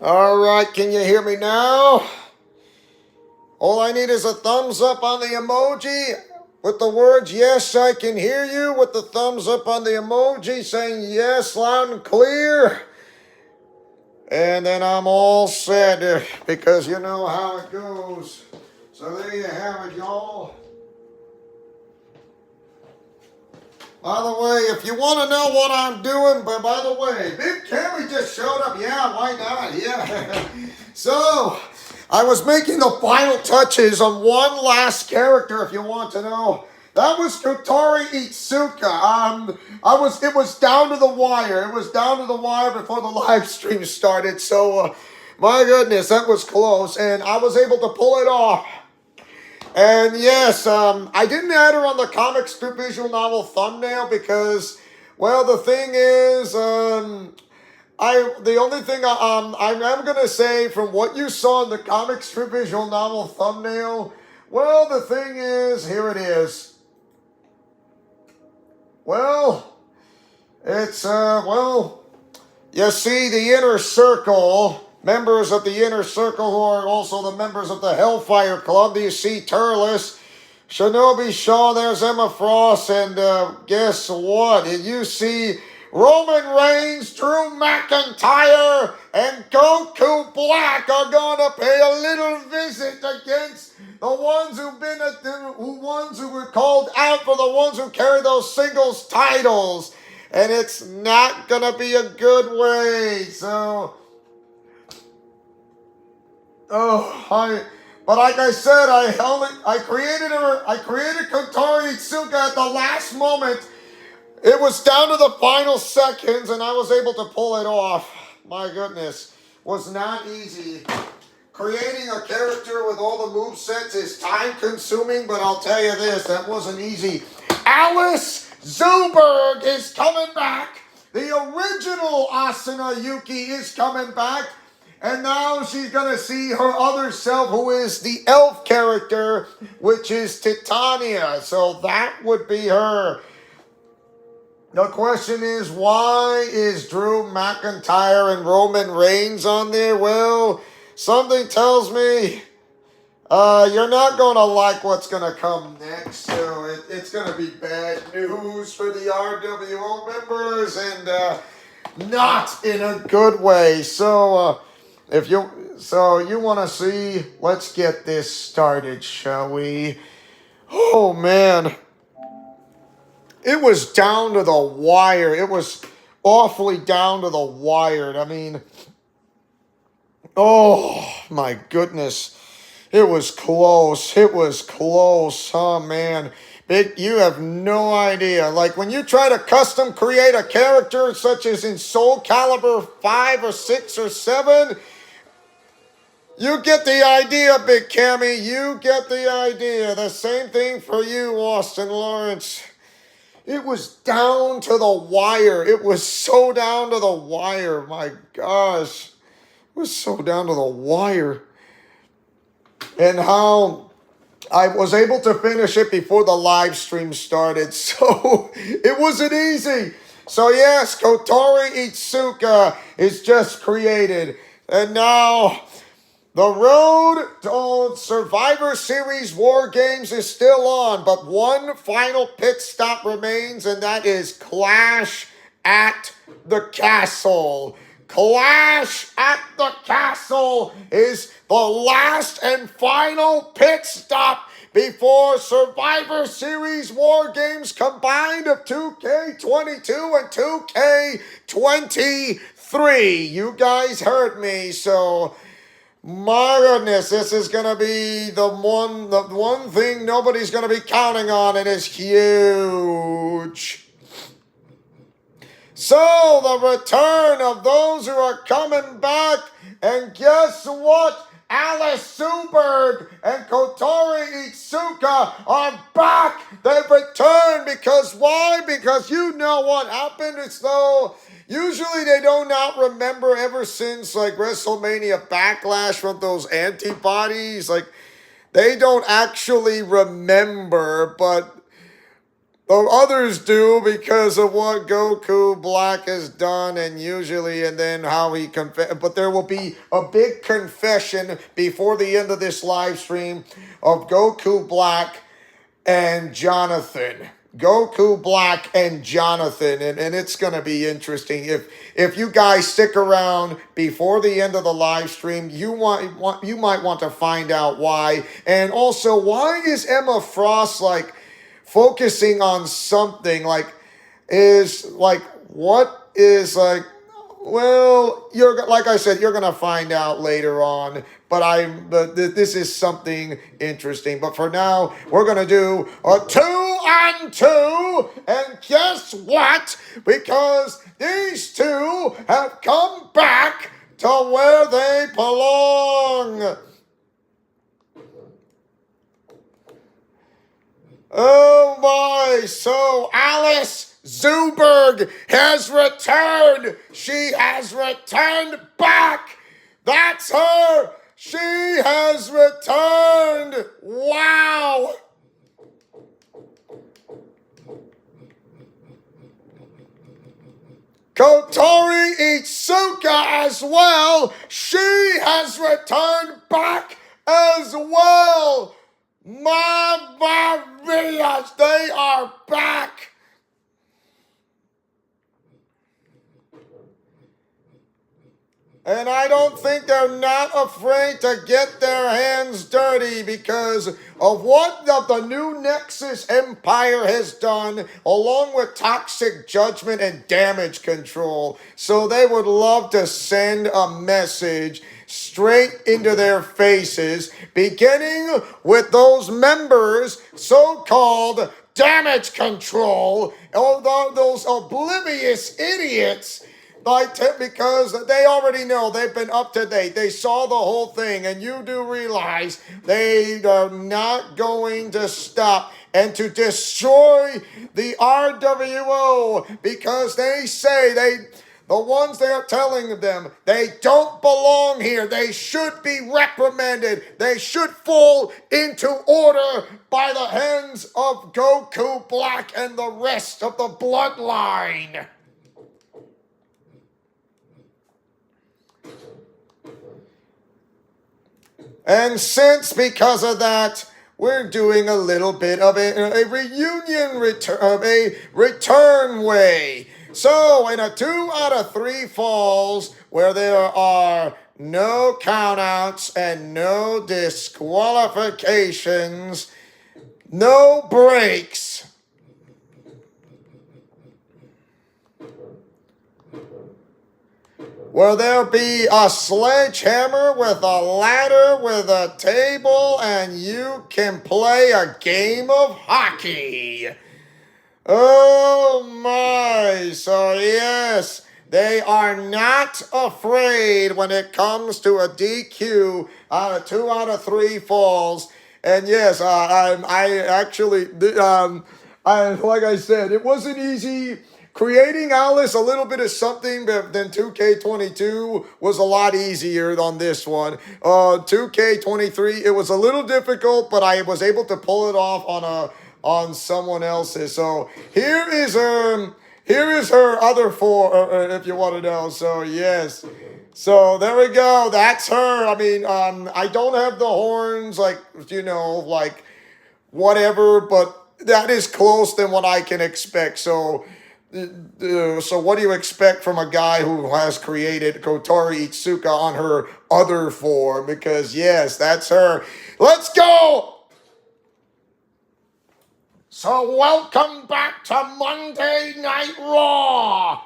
All right, can you hear me now? All I need is a thumbs up on the emoji with the words, yes, I can hear you, with the thumbs up on the emoji saying yes, loud and clear. And then I'm all set, because you know how it goes. So there you have it, y'all. By the way, if you want to know what I'm doing, but by the way, Big Cammy just showed up. Yeah, why not? Yeah. So, I was making the final touches on one last character, if you want to know. That was Kotori Itsuka. It was down to the wire. It was down to the wire before the live stream started. So, my goodness, that was close. And I was able to pull it off. And yes, I didn't add her on the comic strip visual novel thumbnail because, well, the thing is, the only thing I'm gonna say from what you saw in the comic strip visual novel thumbnail, well, the thing is, here it is. Well, it's you see the inner circle. Members of the Inner Circle who are also the members of the Hellfire Club. You see Turles, Shinobi Shaw, there's Emma Frost, and guess what? You see Roman Reigns, Drew McIntyre, and Goku Black are going to pay a little visit against the ones who were called out for the ones who carry those singles titles. And it's not going to be a good way, so... but like I said, I created Kotori Itsuka at the last moment. It was down to the final seconds, and I was able to pull it off. My goodness, was not easy. Creating a character with all the movesets is time-consuming, but I'll tell you this, that wasn't easy. Alice Zuberg is coming back. The original Asuna Yuki is coming back. And now she's going to see her other self, who is the elf character, which is Titania. So that would be her. The question is, why is Drew McIntyre and Roman Reigns on there? Well, something tells me you're not going to like what's going to come next. So it's going to be bad news for the RWO members, and not in a good way. So... If you want to see, let's get this started, shall we? Oh, man. It was down to the wire. It was awfully down to the wire. I mean, oh, my goodness. It was close. It was close. Oh, man. You have no idea. Like, when you try to custom create a character, such as in Soul Calibur 5 or 6 or 7... You get the idea, Big Cammy. You get the idea. The same thing for you, Austin Lawrence. It was down to the wire. It was so down to the wire. My gosh. It was so down to the wire. And how I was able to finish it before the live stream started. So it wasn't easy. So yes, Kotori Itsuka is just created. And now... the road to Survivor Series War Games is still on, but one final pit stop remains, and that is Clash at the Castle. Clash at the Castle is the last and final pit stop before Survivor Series War Games combined of 2K22 and 2K23. You guys heard me, so... my goodness, this is going to be the one thing nobody's going to be counting on. It is huge. So, the return of those who are coming back. And guess what? Alice Zuberg and Kotori Itsuka are back. They've returned because why? Because you know what happened. It's though... usually they do not remember ever since like WrestleMania Backlash from those antibodies. Like they don't actually remember, but The others do because of what Goku Black has done, and then how he but there will be a big confession before the end of this live stream of Goku Black and Jonathan. Goku Black and Jonathan, and it's going to be interesting. If you guys stick around before the end of the live stream, you might want to find out why, and also why is Emma Frost like focusing on something what is like. Well, you're like I said, you're gonna find out later on. But this is something interesting. But for now, we're gonna do a 2-on-2, and guess what? Because these two have come back to where they belong. Oh my! So Alice Zuberg has returned. She has returned back. That's her. She has returned. Wow. Kotori Itsuka as well. She has returned back as well. Mamma mia, they are back. And I don't think they're not afraid to get their hands dirty because of what the new Nexus Empire has done, along with toxic judgment and damage control. So they would love to send a message straight into their faces, beginning with those members, so-called damage control, although those oblivious idiots, because they already know, they've been up to date. They saw the whole thing, and you do realize they are not going to stop and to destroy the RWO because they say the ones they are telling them, they don't belong here. They should be reprimanded. They should fall into order by the hands of Goku Black and the rest of the bloodline. And since, because of that, we're doing a little bit of a reunion return way. So, in a 2 out of 3 falls, where there are no countouts and no disqualifications, no breaks, will there be a sledgehammer with a ladder with a table, and you can play a game of hockey. Oh my, so yes, they are not afraid when it comes to a DQ out of 2 out of 3 falls. And yes, I actually, like I said, it wasn't easy. Creating Alice a little bit of something than 2K22 was a lot easier on this one. 2K23, it was a little difficult, but I was able to pull it off on someone else's. So here is her other 4, if you want to know. So yes. So there we go. That's her. I mean, I don't have the horns, whatever, but that is close than what I can expect. So what do you expect from a guy who has created Kotori Itsuka on her other form? Because yes, that's her. Let's go! So welcome back to Monday Night Raw.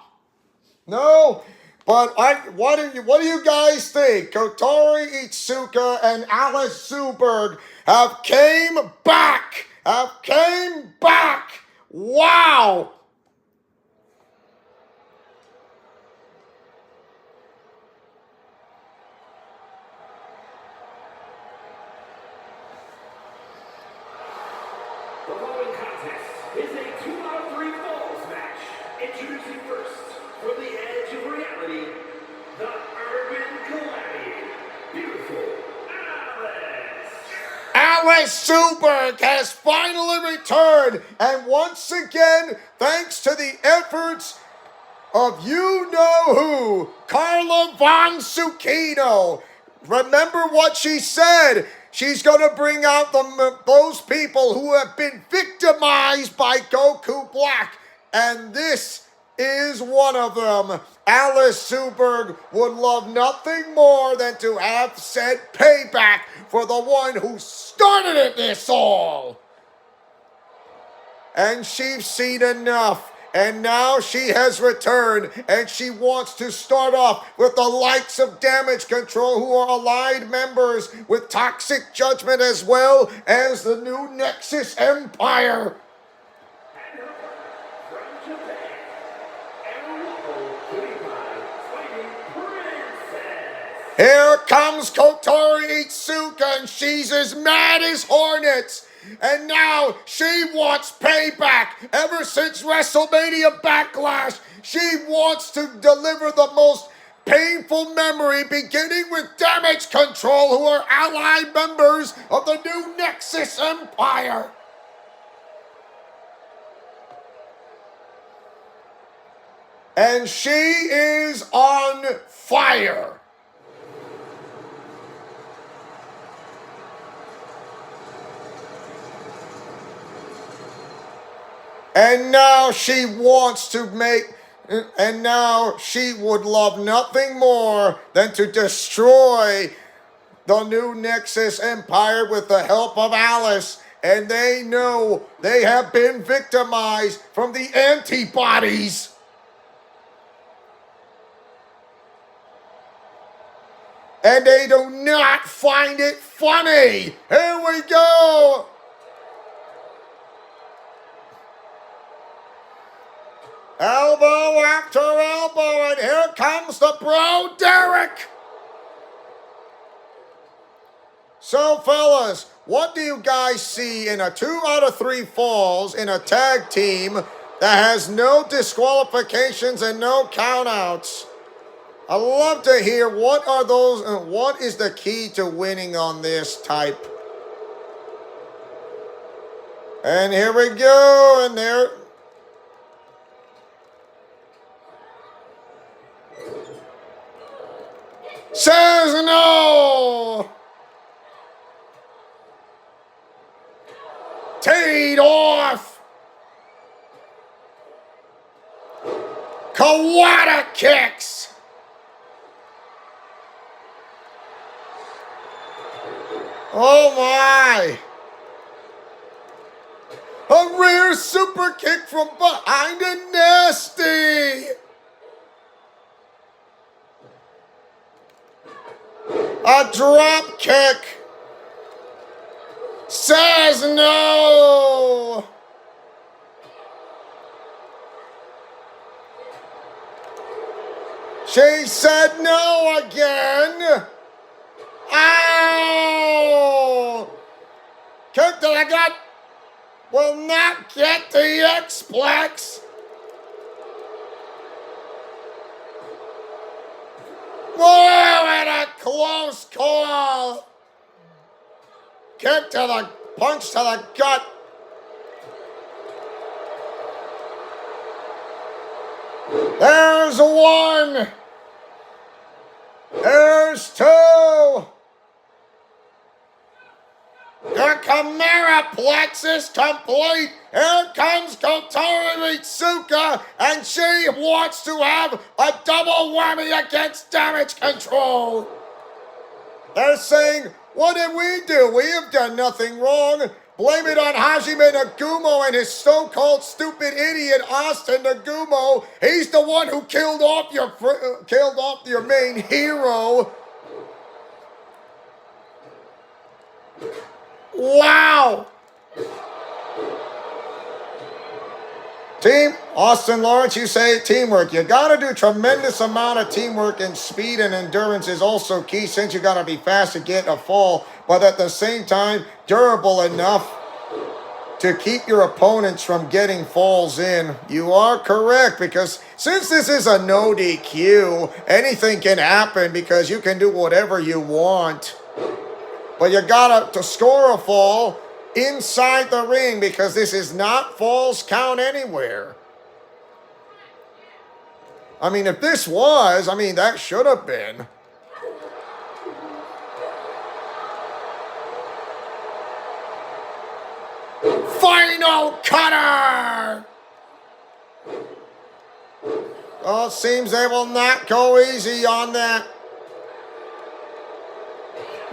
No, but what do you guys think? Kotori Itsuka and Alice Zuberg have came back. Wow. The following contest is a 2 out of 3 falls match. Introducing first, from the edge of reality, the Urban Gladiator, beautiful Alice. Alice Zuberg has finally returned, and once again, thanks to the efforts of you-know-who, Carla Von Zucchino. Remember what she said. She's going to bring out those people who have been victimized by Goku Black, and this is one of them. Alice Zuberg would love nothing more than to have said payback for the one who started this all. And she's seen enough. And now she has returned, and she wants to start off with the likes of Damage Control, who are allied members with Toxic Judgment, as well as the new Nexus Empire. And her partner from Japan, Fighting Princess. Here comes Kotori Itsuka, and she's as mad as hornets. And now she wants payback. Ever since WrestleMania Backlash, she wants to deliver the most painful memory, beginning with Damage Control, who are allied members of the new Nexus Empire. And she is on fire. And now she wants to and now she would love nothing more than to destroy the new Nexus Empire with the help of Alice. And they know they have been victimized from the antibodies. And they do not find it funny. Here we go. Elbow after elbow, and here comes the Bro Derek. So, fellas, what do you guys see in a 2 out of 3 falls in a tag team that has no disqualifications and no countouts? I'd love to hear what are those, what is the key to winning on this type? And here we go, and there. Says no! Teed off! Kawada kicks! Oh my! A rear super kick from behind and nasty! A drop kick. Says no. She said no again. Ow. Kick to the gut. Will not get the X-Plex. Whoa, and a close call. Kick to the punch to the gut. There's one. There's two. The Chimera Plexus complete. Here comes Kotori Mitsuka, and she wants to have a double whammy against Damage Control. They're saying, what did we do? We have done nothing wrong. Blame it on Hajime Nagumo and his so-called stupid idiot Austin Nagumo. He's the one who killed off your main hero. Wow! Team, Austin Lawrence, you say teamwork. You gotta do tremendous amount of teamwork, and speed and endurance is also key, since you gotta be fast to get a fall, but at the same time, durable enough to keep your opponents from getting falls in. You are correct, because since this is a no DQ, anything can happen because you can do whatever you want. But you gotta, to score a fall inside the ring, because this is not falls count anywhere. I mean, if this was, I mean, that should have been. Final cutter! Oh, it seems they will not go easy on that.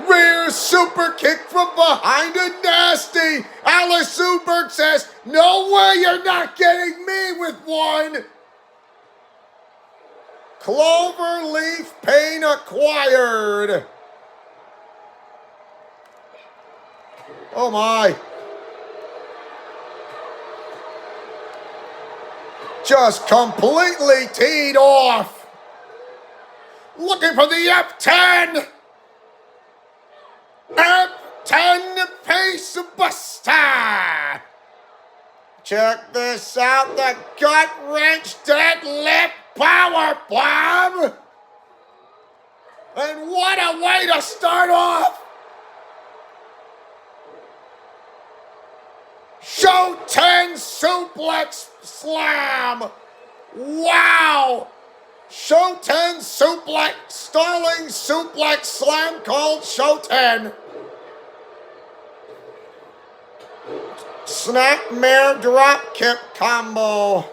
Rear super kick from behind it, nasty. Alice Zuberg says, no way, you're not getting me with one. Cloverleaf pain acquired. Oh my. Just completely teed off. Looking for the F10. F10 Pace Buster. Check this out. The gut wrench deadlift power bomb. And what a way to start off. Show 10 suplex slam. Wow. Show 10 suplex, Starling suplex slam called Show 10. Snapmare drop kick combo.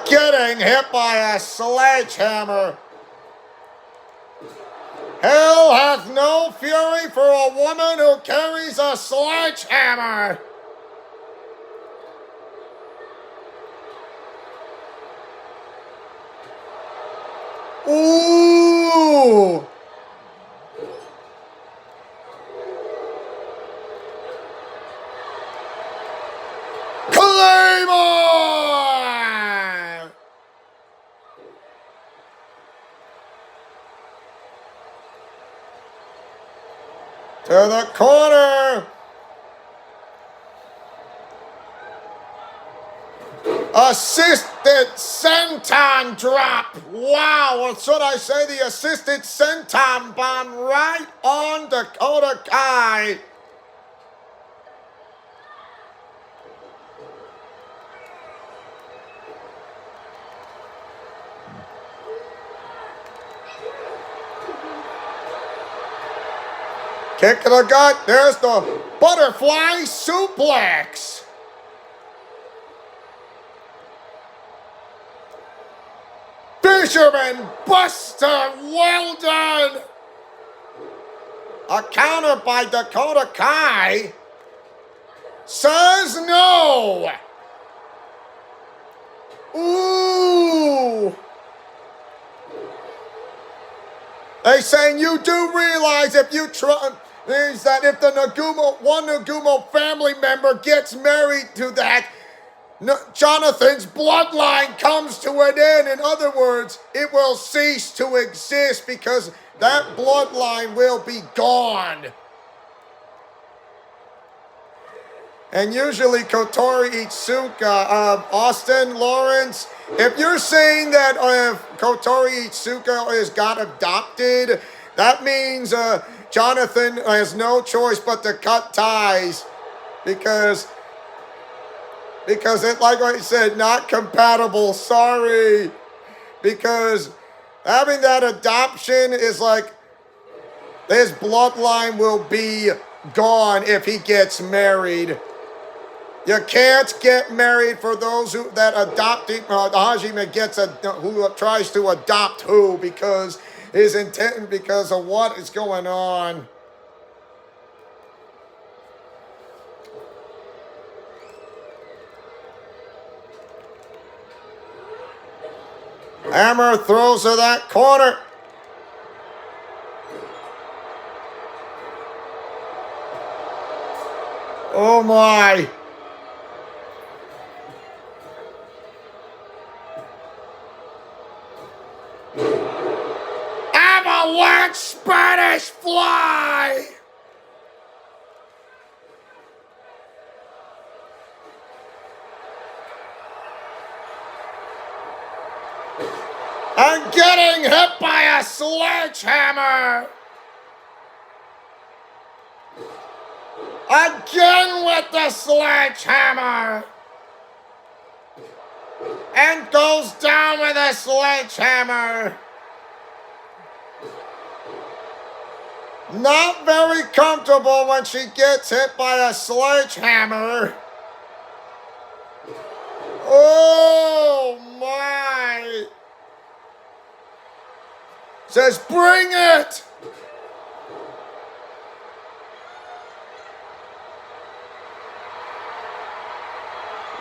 Getting hit by a sledgehammer. Hell hath no fury for a woman who carries a sledgehammer. Ooh. Claymore! To the corner. Assisted senton drop. Wow, or should I say the assisted senton bomb right on Dakota Kai. Kick to the gut. There's the butterfly suplex. Fisherman Buster, well done. A counter by Dakota Kai. Says no. Ooh. They saying you do realize if you try, is that if the one Nagumo family member gets married to that, Jonathan's bloodline comes to an end. In other words, it will cease to exist because that bloodline will be gone. And usually Kotori Itsuka, Austin Lawrence, if you're saying that if Kotori Itsuka is got adopted, that means Jonathan has no choice but to cut ties because it, like I said, not compatible. Sorry. Because having that adoption is like his bloodline will be gone if he gets married. You can't get married for those who that adopting Hajime gets who tries to adopt who because his intent because of what is going on. Hammer throws to that corner. Oh my. Avalanche Spanish Fly. And getting hit by a sledgehammer. Again with the sledgehammer. And goes down with a sledgehammer. Not very comfortable when she gets hit by a sledgehammer. Oh my. Says, bring it.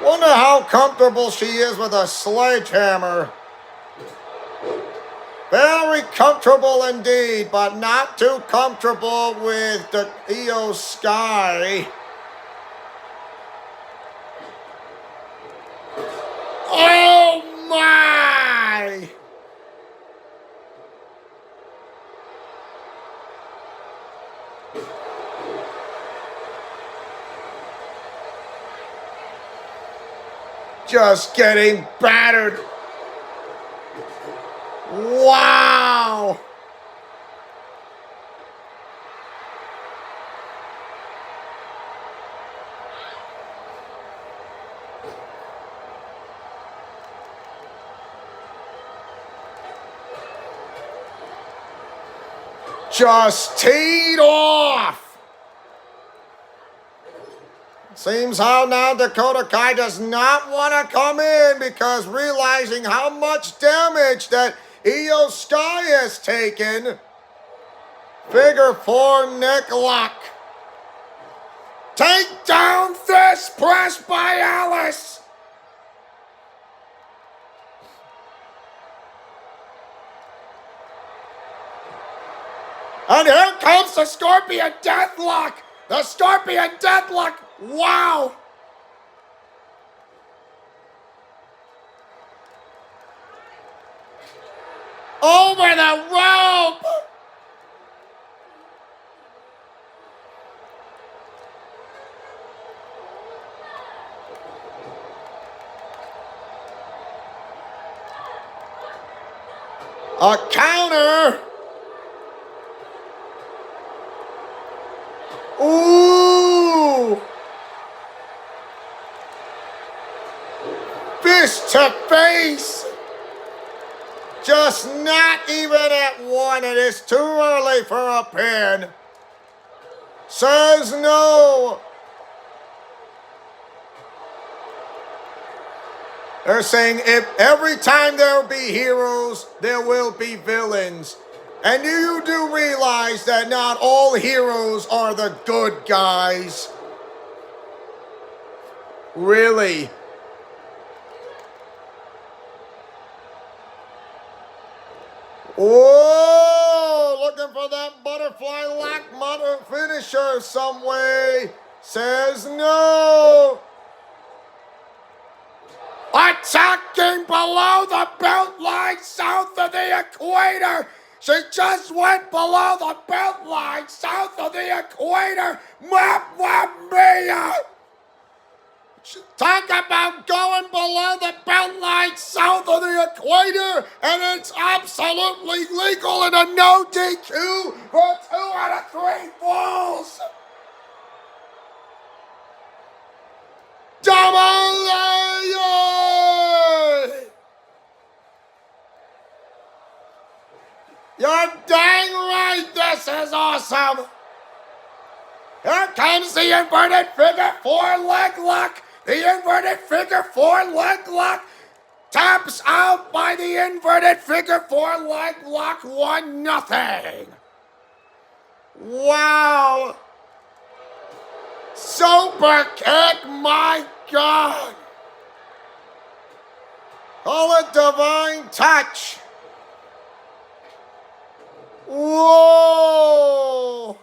Wonder how comfortable she is with a sledgehammer. Very comfortable indeed, but not too comfortable with the Io Sky. Oh my! Just getting battered. Wow! Just teed off. Seems how now Dakota Kai does not want to come in because realizing how much damage that Io Sky has taken. Figure 4 neck lock. Take down this press by Alice. And here comes the Scorpion Deathlock. The Scorpion Deathlock. Wow. Over the rope. A counter. Ooh. Fist to face. Just not even at one. It is too early for a pin. Says no. They're saying if every time there will be heroes, there will be villains. And you do realize that not all heroes are the good guys. Really? Whoa! Looking for that butterfly lock mother finisher some way. Says no. Attacking below the belt line south of the equator. She just went below the belt line south of the equator. Mamma mia! Talk about going below the belt line south of the equator, and it's absolutely legal in a no DQ for 2 out of 3 falls. Double A! You're dang right, this is awesome! Here comes the inverted figure 4 leg lock! The inverted figure 4 leg lock taps out by the inverted figure 4 leg lock 1-0. Wow! Super kick, my God! Call it divine touch. Whoa!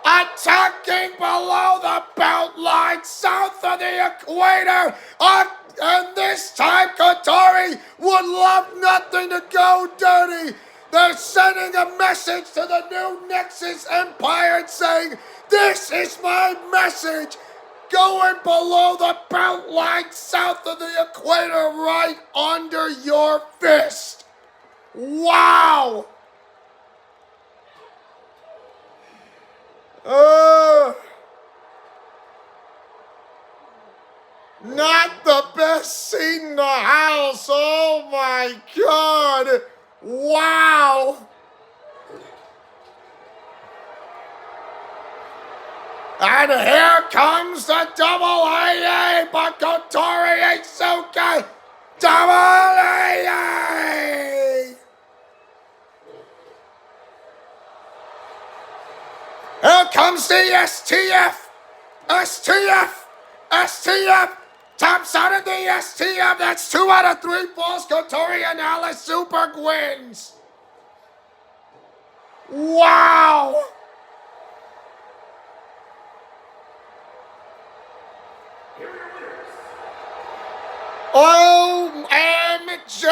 Attacking below the belt line, south of the equator. And this time, Katori would love nothing to go dirty. They're sending a message to the new Nexus Empire saying, this is my message. going below the belt line south of the equator right under your fist. Wow. Not the best seat in the house. Oh my God. Wow. And here comes the double AA, but Kotori Isuka. Double AA. Here comes the STF. Taps out of the STF. That's 2 out of 3 falls. Kotori and Alice Super wins. Wow. OMG!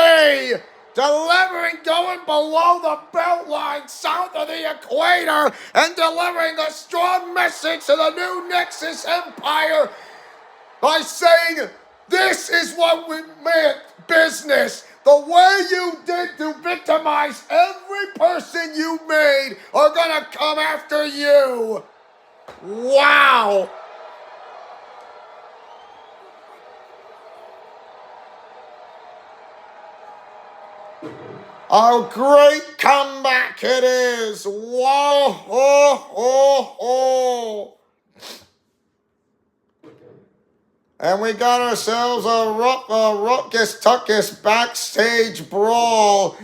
Delivering, going below the belt line south of the equator and delivering a strong message to the new Nexus Empire by saying, this is what we meant, business. The way you did to victimize every person you made are gonna come after you. Wow. A great comeback it is. Whoa, ho, ho, ho. And we got ourselves a ruckus-tuckus backstage brawl.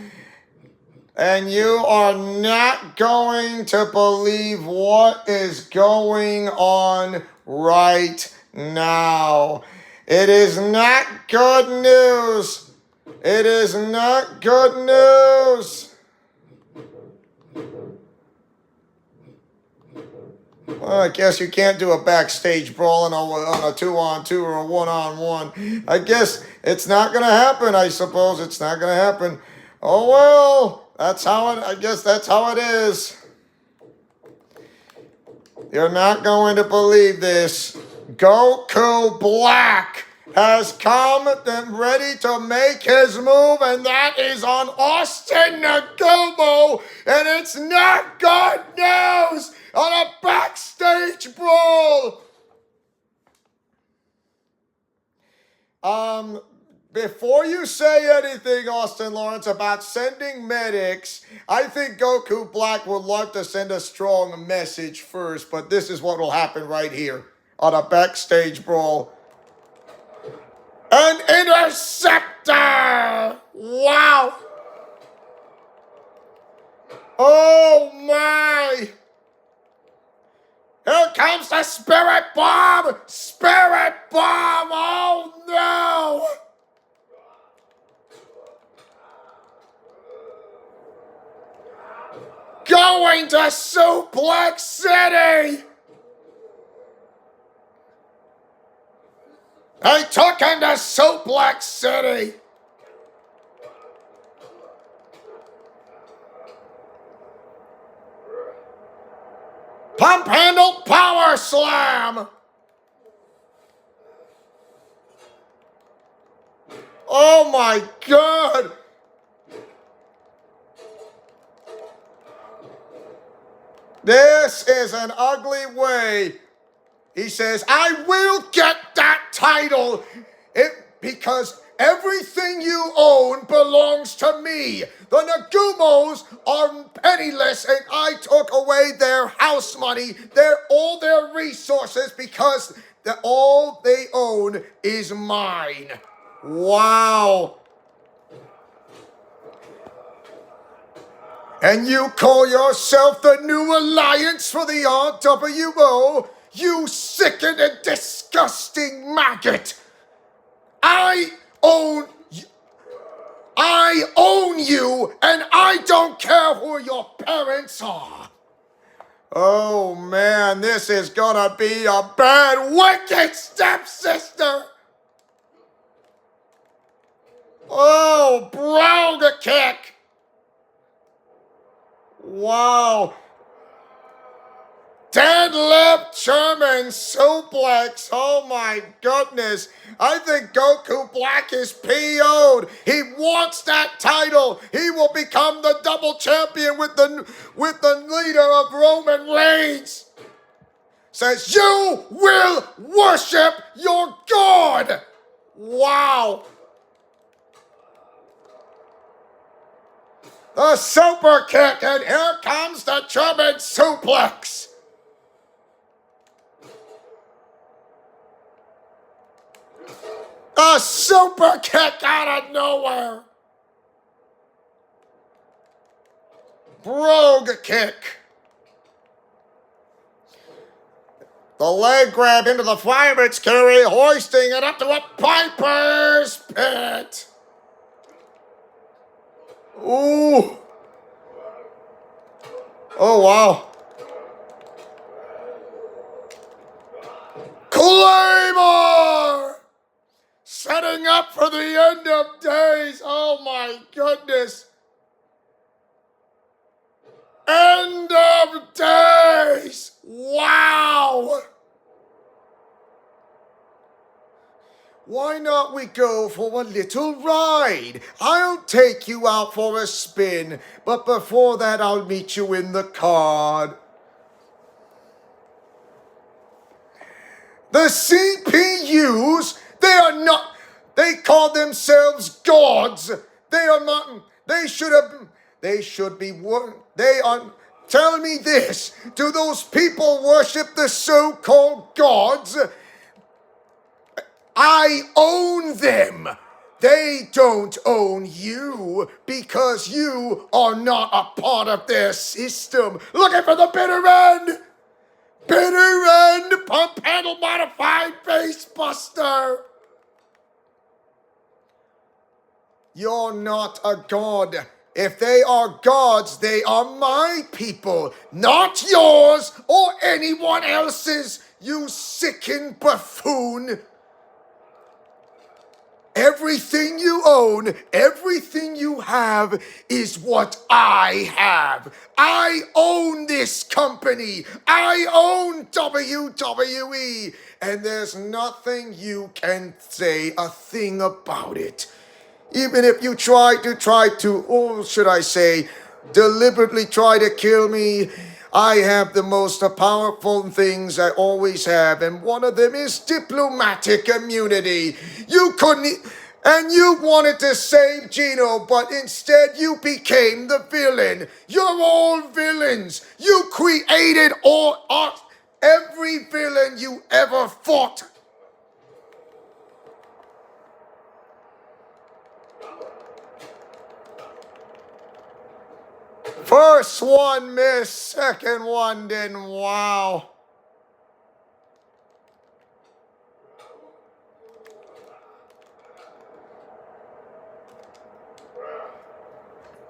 And you are not going to believe what is going on right now. It is not good news. It is not good news. Well, I guess you can't do a backstage brawl on a 2-on-2 or a 1-on-1. I guess it's not going to happen, I suppose. It's not going to happen. Oh, well, I guess that's how it is. You're not going to believe this. Goku Black has come and ready to make his move, and that is on Austin Nagumo, and it's not good news on a backstage brawl. Before you say anything, Austin Lawrence, about sending medics, I think Goku Black would love to send a strong message first, but this is what will happen right here on a backstage brawl. An interceptor! Wow! Oh my! Here comes the Spirit Bomb! Spirit Bomb! Oh no! Going to Suplex City! They took him to Suplex City! Pump handle power slam! Oh my God! This is an ugly way. He says, I will get that title because everything you own belongs to me. The Nagumos are penniless, and I took away their house money, all their resources, because all they own is mine. Wow. And you call yourself the new alliance for the RWO? You sickened and disgusting maggot! I own you, and I don't care who your parents are. Oh man, this is gonna be a bad, wicked stepsister. Oh, brown kick. Wow. Down deadlift German suplex. Oh my goodness. I think Goku Black is PO'd. He wants that title. He will become the double champion with the leader of Roman Reigns. Says, you will worship your God. Wow. The super kick, and here comes the German suplex. A super kick out of nowhere. Brogue kick. The leg grab into the fireman's carry, hoisting it up to a Piper's Pit. Ooh. Oh, wow. Claymore! Setting up for the end of days. Oh, my goodness. End of days. Wow. Why not we go for a little ride? I'll take you out for a spin, but before that I'll meet you in the card. The CPUs, they call themselves gods. Tell me this, do those people worship the so-called gods? I own them. They don't own you because you are not a part of their system. Looking for the bitter end. Bitter end pump handle modified face buster. You're not a god. If they are gods, they are my people, not yours or anyone else's, you sickened buffoon. Everything you own, everything you have is what I have. I own this company. I own WWE. And there's nothing you can say a thing about it. Even if you deliberately try to kill me, I have the most powerful things I always have, and one of them is diplomatic immunity. You wanted to save Gino, but instead you became the villain. You're all villains. You created every villain you ever fought. First one missed, second one didn't. Wow.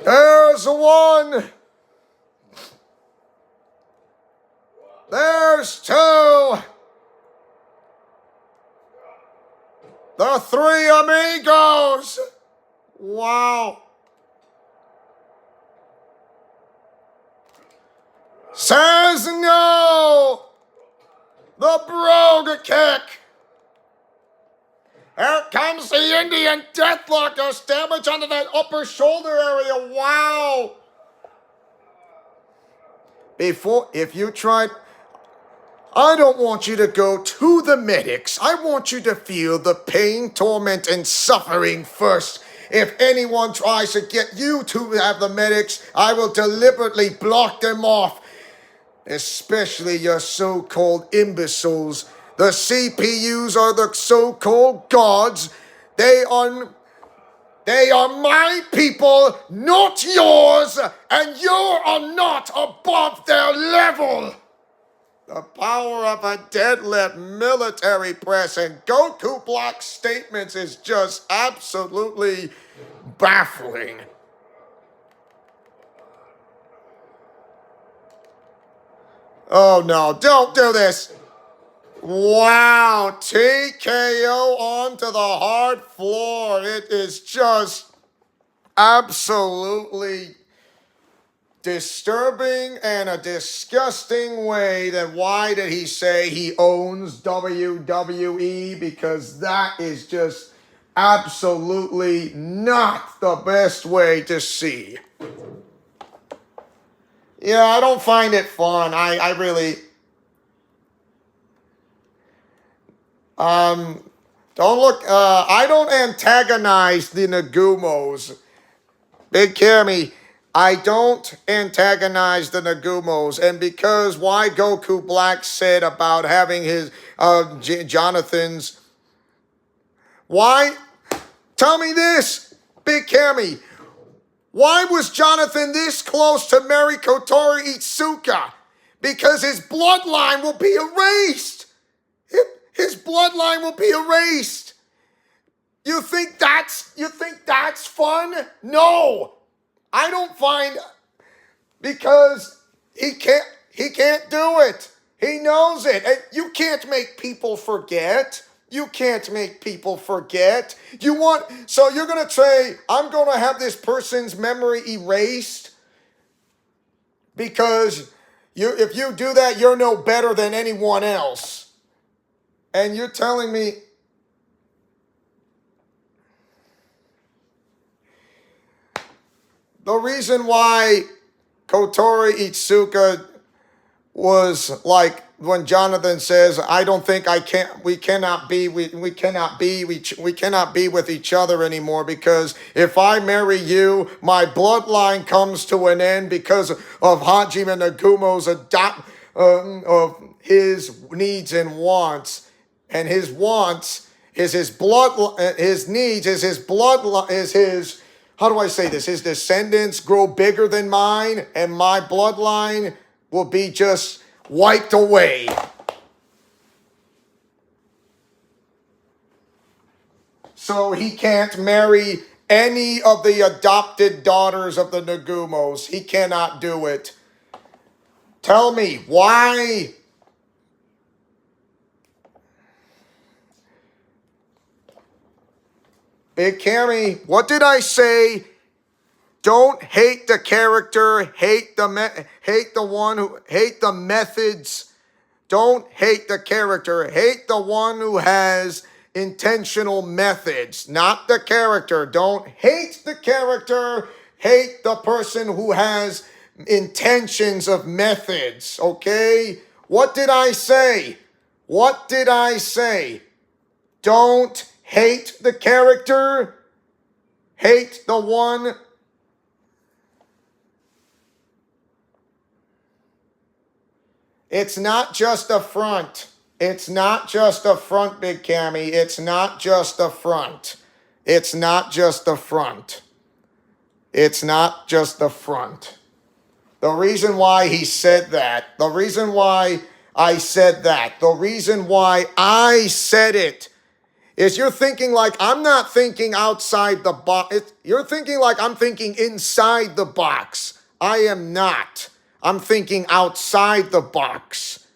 There's one. There's two. The three amigos. Wow. Says no. The brogue kick. Here comes the Indian Deathlock. There's damage under that upper shoulder area. Wow. I don't want you to go to the medics. I want you to feel the pain, torment, and suffering first. If anyone tries to get you to have the medics, I will deliberately block them off. Especially your so-called imbeciles. The CPUs are the so-called gods. They are my people, not yours, and you are not above their level. The power of a deadlift military press and Goku Black statements is just absolutely baffling. Oh no, don't do this. Wow, TKO onto the hard floor. It is just absolutely disturbing and a disgusting way, then why did he say he owns WWE? Because that is just absolutely not the best way to see. Yeah, I don't find it fun. I really... don't look... I don't antagonize the Nagumos. Big Cammy, I don't antagonize the Nagumos, and because why Goku Black said about having his Jonathan's, why? Tell me this, Big Cammy, why was Jonathan this close to marry Kotori Itsuka? Because his bloodline will be erased. His bloodline will be erased. You think that's fun? No. I don't find, because he can't do it. He knows it. And you can't make people forget. You can't make people forget. So you're going to say, I'm going to have this person's memory erased? Because if you do that, you're no better than anyone else. And you're telling me, the reason why Kotori Itsuka was like, when Jonathan says, I don't think we cannot be with each other anymore, because if I marry you, my bloodline comes to an end because of Hajime Nagumo's of his needs and wants. And his wants is his blood, his needs is his blood, is his, how do I say this? His descendants grow bigger than mine, and my bloodline will be just wiped away. So he can't marry any of the adopted daughters of the Nagumos. He cannot do it. Tell me, why? Big Cammy, what did I say? Don't hate the character, hate the methods. Don't hate the character, hate the one who has intentional methods, not the character. Don't hate the character, hate the person who has intentions of methods, okay? What did I say? What did I say? Don't hate the character, hate the one. It's not just a front. It's not just a front, Big Cammy. It's not just a front. It's not just a front. It's not just a front. The reason why he said that, the reason why I said that, the reason why I said it, is you're thinking like I'm not thinking outside the box. You're thinking like I'm thinking inside the box. I am not. I'm thinking outside the box.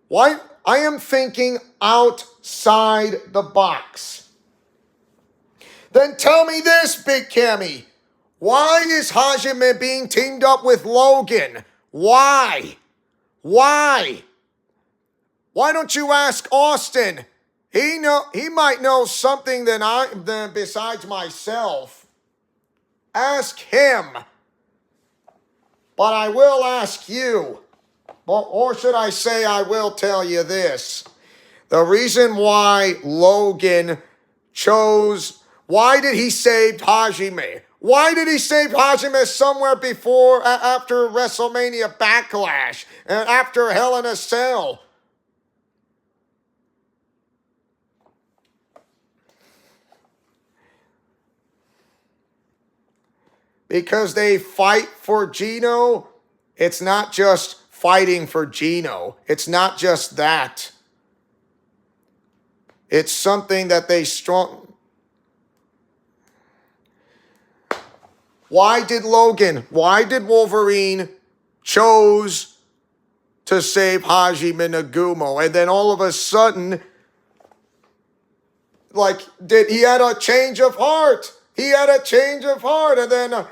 Why? I am thinking outside the box. Then tell me this, Big Cammy. Why is Hajime being teamed up with Logan? Why? Why? Why don't you ask Austin? He might know something than besides myself. Ask him. But I will ask you, or should I say I will tell you this. The reason why Logan chose, why did he save Hajime? Why did he save Hajime somewhere before, after WrestleMania Backlash, and after Hell in a Cell? Because they fight for Gino. It's not just fighting for Gino. It's not just that. It's something that they strong. Why did Wolverine chose to save Hajime Nagumo? And then all of a sudden, he had a change of heart. He had a change of heart. And then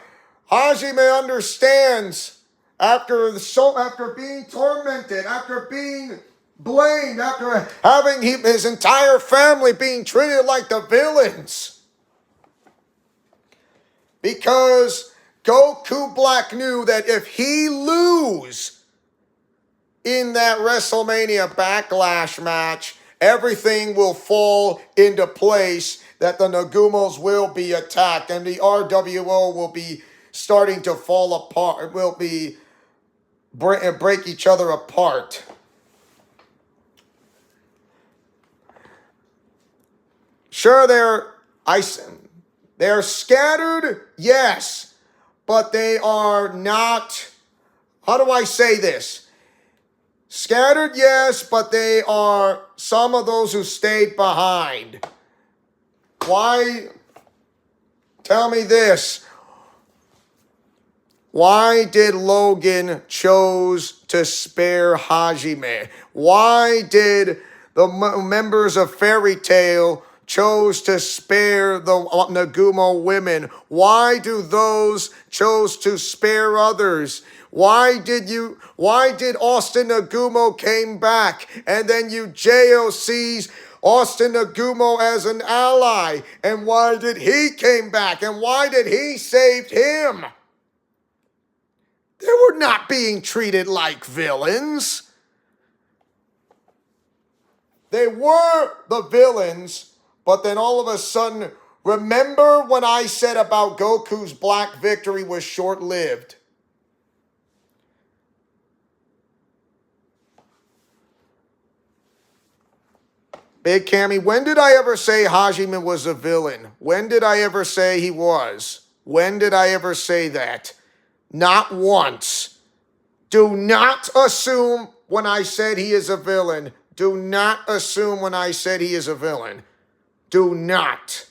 Hajime understands after being tormented, after being blamed, after having his entire family being treated like the villains. Because Goku Black knew that if he lose in that WrestleMania Backlash match, everything will fall into place, that the Nagumos will be attacked and the RWO will be starting to fall apart, will be break each other apart. Sure, they're scattered, yes, but they are not, how do I say this? Scattered, yes, but they are some of those who stayed behind. Why? Tell me this. Why did Logan chose to spare Hajime? Why did the members of Fairy Tail chose to spare the Nagumo women? Why do those chose to spare others? Why did Austin Nagumo came back, and then you JOC's Austin Nagumo as an ally? And why did he came back? And why did he save him? They were not being treated like villains. They were the villains, but then all of a sudden, remember when I said about Goku's black victory was short-lived? Big Cammy, when did I ever say Hajime was a villain? When did I ever say he was? When did I ever say that? Not once. Do not assume when I said he is a villain. Do not assume when I said he is a villain. Do not.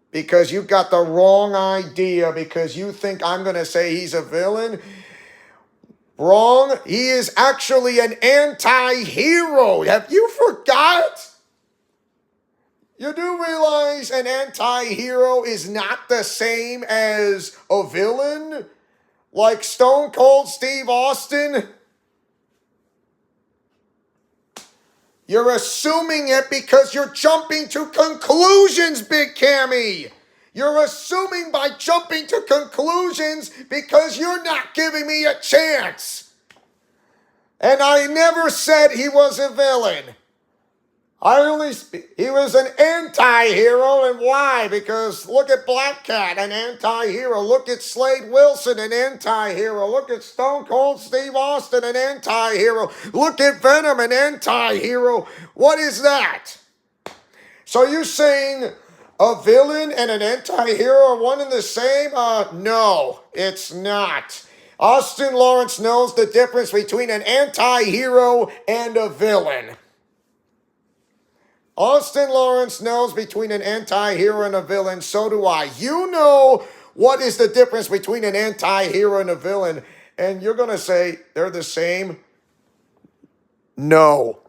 Because you got the wrong idea, because you think I'm going to say he's a villain. Wrong. He is actually an anti-hero. Have you forgot? You do realize an anti-hero is not the same as a villain? Like Stone Cold Steve Austin? You're assuming it because you're jumping to conclusions, Big Cammy. You're assuming by jumping to conclusions because you're not giving me a chance. And I never said he was a villain. He was an anti-hero, and why? Because look at Black Cat, an anti-hero. Look at Slade Wilson, an anti-hero. Look at Stone Cold Steve Austin, an anti-hero. Look at Venom, an anti-hero. What is that? So you're saying a villain and an anti-hero are one and the same? No, it's not. Austin Lawrence knows the difference between an anti-hero and a villain. Austin Lawrence knows between an anti-hero and a villain. So do I. You know what is the difference between an anti-hero and a villain. And you're going to say they're the same? No.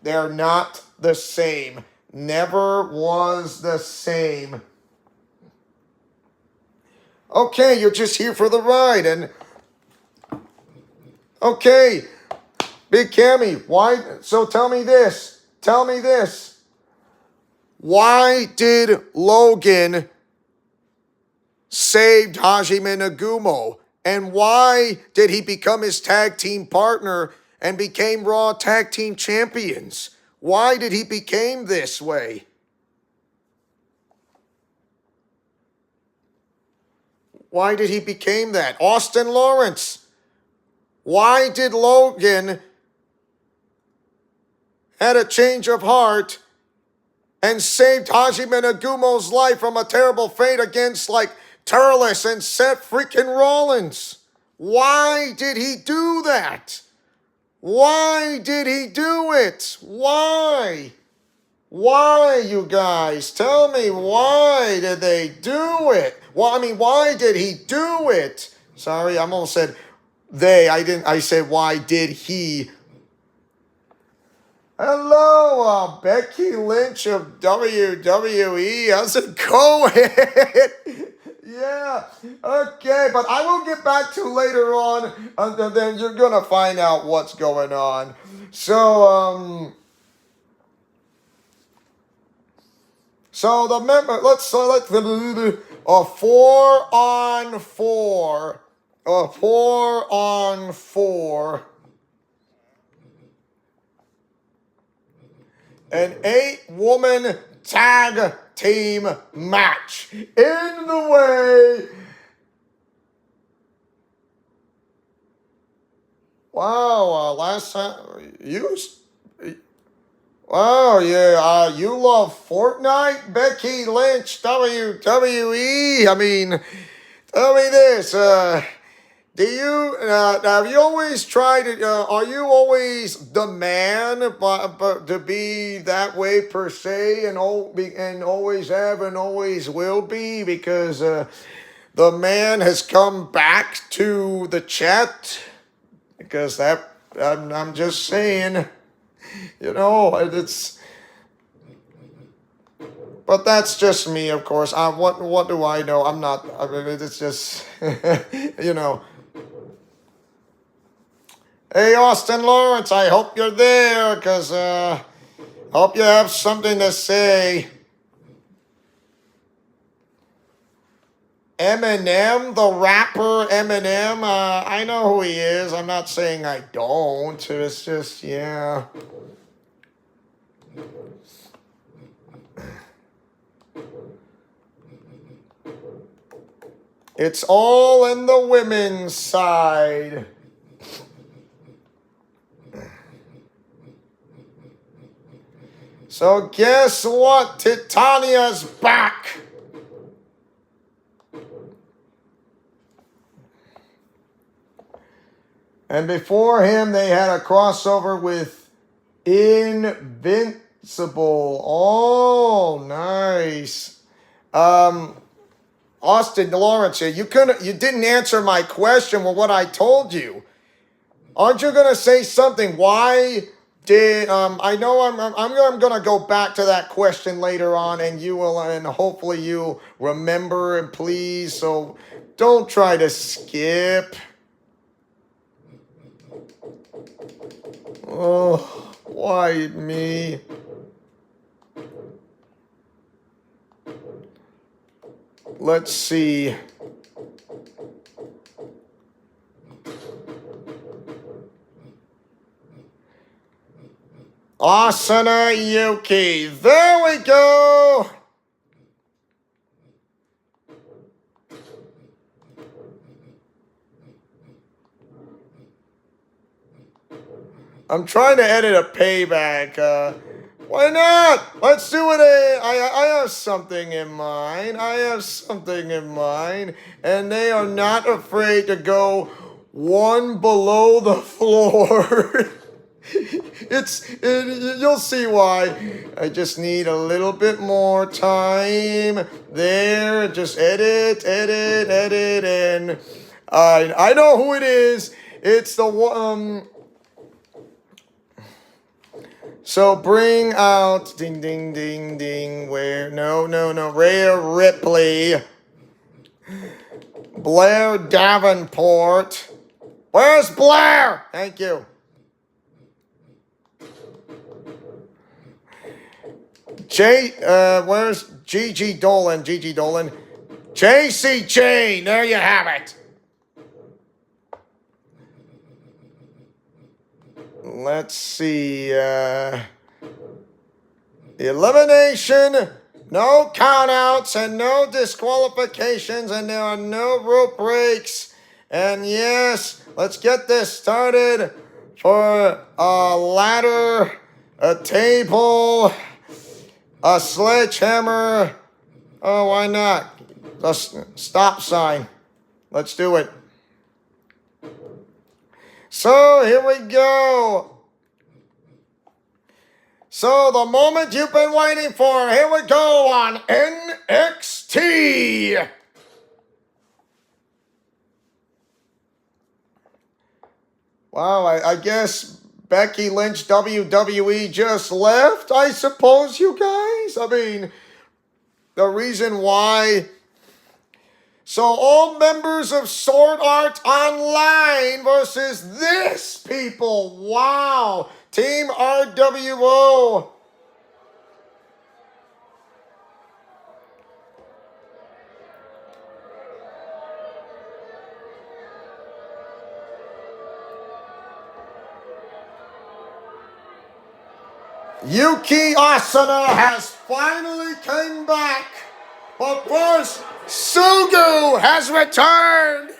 They're not the same. Never was the same. Okay, you're just here for the ride. And okay, Big Cammy, why? So tell me this. Tell me this. Why did Logan save Hajime Nagumo? And why did he become his tag team partner and became Raw Tag Team Champions? Why did he become this way? Why did he become that? Austin Lawrence. Why did Logan had a change of heart and saved Hajime Nagumo's life from a terrible fate against like Turles and Seth freaking Rollins? Why did he do that? Why did he do it? Why? Why, you guys? Tell me, why did they do it? Well, I mean, why did he do it? Sorry, I almost said they. I said, why did he? Hello, Becky Lynch of WWE. How's it going? Yeah. Okay, but I will get back to later on, and then you're gonna find out what's going on. So the member. Let's select a 4-on-4, a 4-on-4, an 8-woman tag team match in the way. Wow, last time you. Oh yeah, you love Fortnite, Becky Lynch, WWE. I mean, tell me this. Do you have you always tried it? Are you always the man, but to be that way per se, and always have and always will be, because the man has come back to the chat, because I'm just saying, it's. But that's just me, of course. What do I know? I'm not. I mean, it's just, you know. Hey, Austin Lawrence, I hope you're there, because hope you have something to say. Eminem, the rapper Eminem, I know who he is. I'm not saying I don't. It's just, yeah. It's all in the women's side. So guess what? Titania's back. And before him, they had a crossover with Invincible. Oh, nice. Austin Lawrence, you didn't answer my question with what I told you. Aren't you gonna say something? Why did I know I'm gonna go back to that question later on, and you will, and hopefully you remember, and please, so don't try to skip. Oh, why me? Let's see. Asuna Yuki. There we go. I'm trying to edit a payback. Why not? Let's do it. I have something in mind. And they are not afraid to go one below the floor. You'll see why. I just need a little bit more time. There, just edit, and I know who it is. It's the one. So bring out ding ding ding ding. Where no Rhea Ripley, Blair Davenport. Where's Blair? Thank you. Where's Gigi Dolan? JC Jane. There you have it. Let's see. Elimination, no countouts, and no disqualifications, and there are no rope breaks. And yes, let's get this started for a ladder, a table, a sledgehammer. Oh, why not? A stop sign. Let's do it. So here we go. So the moment you've been waiting for, here we go on NXT. Wow, I guess Becky Lynch WWE just left, I suppose, you guys. I mean, the reason why So all members of Sword Art Online versus this people. Wow. Team RWO. Yuki Asuna has finally came back. But first, Sugu has returned.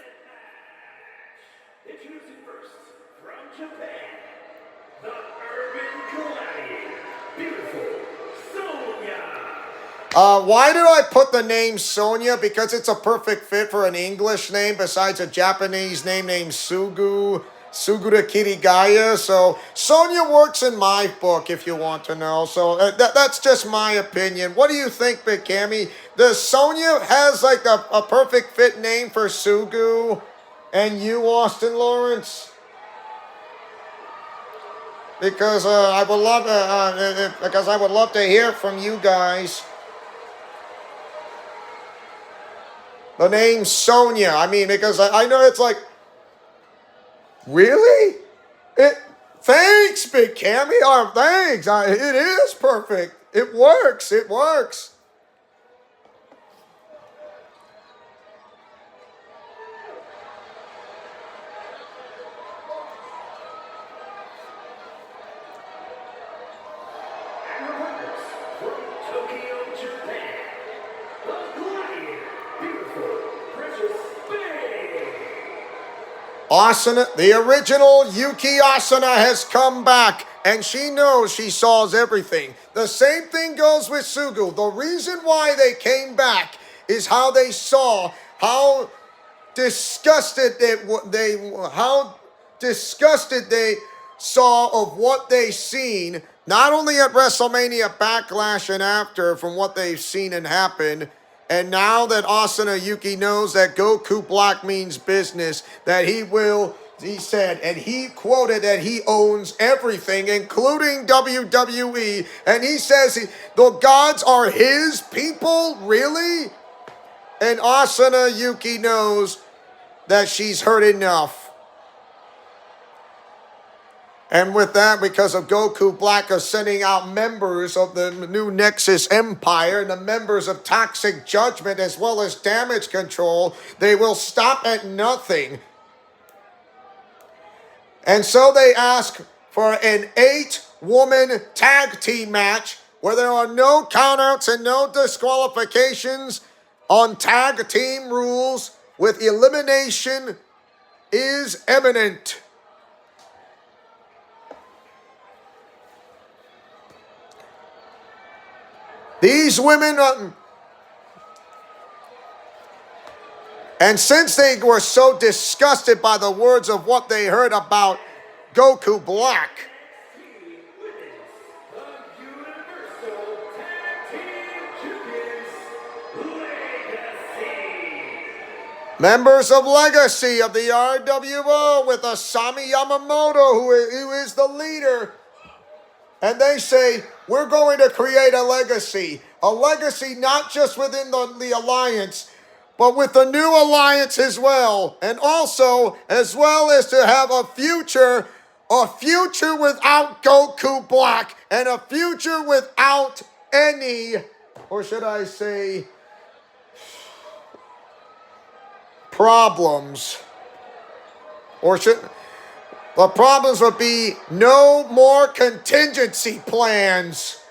Introducing first, from Japan, the Urban Gladiator, beautiful Sonya. Why did I put the name Sonya? Because it's a perfect fit for an English name besides a Japanese name named Sugura Kirigaya. So Sonya works in my book if you want to know. So that's just my opinion. What do you think, Big Cammy? Does Sonya has like a perfect fit name for Sugu and you, Austin Lawrence? Because I would love to hear from you guys. The name Sonya. I mean, because I know it's like, really? Thanks, Big Cammy. Thanks. It is perfect. It works. It works. And reporters from Tokyo, Japan, the Gladiator, beautiful Precious Bay. Asuna, the original Yuki Asuna has come back, and she knows she solves everything. The same thing goes with Sugu. The reason why they came back is how they saw how disgusted they saw of what they seen, not only at WrestleMania Backlash and after, from what they've seen and happened. And now that Asuna Yuki knows that Goku Black means business, that he said, and he quoted that he owns everything, including WWE, and he says the gods are his people, really? And Asuna Yuki knows that she's heard enough. And with that, because of Goku Black are sending out members of the new Nexus Empire and the members of Toxic Judgment as well as Damage Control, they will stop at nothing. And so they ask for an 8-woman tag team match where there are no countouts and no disqualifications on tag team rules, with elimination is imminent. These women, and since they were so disgusted by the words of what they heard about Goku Black, members of Legacy of the RWO with Asami Yamamoto, who is the leader. And they say, we're going to create a legacy not just within the alliance, but with the new alliance as well. And also, as well as to have a future without Goku Black, and a future without any, or should I say, problems. The problems would be no more contingency plans.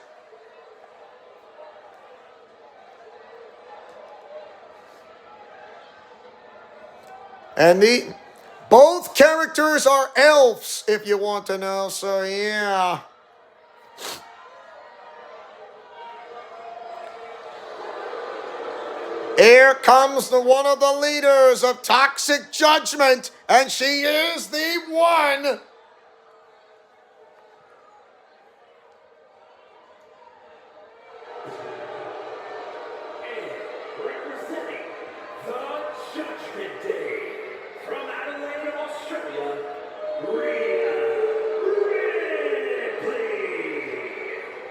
And both characters are elves, if you want to know, so yeah. Here comes one of the leaders of Toxic Judgment, and she is the one. And representing the Judgment Day, from Adelaide, Australia, Rhea Ripley.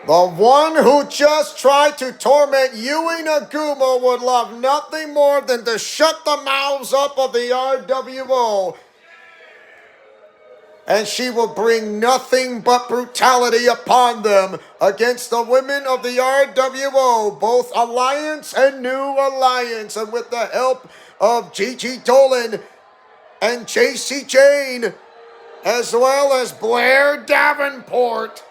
The one who just tried to torment Yui Nagumo would love nothing more than to shut the mouths up of the RWO. And she will bring nothing but brutality upon them against the women of the RWO, both Alliance and New Alliance, and with the help of Gigi Dolan and JC Jane, as well as Blair Davenport.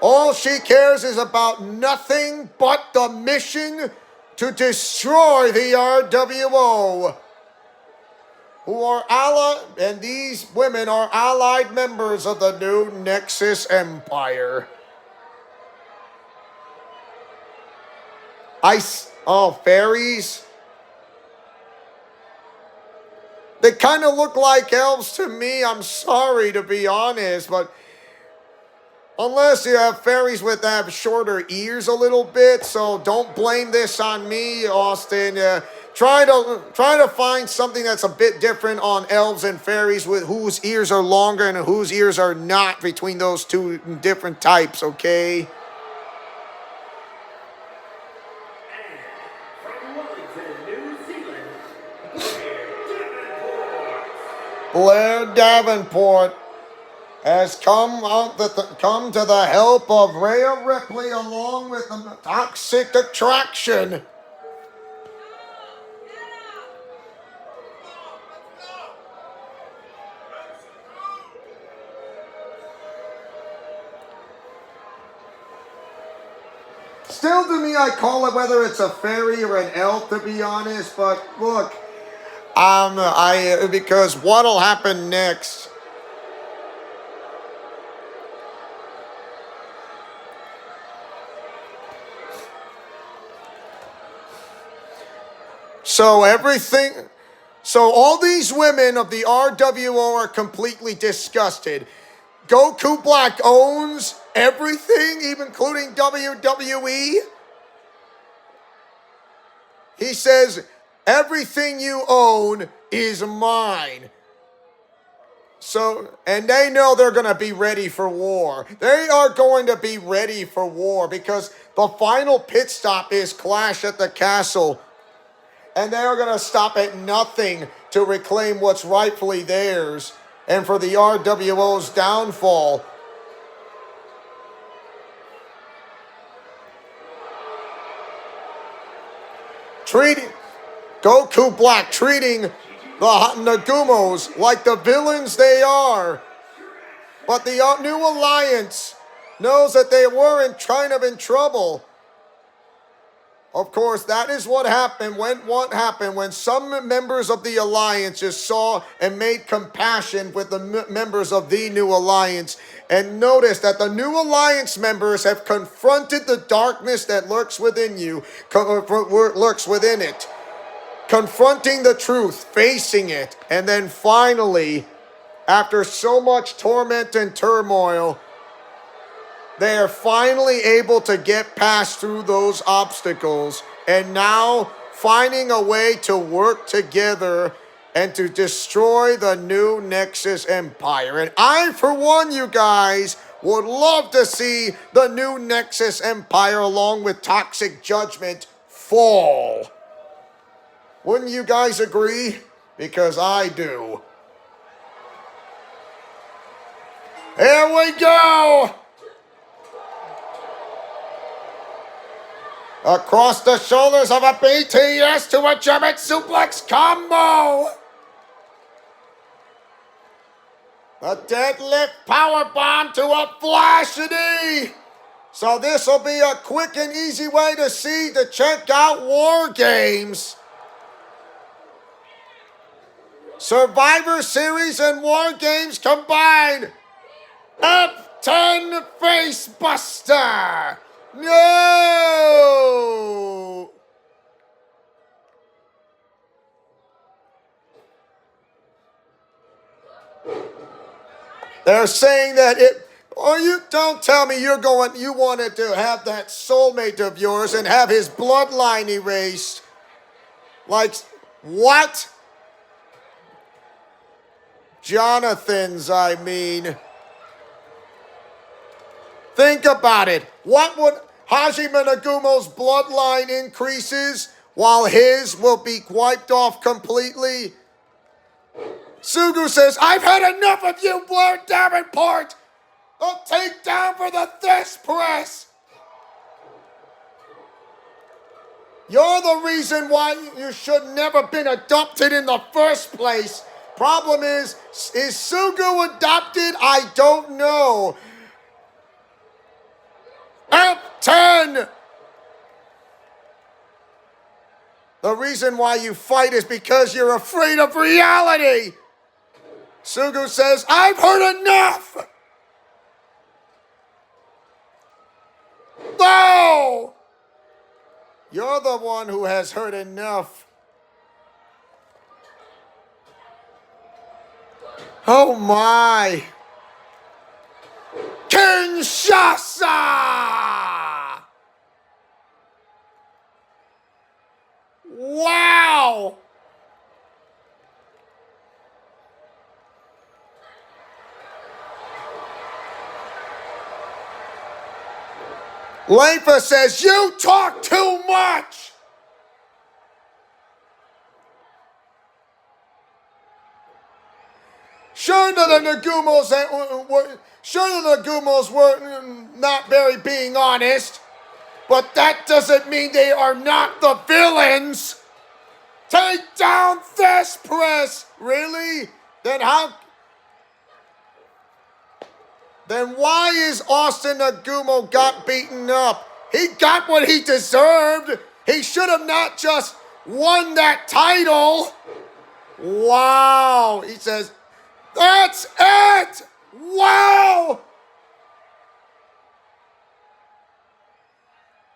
All she cares is about nothing but the mission to destroy the RWO, who are allied, and these women are allied members of the new Nexus Empire. Fairies? They kind of look like elves to me. I'm sorry to be honest, but unless you have fairies with have shorter ears a little bit, so don't blame this on me, Austin. Try to find something that's a bit different on elves and fairies with whose ears are longer and whose ears are not between those two different types, okay? From Wellington, New Zealand, Blair Davenport. Blair Davenport has come to the help of Rhea Ripley along with the Toxic Attraction. Still, to me, I call it whether it's a fairy or an elf, to be honest. But look, because what'll happen next? So all these women of the RWO are completely disgusted. Goku Black owns everything, even including WWE. He says, everything you own is mine. So, and they know they're going to be ready for war. They are going to be ready for war because the final pit stop is Clash at the Castle. And they are going to stop at nothing to reclaim what's rightfully theirs and for the RWO's downfall. Goku Black treating the Nagumos like the villains they are. But the new alliance knows that they were in trouble. Of course, that is what happened when some members of the alliance just saw and made compassion with the members of the new alliance and noticed that the new alliance members have confronted the darkness that lurks within it, confronting the truth, facing it, and then finally, after so much torment and turmoil, they are finally able to get past through those obstacles and now finding a way to work together and to destroy the new Nexus Empire. And I, for one, you guys, would love to see the new Nexus Empire along with Toxic Judgment fall. Wouldn't you guys agree? Because I do. Here we go! Across the shoulders of a BTS to a German suplex combo. A deadlift powerbomb to a flash knee. So this will be a quick and easy way to check out War Games. Survivor Series and War Games combined. F10 Face Buster. No! They're saying that you don't tell me you wanted to have that soulmate of yours and have his bloodline erased. Like, what? Jonathan's, I mean. Think about it. What would Hajime Nagumo's bloodline increases while his will be wiped off completely? Sugu says, I've had enough of you, Blair Davenport! A takedown for the Thesz Press! You're the reason why you should never been adopted in the first place. Problem is Sugu adopted? I don't know. F10! The reason why you fight is because you're afraid of reality. Sugu says, I've heard enough! No! You're the one who has heard enough. Oh my! Kinshasa! Wow! Leifa says, you talk too much! Sure the Nagumos were not very being honest, but that doesn't mean they are not the villains. Take down Thesz Press! Really? Then why is Austin Nagumo got beaten up? He got what he deserved. He should have not just won that title. Wow. He says, that's it! Wow!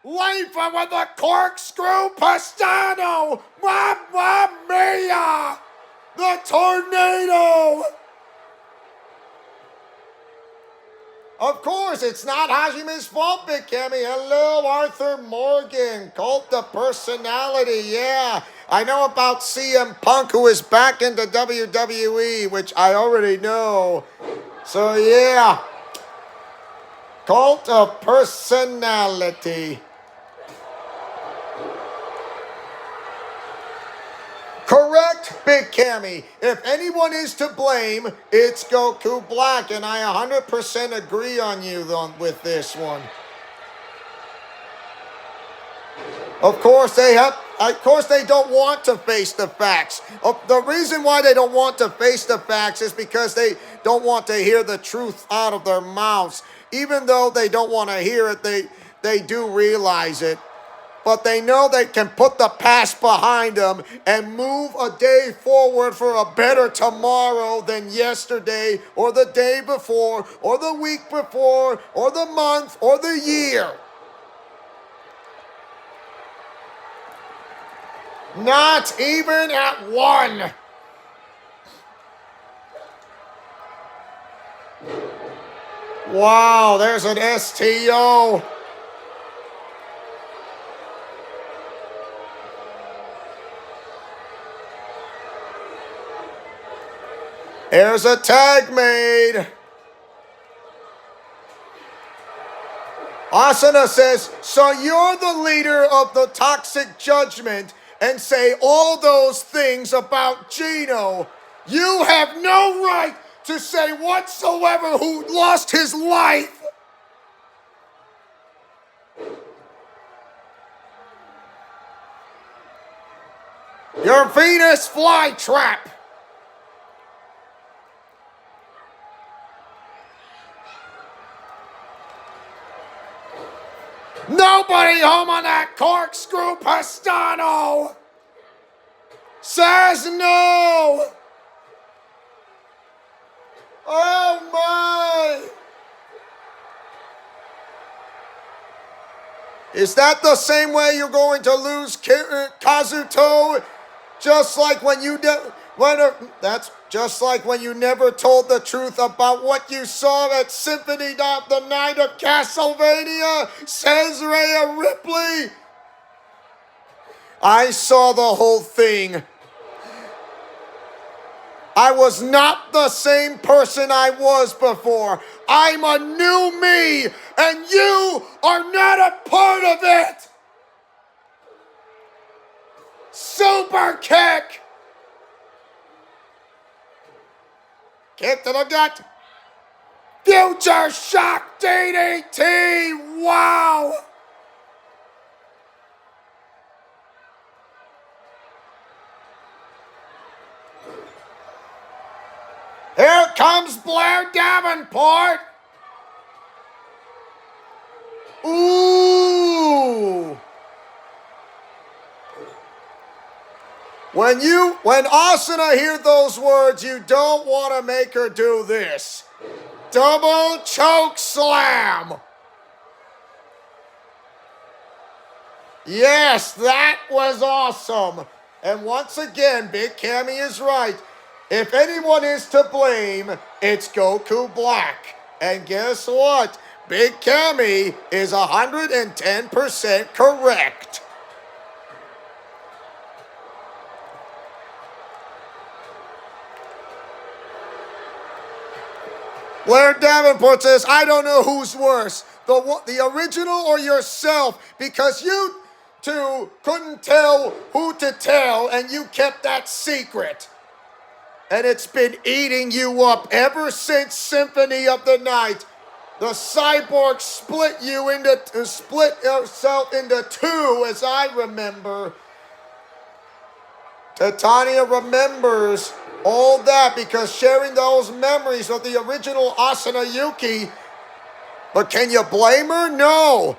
Leifa with the corkscrew Pastano! Mamma mia! The tornado! Of course, it's not Hajime's fault, Big Cammy. Hello, Arthur Morgan. Cult of Personality, yeah. I know about CM Punk, who is back into WWE, which I already know. So, yeah. Cult of Personality. Correct, Big Cammy. If anyone is to blame, it's Goku Black, and I 100% agree on you with this one. Of course, they don't want to face the facts. The reason why they don't want to face the facts is because they don't want to hear the truth out of their mouths. Even though they don't want to hear it, they do realize it. But they know they can put the past behind them and move a day forward for a better tomorrow than yesterday or the day before or the week before or the month or the year. Not even at one. Wow, there's an STO. There's a tag made. Asuna says, so you're the leader of the Toxic Judgment and say all those things about Gino. You have no right to say whatsoever who lost his life. Your Venus flytrap. Nobody home on that corkscrew Pastano says no. Oh my. Is that the same way you're going to lose Kazuto? Just like when you that's just like when you never told the truth about what you saw at Symphony the Night of Castlevania, says Rhea Ripley. I saw the whole thing. I was not the same person I was before. I'm a new me, and you are not a part of it. Super kick. Kick to the gut. Future shock DDT. Wow. Here comes Blair Davenport. Ooh. When Asuna hear those words, you don't want to make her do this. Double choke slam. Yes, that was awesome. And once again, Big Cammy is right. If anyone is to blame, it's Goku Black. And guess what? Big Cammy is 110% correct. Blair Davenport says, I don't know who's worse, the original or yourself, because you two couldn't tell who to tell and you kept that secret. And it's been eating you up ever since Symphony of the Night. The cyborg split yourself into two, as I remember. Titania remembers all that because sharing those memories of the original Asuna Yuki. But can you blame her? No.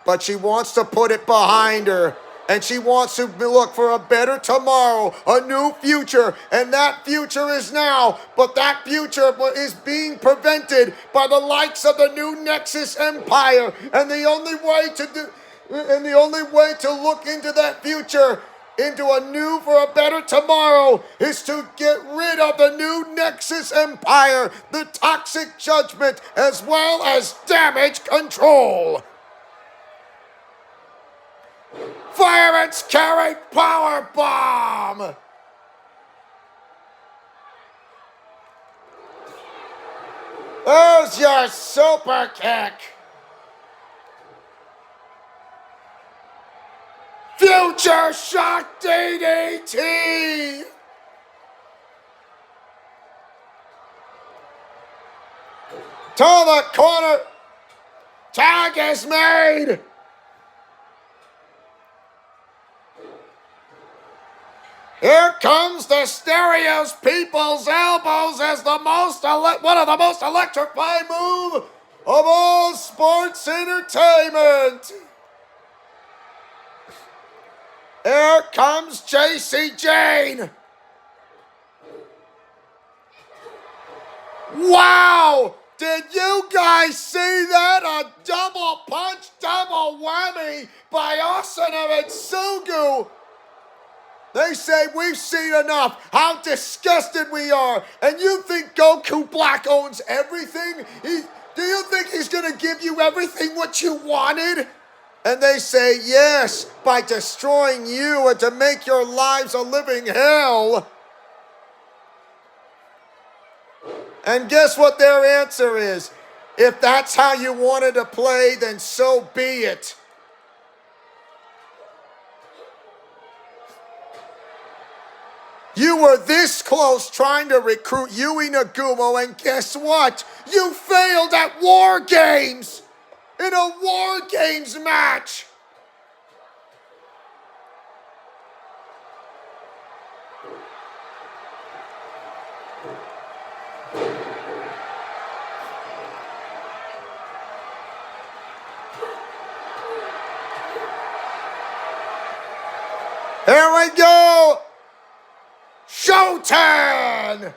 But she wants to put it behind her. And she wants to look for a better tomorrow, a new future. And that future is now. But that future is being prevented by the likes of the new Nexus Empire. And the only way to look into that future, into a new for a better tomorrow, is to get rid of the new Nexus Empire, the toxic judgment, as well as damage control. Fireman's carry power bomb. There's your super kick. Future shock DDT. To the corner. Tag is made. Here comes the Stereo's People's Elbows as one of the most electrifying moves of all sports entertainment. Here comes JC Jane. Wow! Did you guys see that? A double punch, double whammy by Asuna and Sugu. They say, we've seen enough, how disgusted we are. And you think Goku Black owns everything? Do you think he's going to give you everything what you wanted? And they say, yes, by destroying you and to make your lives a living hell. And guess what their answer is? If that's how you wanted to play, then so be it. You were this close trying to recruit Yui Nagumo, and guess what? You failed at War Games! In a War Games match! Here we go! Showtime!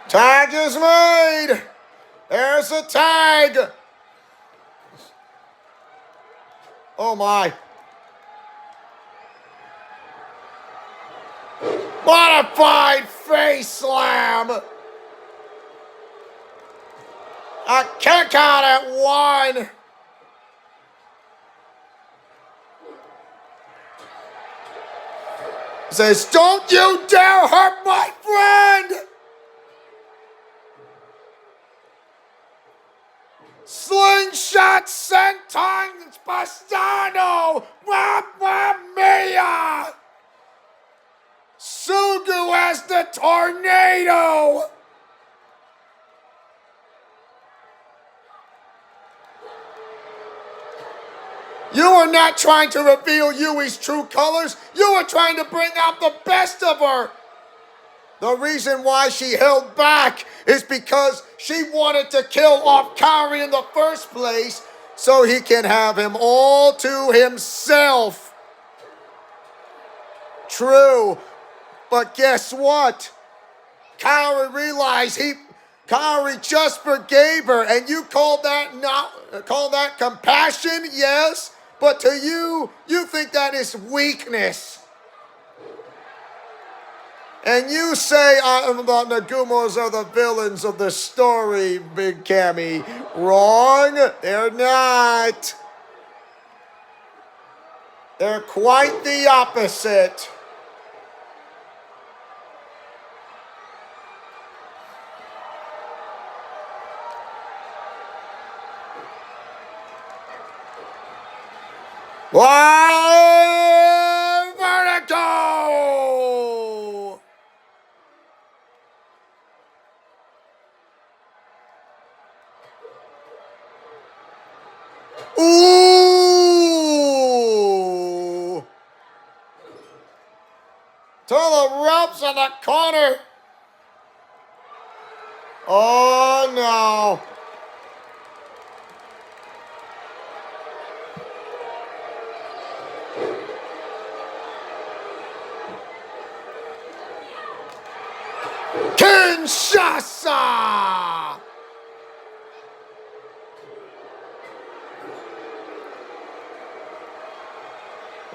Tag is made! There's a tag! Oh my. Modified face slam! A kick out at one! Says, don't you dare hurt my friend! Slingshot senton Bastano! Mamma mia! Sugu as the tornado! You were not trying to reveal Yui's true colors. You were trying to bring out the best of her. The reason why she held back is because she wanted to kill off Kairi in the first place so he can have him all to himself. True, but guess what? Kairi realized Kairi just forgave her, and you call that compassion? Yes, but to you think that is weakness. And you say the Nagumos are the villains of the story, Big Cammy. Wrong. They're not. They're quite the opposite. Wow! Vertigo! Ooh! To the ropes in the corner. Oh no. Kinshasa!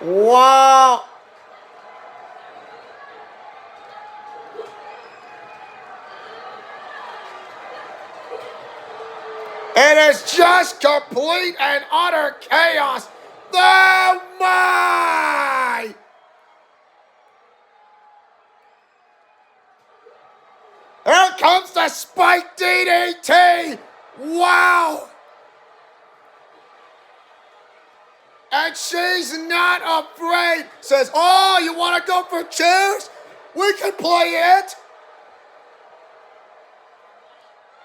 Wow! It is just complete and utter chaos. Oh my! Here comes the Spike DDT! Wow! And she's not afraid. Says, oh, you want to go for chairs? We can play it.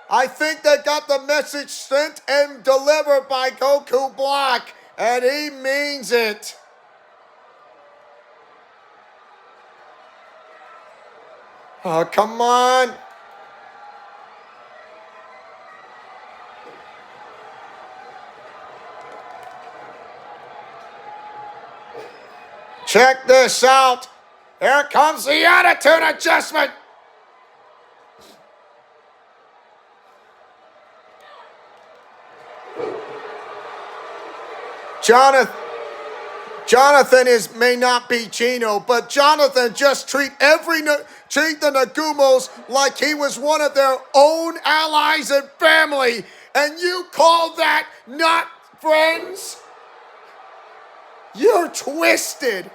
I think they got the message sent and delivered by Goku Black, and he means it. Oh, come on. Check this out. Here comes the attitude adjustment. Jonathan may not be Gino, but Jonathan just treat the Nagumos like he was one of their own allies and family, and you call that not friends? You're twisted.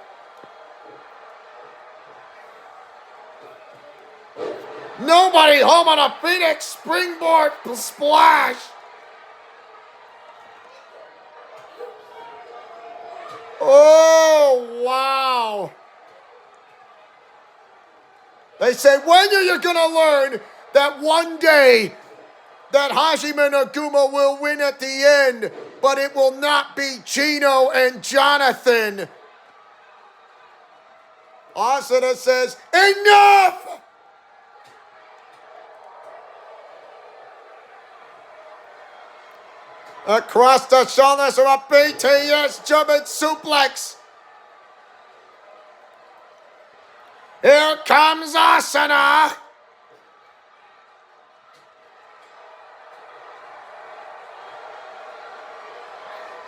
Nobody home on a Phoenix springboard splash. Oh, wow. They say, when are you going to learn that one day that Hajime Naguma will win at the end, but it will not be Gino and Jonathan? Asuna says, enough! Across the shoulders of a BTS German suplex. Here comes Asuna.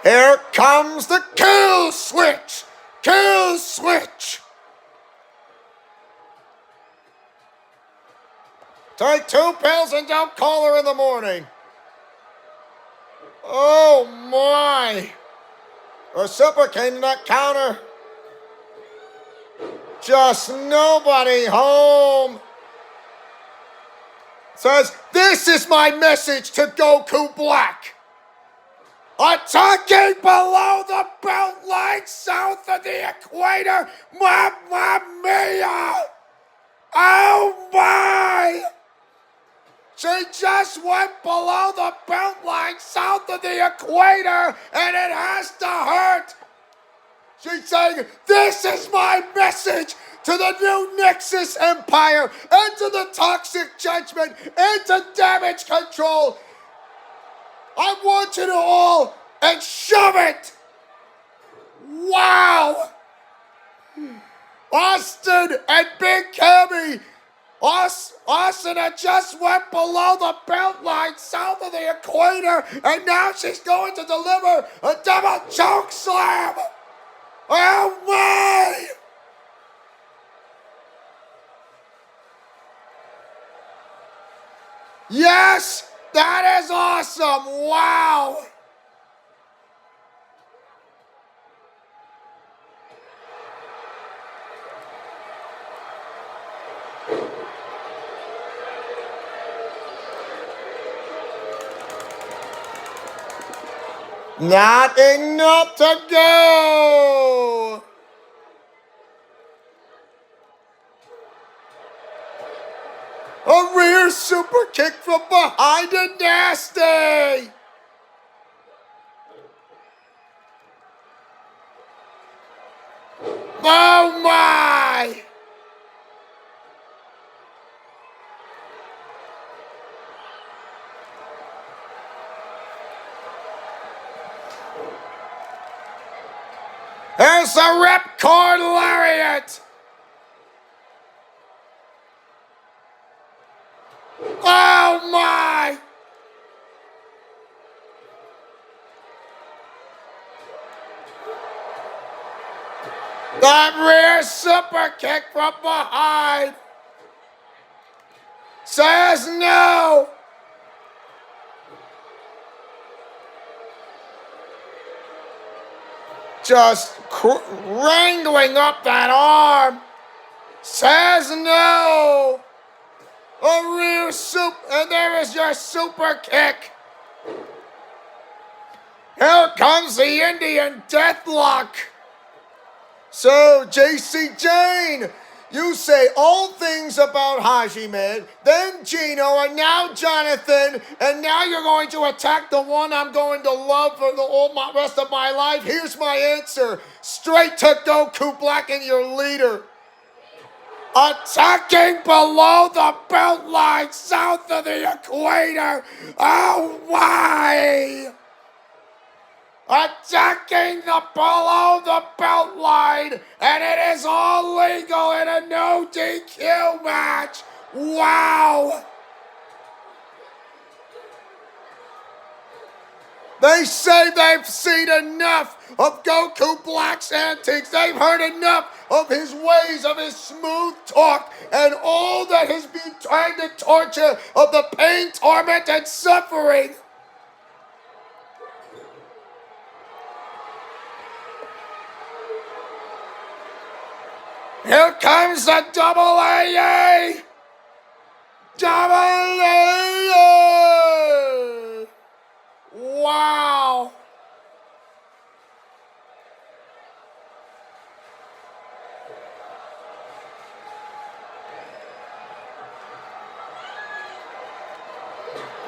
Here comes the kill switch. Kill switch. Take 2 pills and don't call her in the morning. Oh my! Reciprocating that counter. Just nobody home. Says, this is my message to Goku Black. Attacking below the belt line south of the equator. Mamma mia! Oh my! She just went below the belt line south of the equator and it has to hurt. She's saying, this is my message to the new Nexus Empire and to the Toxic Judgment and to Damage Control. I want you to all and shove it. Wow. Austin and Big Cammy. Austin had just went below the belt line south of the equator and now she's going to deliver a double choke slam. Oh my! Yes! That is awesome! Wow! Not enough to go! A rear super kick from behind and nasty! Oh my! There's the ripcord lariat! Oh my! That rear super kick from behind says no! Just wrangling up that arm says no! A rear super, and there is your super kick. Here comes the Indian Deathlock. So, JC Jane, you say all things about Hajime, then Gino, and now Jonathan, and now you're going to attack the one I'm going to love for the rest of my life. Here's my answer. Straight to Goku Black and your leader. Attacking below the belt line south of the equator. Oh my! Attacking below the belt line, and it is all legal in a no DQ match. Wow! They say they've seen enough of Goku Black's antics. They've heard enough of his ways, of his smooth talk, and all that has been trying to torture of the pain, torment, and suffering. Here comes the double AA! Double AA! Wow!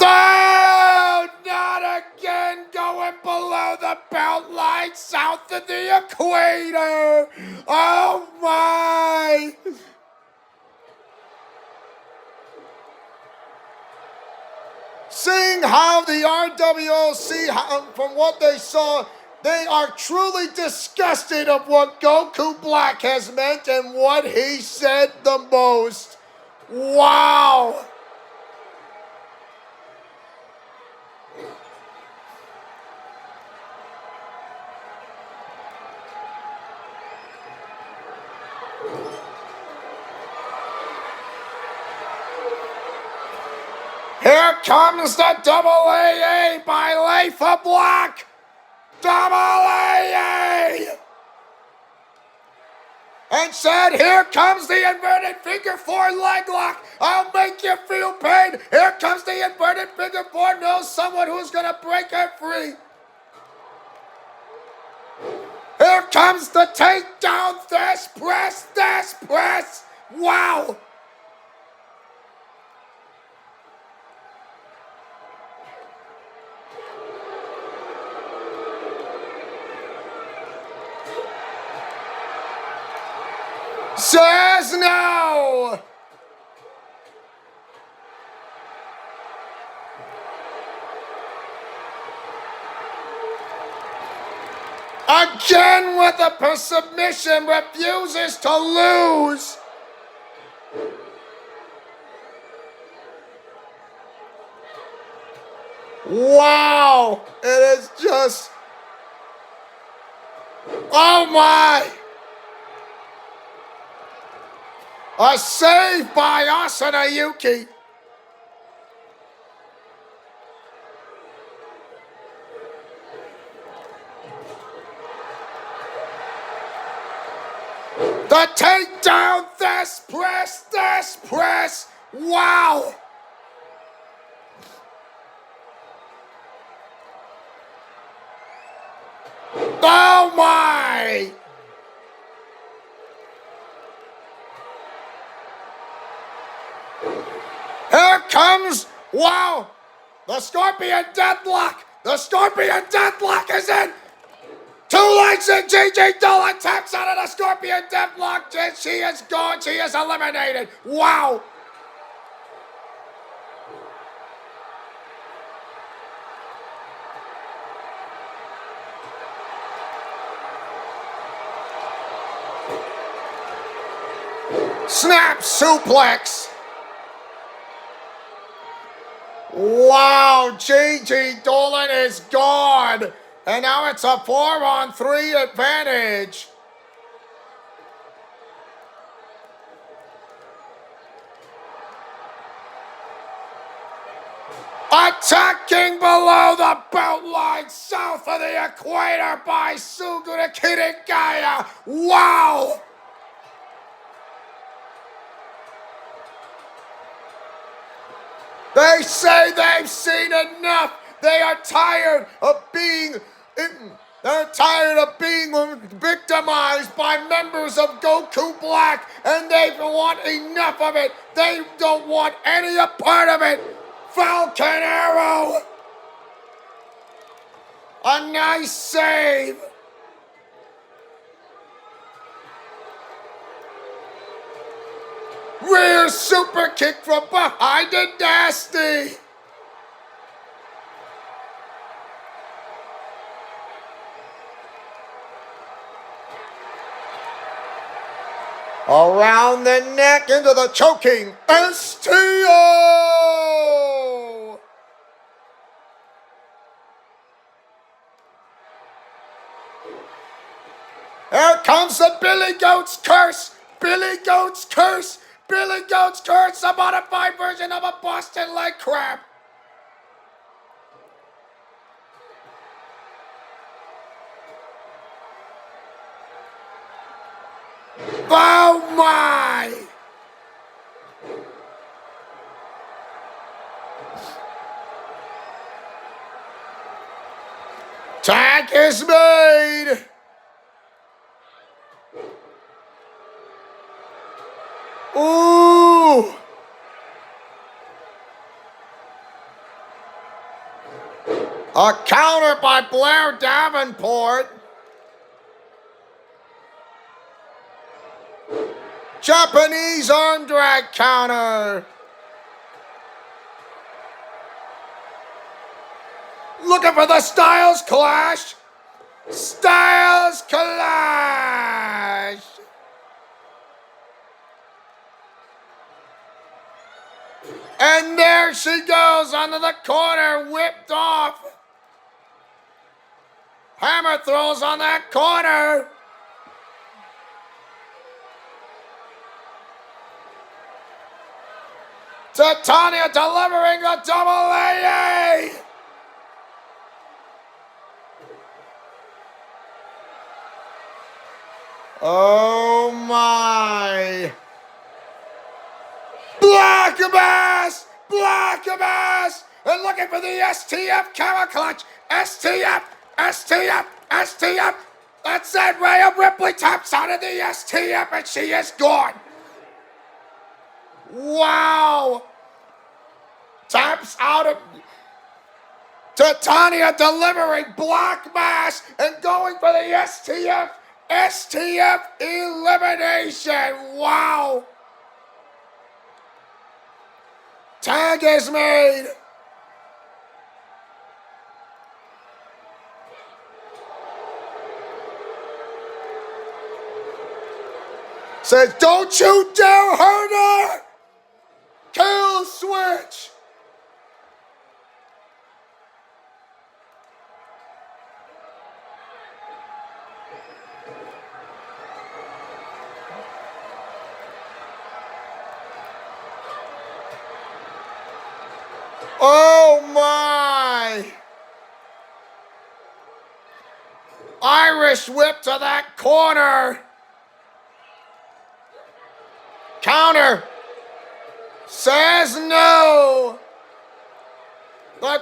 Oh, not again, going below the belt line south of the equator. Oh my! Seeing how the RWOC, from what they saw, they are truly disgusted of what Goku Black has meant and what he said the most. Wow! Here comes the double AA by Leifa Black. Double AA. and said, here comes the inverted figure four leg lock. I'll make you feel pain. Here comes the inverted figure four. Knows someone who's going to break her free. Here comes the takedown. This press, this press. Wow. Says no. Again with a submission, refuses to lose. Wow, it is just, oh my. A save by Asuna Yuki. The takedown, this press, wow. Oh my. Here comes, wow, the Scorpion Deathlock. The Scorpion Deathlock is in. Two legs and Gigi Dolan taps out of the Scorpion Deathlock. She is gone. She is eliminated. Wow. Snap suplex. Wow, Gigi Dolan is gone. And now it's a 4-on-3 advantage. Attacking below the belt line, south of the equator by Sugura Kirigaya. Wow! They say they've seen enough. They are tired of being victimized by members of Goku Black, and they want enough of it. They don't want any part of it. Falcon Arrow. A nice save. Rear super kick from behind and nasty. Around the neck into the choking STO. Here comes the Billy Goat's curse. Billy Goat's curse. Billy Goat's curse, a modified version of a Boston leg crab. Oh my! Tag is made. Ooh! A counter by Blair Davenport. Japanese arm drag counter. Looking for the Styles Clash. Styles Clash. And there she goes onto the corner, whipped off. Hammer throws on that corner. Titania delivering the double AA. Oh my. Arkhamverse, and looking for the STF camera clutch. STF, STF, STF. That's it. Rhea Ripley taps out of the STF, and she is gone. Wow. Taps out of Titania, delivering Black Mass and going for the STF elimination. Wow. Tag is made. Says, don't you dare hurt her. Kill switch. Oh my! Irish whip to that corner. Counter. Says no. To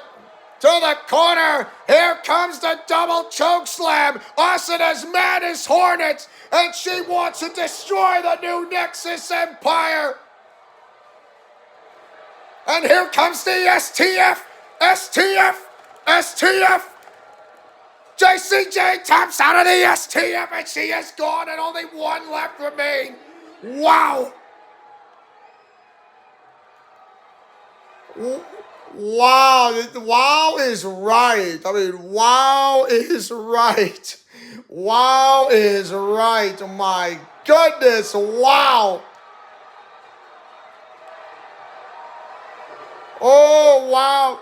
the corner. Here comes the double choke slam. Austin as mad as Hornets. And she wants to destroy the new Nexus Empire. And here comes the STF. JCJ taps out of the STF and she is gone and only one left remain. Wow. Wow. Wow is right. I mean, wow is right. Wow is right. My goodness. Wow. Oh, wow.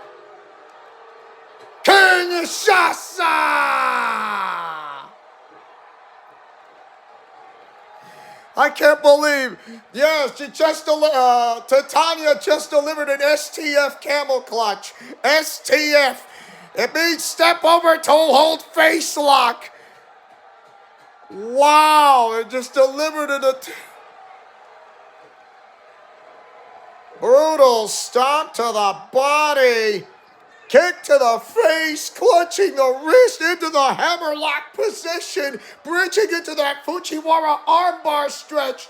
Kinshasa! I can't believe. Yes, Titania just delivered an STF camel clutch. STF. It means step over to hold face lock. Wow, it just delivered it. Brutal stomp to the body. Kick to the face, clutching the wrist into the hammerlock position, bridging into that Fujiwara armbar stretch.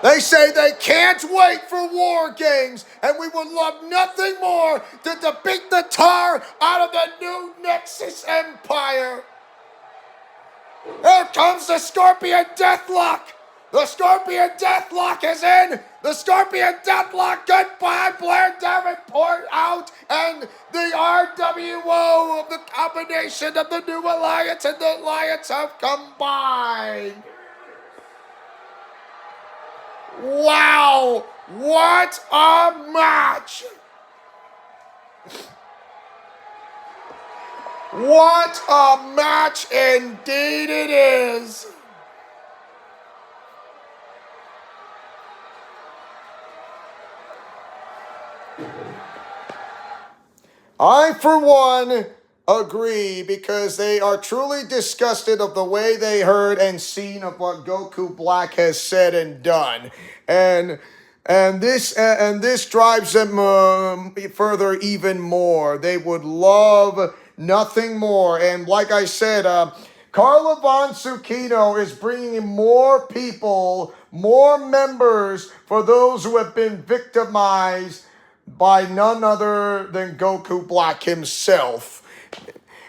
They say they can't wait for War Games, and we would love nothing more than to beat the tar out of the new Nexus Empire. Here comes the Scorpion Deathlock. The Scorpion Deathlock is in. The Scorpion Deathlock. Goodbye, Blair Davenport out. And the RWO of the combination of the New Alliance and the Alliance have combined. Wow. What a match. What a match indeed it is. I, for one, agree because they are truly disgusted of the way they heard and seen of what Goku Black has said and done. And this drives them further even more. They would love nothing more. And like I said, Carla Von Zucchino is bringing more people, more members for those who have been victimized by none other than Goku Black himself.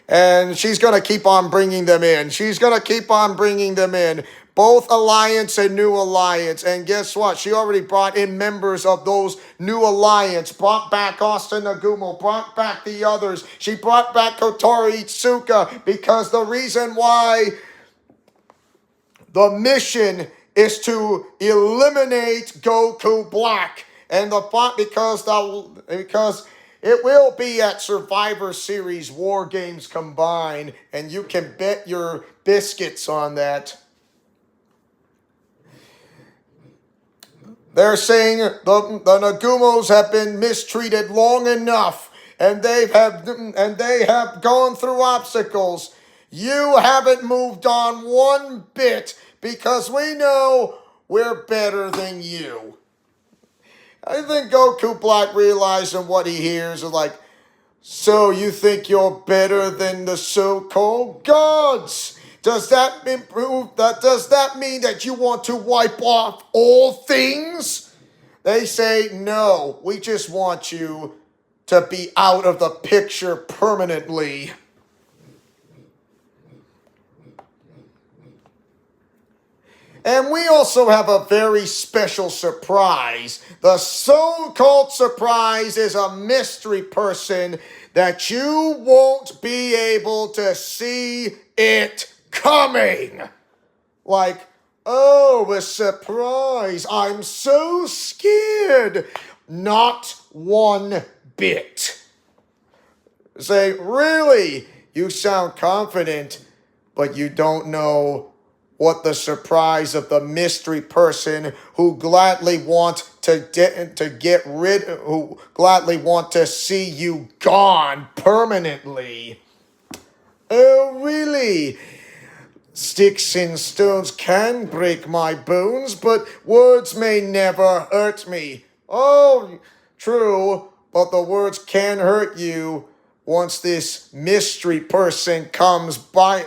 And she's going to keep on bringing them in. She's going to keep on bringing them in. Both Alliance and New Alliance. And guess what? She already brought in members of those New Alliance. Brought back Austin Nagumo. Brought back the others. She brought back Kotaro Itsuka. Because the reason why the mission is to eliminate Goku Black. And because it will be at Survivor Series War Games combined, and you can bet your biscuits on that. They're saying the Nagumos have been mistreated long enough, and they have gone through obstacles. You haven't moved on one bit because we know we're better than you. I think Goku Black realizing what he hears is like, so you think you're better than the so-called gods? Does that mean that you want to wipe off all things? They say, no, we just want you to be out of the picture permanently. And we also have a very special surprise. The so-called surprise is a mystery person that you won't be able to see it coming. Like, oh, a surprise. I'm so scared. Not one bit. Say, really? You sound confident, but you don't know what the surprise of the mystery person who gladly want to see you gone permanently. Oh, really? Sticks and stones can break my bones, but words may never hurt me. Oh, true, but the words can hurt you once this mystery person comes back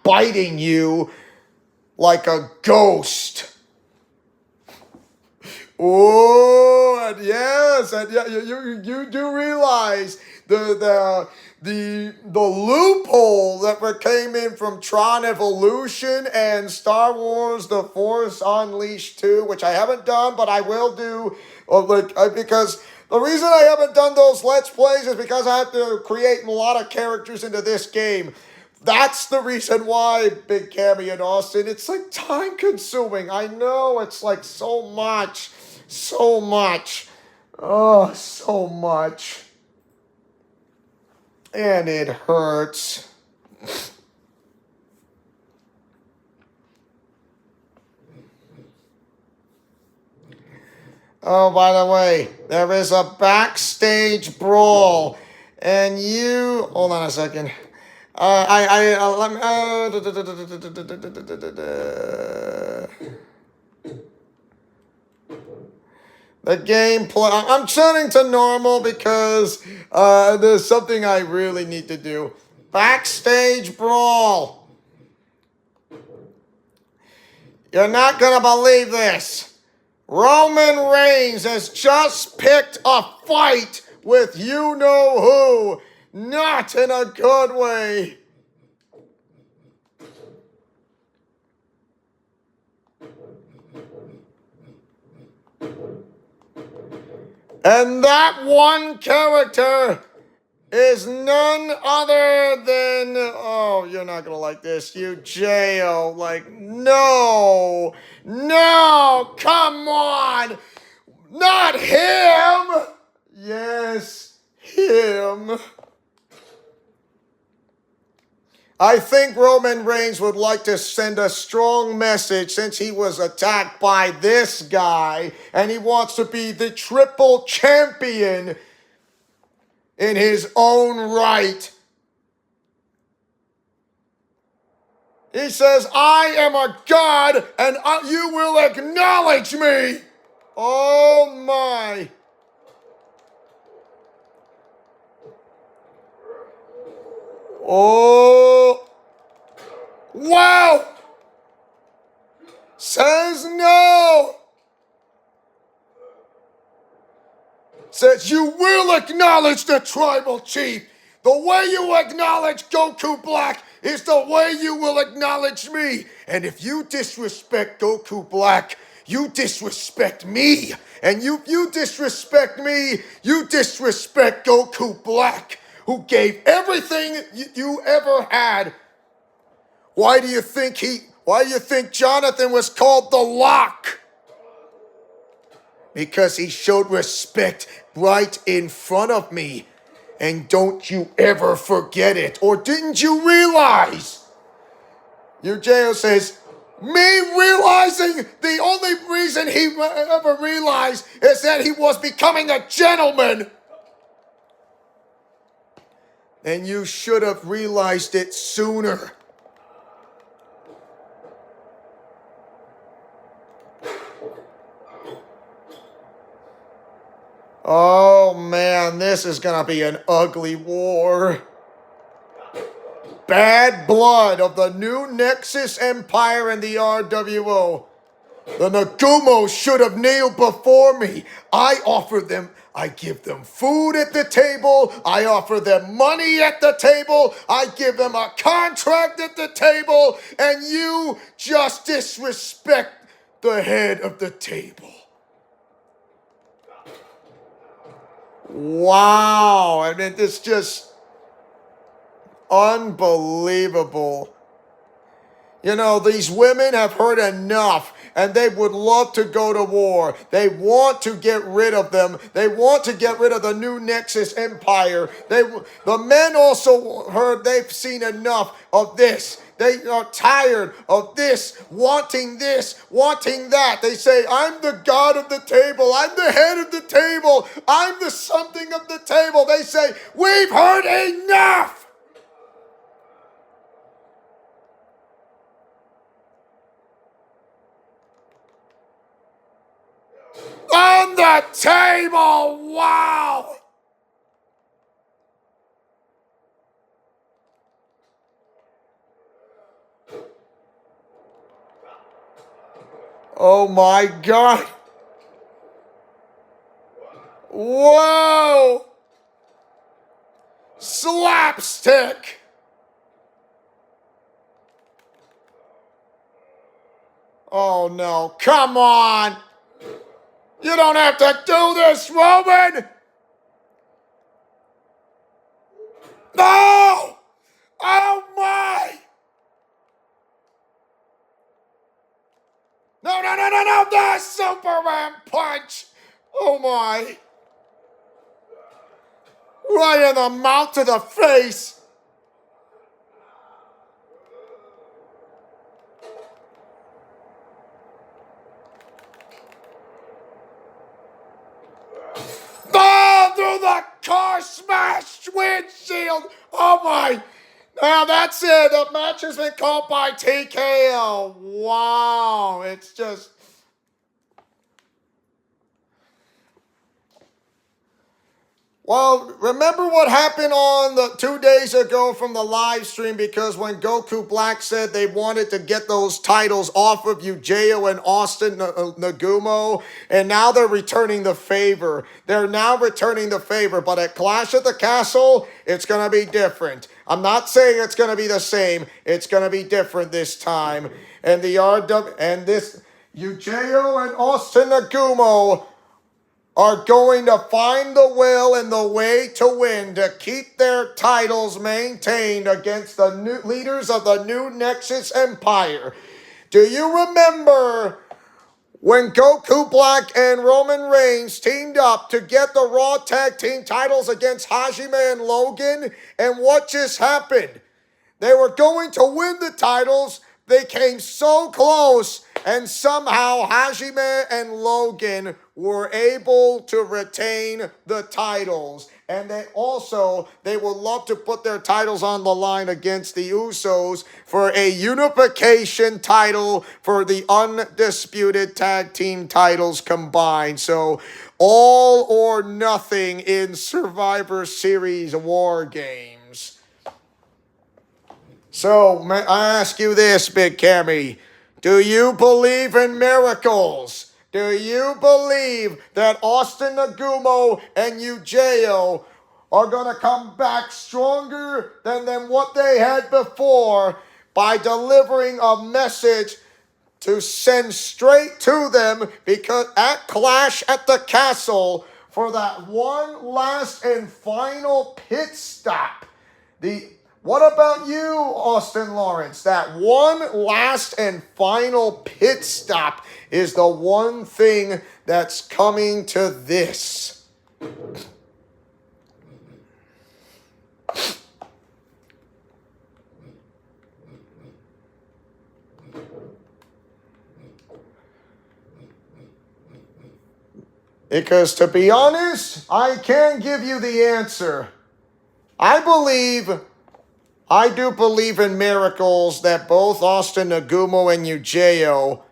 biting you like a ghost. Oh, and yes, and yeah, you do realize the loophole that came in from Tron Evolution and Star Wars: The Force Unleashed 2, which I haven't done, but I will do, because the reason I haven't done those Let's Plays is because I have to create a lot of characters into this game. That's the reason why, Big Cammy and Austin, it's like time consuming. I know, it's like so much. Oh, so much. And it hurts. Oh, by the way, there is a backstage brawl. And you, hold on a second. The gameplay, I'm turning to normal because there's something I really need to do. Backstage brawl. You're not gonna believe this. Roman Reigns has just picked a fight with you-know-who. Not in a good way. And that one character is none other than, oh, you're not gonna like this, you J.O. Like, no, come on, not him. Yes, him. I think Roman Reigns would like to send a strong message since he was attacked by this guy and he wants to be the triple champion in his own right. He says, I am a god and you will acknowledge me. Oh my. Oh, wow! Says no! Says you will acknowledge the tribal chief. The way you acknowledge Goku Black is the way you will acknowledge me. And if you disrespect Goku Black, you disrespect me. And you disrespect me, you disrespect Goku Black, who gave everything you ever had. Why do you think Jonathan was called the Lock? Because he showed respect right in front of me. And don't you ever forget it. Or didn't you realize? J.O. says, me realizing the only reason he ever realized is that he was becoming a gentleman. And you should have realized it sooner. Oh man, this is gonna be an ugly war. Bad blood of the new Nexus Empire and the RWO. The Nagumos should have kneeled before me. I give them food at the table. I offer them money at the table. I give them a contract at the table. And you just disrespect the head of the table. Wow. I mean, it's just unbelievable. You know, these women have heard enough, and they would love to go to war. They want to get rid of them. They want to get rid of the new Nexus Empire. The men also heard they've seen enough of this. They are tired of this, wanting that. They say, I'm the god of the table. I'm the head of the table. I'm the something of the table. They say, we've heard enough. On the table, wow! Oh my God! Whoa! Slapstick! Oh no, come on! You don't have to do this, Roman! No! Oh my! No, the Superman punch! Oh my! Right in the mouth to the face! Oh, through the car smashed windshield! Oh my! Now that's it. The match has been called by TKO. Wow. It's just... Well, remember what happened on the 2 days ago from the live stream, because when Goku Black said they wanted to get those titles off of Yujiro and Austin Nagumo, and now they're returning the favor. They're now returning the favor, but at Clash at the Castle, it's going to be different. I'm not saying it's going to be the same. It's going to be different this time. And the Yujiro and Austin Nagumo are going to find the will and the way to win, to keep their titles maintained against the new leaders of the new Nexus Empire. Do you remember when Goku Black and Roman Reigns teamed up to get the Raw Tag Team titles against Hajime and Logan? And what just happened? They were going to win the titles. They came so close, and somehow Hajime and Logan were able to retain the titles. And they would love to put their titles on the line against the Usos for a unification title for the undisputed tag team titles combined. So all or nothing in Survivor Series War Games. So, I ask you this, Big Cammy. Do you believe in miracles? Do you believe that Austin Nagumo and Yujiro are going to come back stronger than what they had before by delivering a message to send straight to them, because at Clash at the Castle, for that one last and final pit stop? What about you, Austin Lawrence? That one last and final pit stop is the one thing that's coming to this. Because to be honest, I can't give you the answer. I do believe in miracles that both Austin Nagumo and Yujiro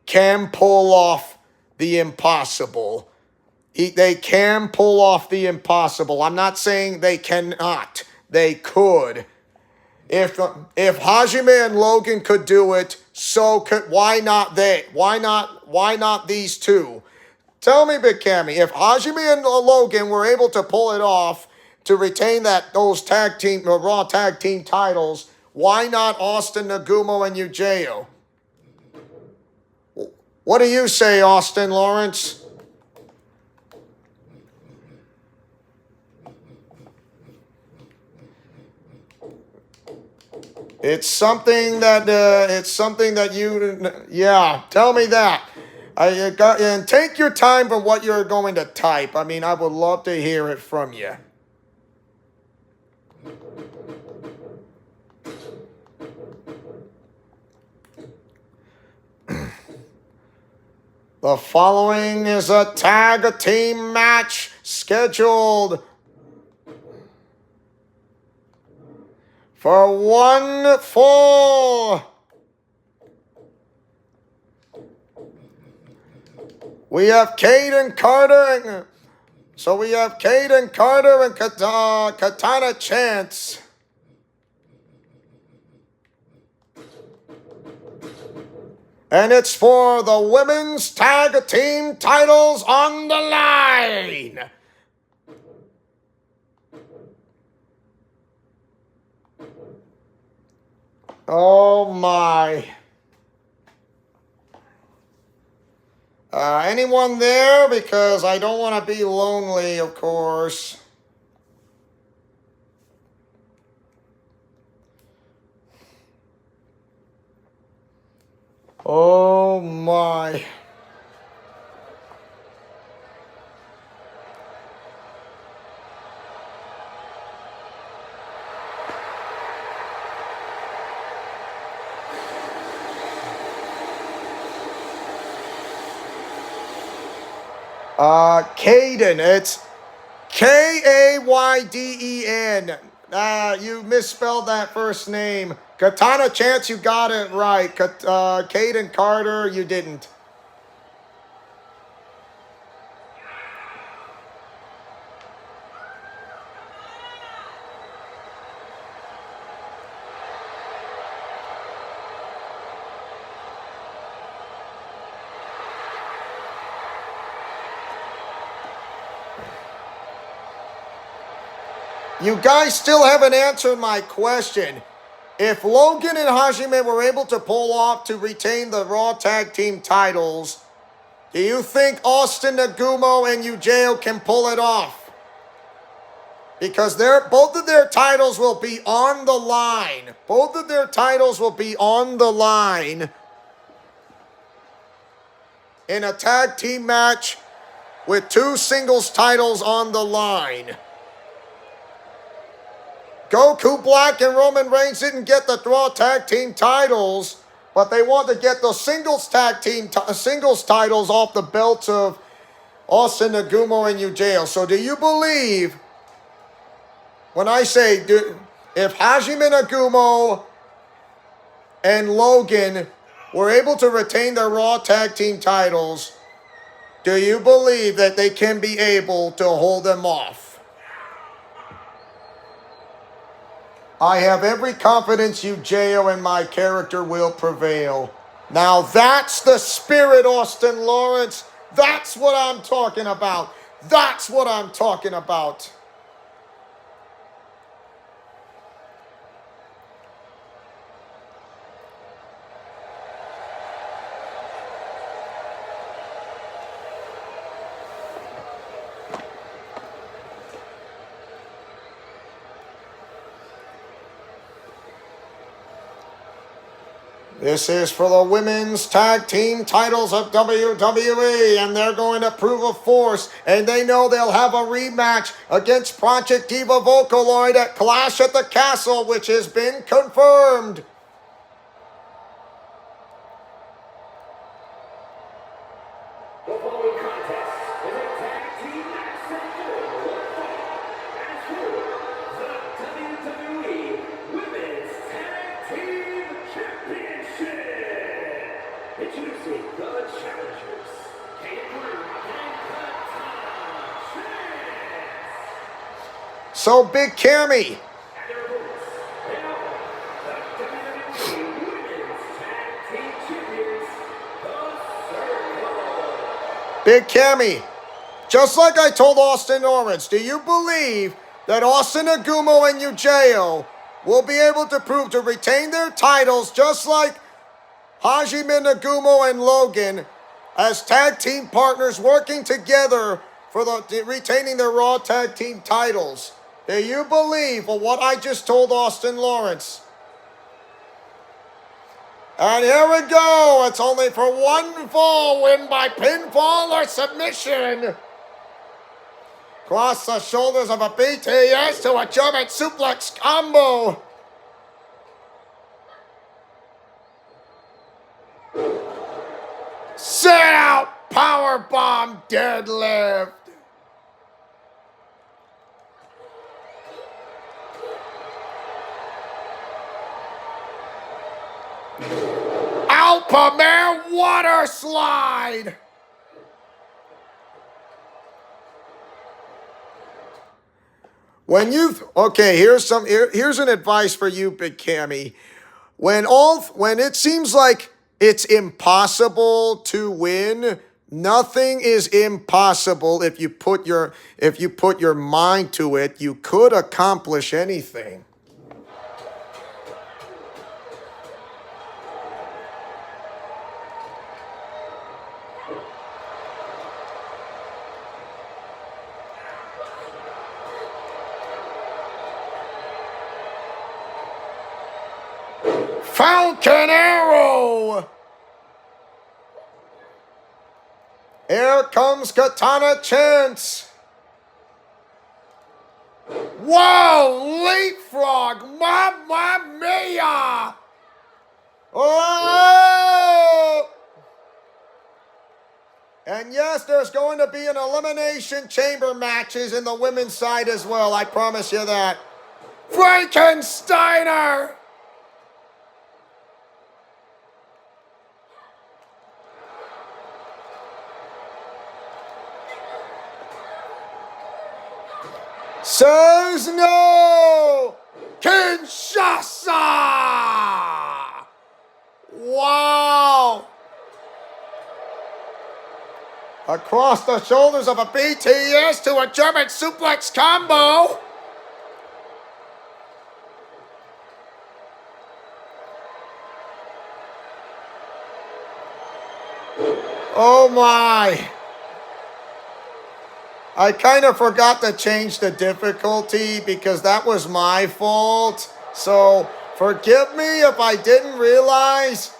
can pull off the impossible. They can pull off the impossible. I'm not saying they cannot. They could. If Hajime and Logan could do it, so could why not they? Why not these two? Tell me, Big Cammy, if Hajime and Logan were able to pull it off to retain those Raw tag team titles, why not Austin Nagumo and Yujiro? What do you say, Austin Lawrence? It's something that you, yeah, tell me that. And take your time for what you're going to type. I mean, I would love to hear it from you. The following is a tag team match scheduled for 1 fall. We have Caden Carter, and Katana Chance. And it's for the women's tag team titles on the line. Oh my. Anyone there? Because I don't want to be lonely, of course. Oh my. Kayden, it's Kayden. You misspelled that first name. Katana Chance, you got it right. Caden Carter, you didn't. You guys still haven't answered my question. If Logan and Hajime were able to pull off to retain the Raw Tag Team titles, do you think Austin Nagumo and Yujiro can pull it off? Because both of their titles will be on the line. Both of their titles will be on the line in a tag team match with 2 singles titles on the line. Goku Black and Roman Reigns didn't get the Raw Tag Team titles, but they want to get the singles titles off the belts of Austin Nagumo and Yujiro. So do you believe, when I say, if Hajime Nagumo and Logan were able to retain their Raw Tag Team titles, do you believe that they can be able to hold them off? I have every confidence Yujiro and my character will prevail. Now that's the spirit, Austin Lawrence. That's what I'm talking about. That's what I'm talking about. This is for the women's tag team titles of WWE, and they're going to prove a force, and they know they'll have a rematch against Project Diva Vocaloid at Clash at the Castle, which has been confirmed. The following contest is a tag team match set for one fall. And it's for the So, Big Cammy, And their opponents, they are the WWE Women's Tag Team Champions, the Circle. Big Cammy, just like I told Austin Lawrence, do you believe that Austin Agumo and Ujeo will be able to prove to retain their titles just like Hajime Nagumo and Logan as tag team partners working together for retaining their Raw tag team titles? Do you believe what I just told Austin Lawrence? And here we go. It's only for one fall, win by pinfall or submission. Cross the shoulders of a BTS to a German suplex combo. Sit out powerbomb deadlift. Alpha Mare water slide. When here's an advice for you, Big Cammy. When it seems like it's impossible to win, nothing is impossible if you put your mind to it. You could accomplish anything. Falcon Arrow! Here comes Katana Chance. Whoa! Leapfrog! Mamma mia! Oh! And yes, there's going to be an elimination chamber matches in the women's side as well. I promise you that. Frankensteiner! Says no! Kinshasa! Wow! Across the shoulders of a BTS to a German suplex combo. Oh my! I kind of forgot to change the difficulty because that was my fault. So forgive me if I didn't realize.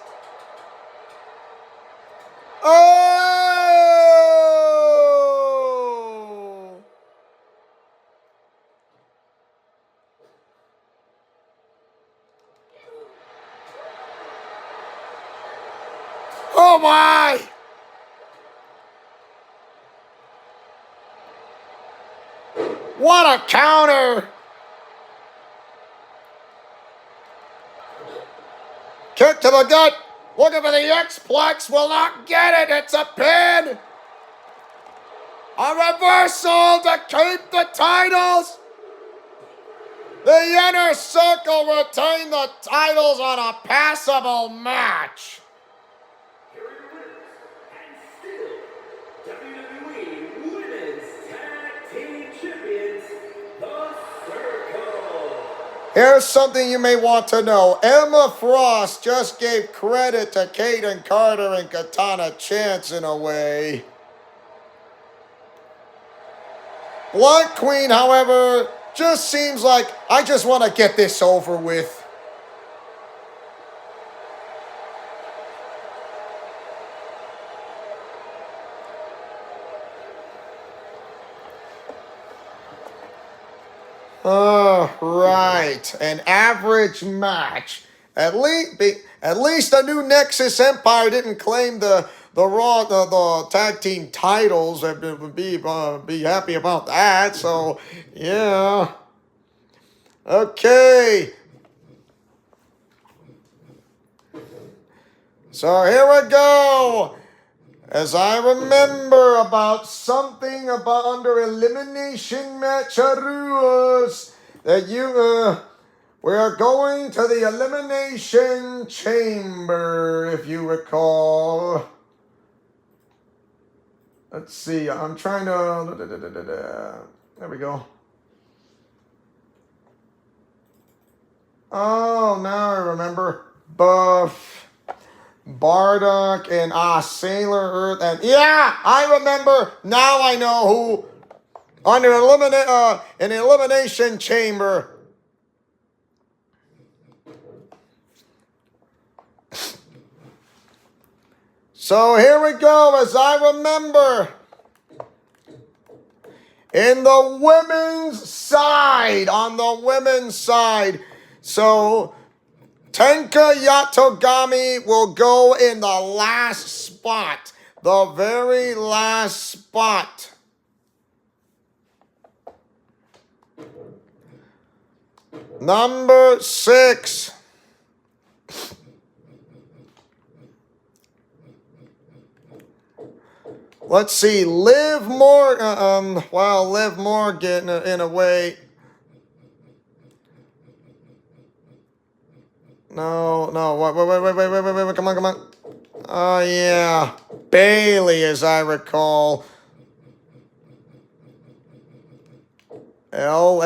Oh! Oh my! What a counter! Kick to the gut. Looking for the X-Plex. Will not get it. It's a pin. A reversal to keep the titles. The Inner Circle retain the titles on a passable match. Here are your winners, and still WWE Women's Tag Team Champions, the Circle. Here's something you may want to know. Emma Frost just gave credit to Kaden Carter and Katana Chance in a way. Blood Queen, however, just seems like I just want to get this over with. Right. An average match. At least the new Nexus Empire didn't claim the Raw the tag team titles. I'd be happy about that. So yeah. Okay. So here we go. As I remember about something about under elimination match rules that we are going to the elimination chamber, if you recall. Let's see, I'm trying to, there we go. Oh, now I remember. Buff, Bardock, and Sailor Earth, and yeah, I remember. Now I know who under an elimination chamber. So here we go. As I remember, in the women's side, on the women's side, so Tenka Yatogami will go in the last spot. The very last spot. Number 6. Let's see. Liv Morgan. Liv Morgan in a way. No. Wait. Come on. Oh, yeah. Bailey, as I recall. L.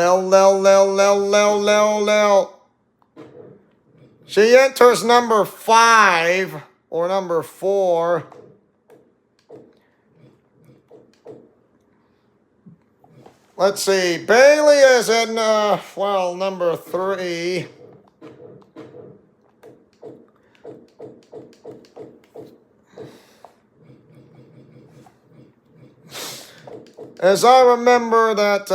She enters number 5 or number 4. Let's see. Bailey is in, number 3. As I remember that,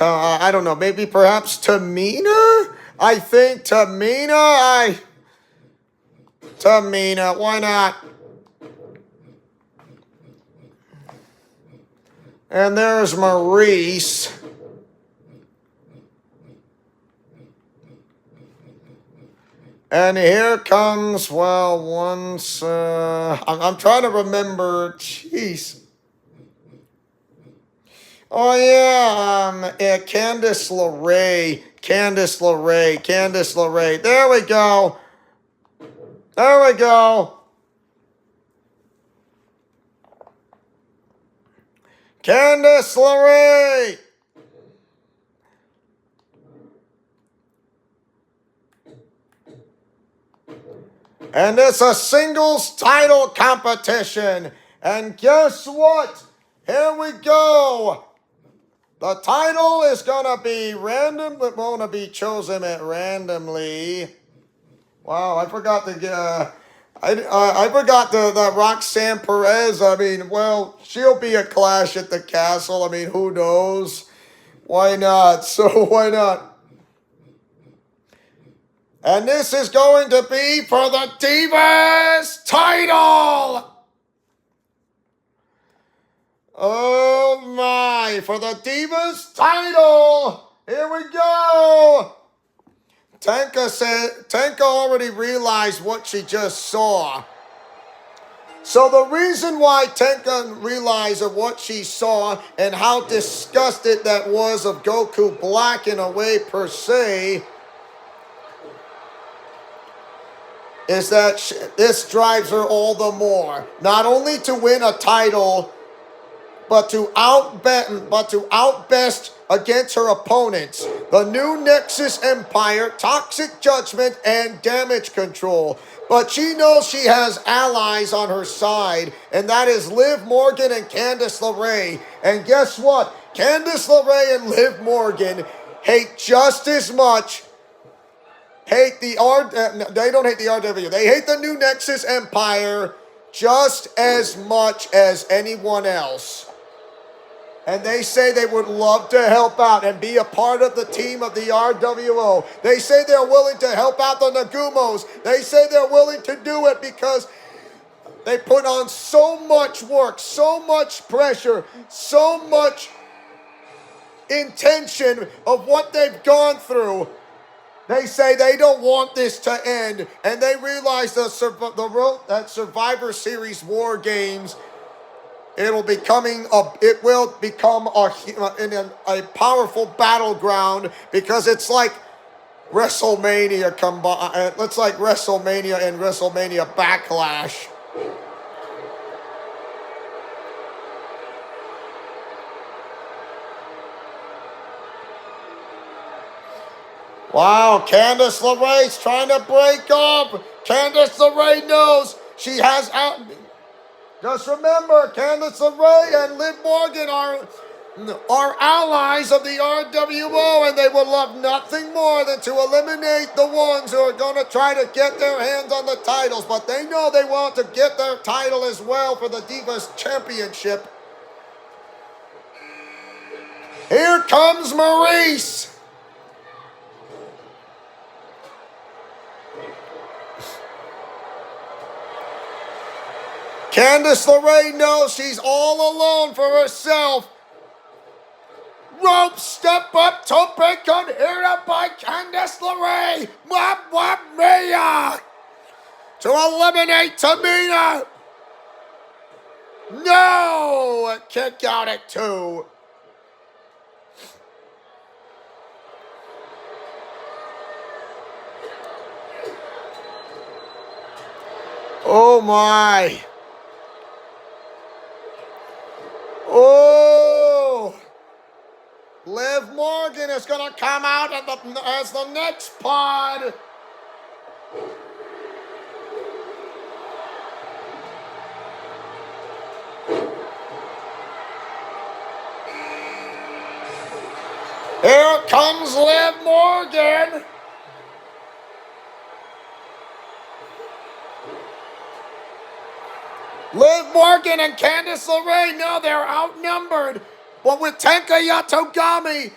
I don't know, maybe perhaps Tamina? I think Tamina, why not? And there's Maurice. And here comes, I'm trying to remember, jeez. Oh, yeah, Candice LeRae. There we go. Candice LeRae. And it's a singles title competition. And guess what? Here we go. The title is going to be random. It's going to be chosen randomly. Wow, I forgot to I forgot the Roxanne Perez. I mean, she'll be a Clash at the Castle. I mean, who knows? Why not? So why not? And this is going to be for the Divas title. Oh my, for the Divas title. Here we go. Tenka already realized what she just saw. So the reason why Tenka realized of what she saw and how disgusted that was of Goku Black in a way per se is that this drives her all the more. Not only to win a title, but to outbest against her opponents. The new Nexus Empire, Toxic Judgment, and Damage Control. But she knows she has allies on her side, and that is Liv Morgan and Candice LeRae. And guess what? Candice LeRae and Liv Morgan hate just as much. They don't hate the RW. They hate the new Nexus Empire just as much as anyone else. And they say they would love to help out and be a part of the team of the RWO. They say they're willing to help out the Nagumos. They say they're willing to do it because they put on so much work, so much pressure, so much intention of what they've gone through. They say they don't want this to end, and they realize that Survivor Series War Games, it will become a powerful battleground, because it's like WrestleMania combined. It's like WrestleMania and WrestleMania Backlash. Wow, Candice LeRae's trying to break up. Candice LeRae knows she has out. Just remember, Candice LeRae and Liv Morgan are allies of the RWO, and they would love nothing more than to eliminate the ones who are going to try to get their hands on the titles. But they know they want to get their title as well for the Divas Championship. Here comes Maurice. Candice LeRae knows she's all alone for herself. Rope step up, tope con hero by Candice LeRae. Wap Mia to eliminate Tamina. No, a kick out at 2. Oh my. Oh, Liv Morgan is going to come out as the next pod. Here comes Liv Morgan. Liv Morgan and Candice LeRae know they're outnumbered, but with Tenka Yatogami,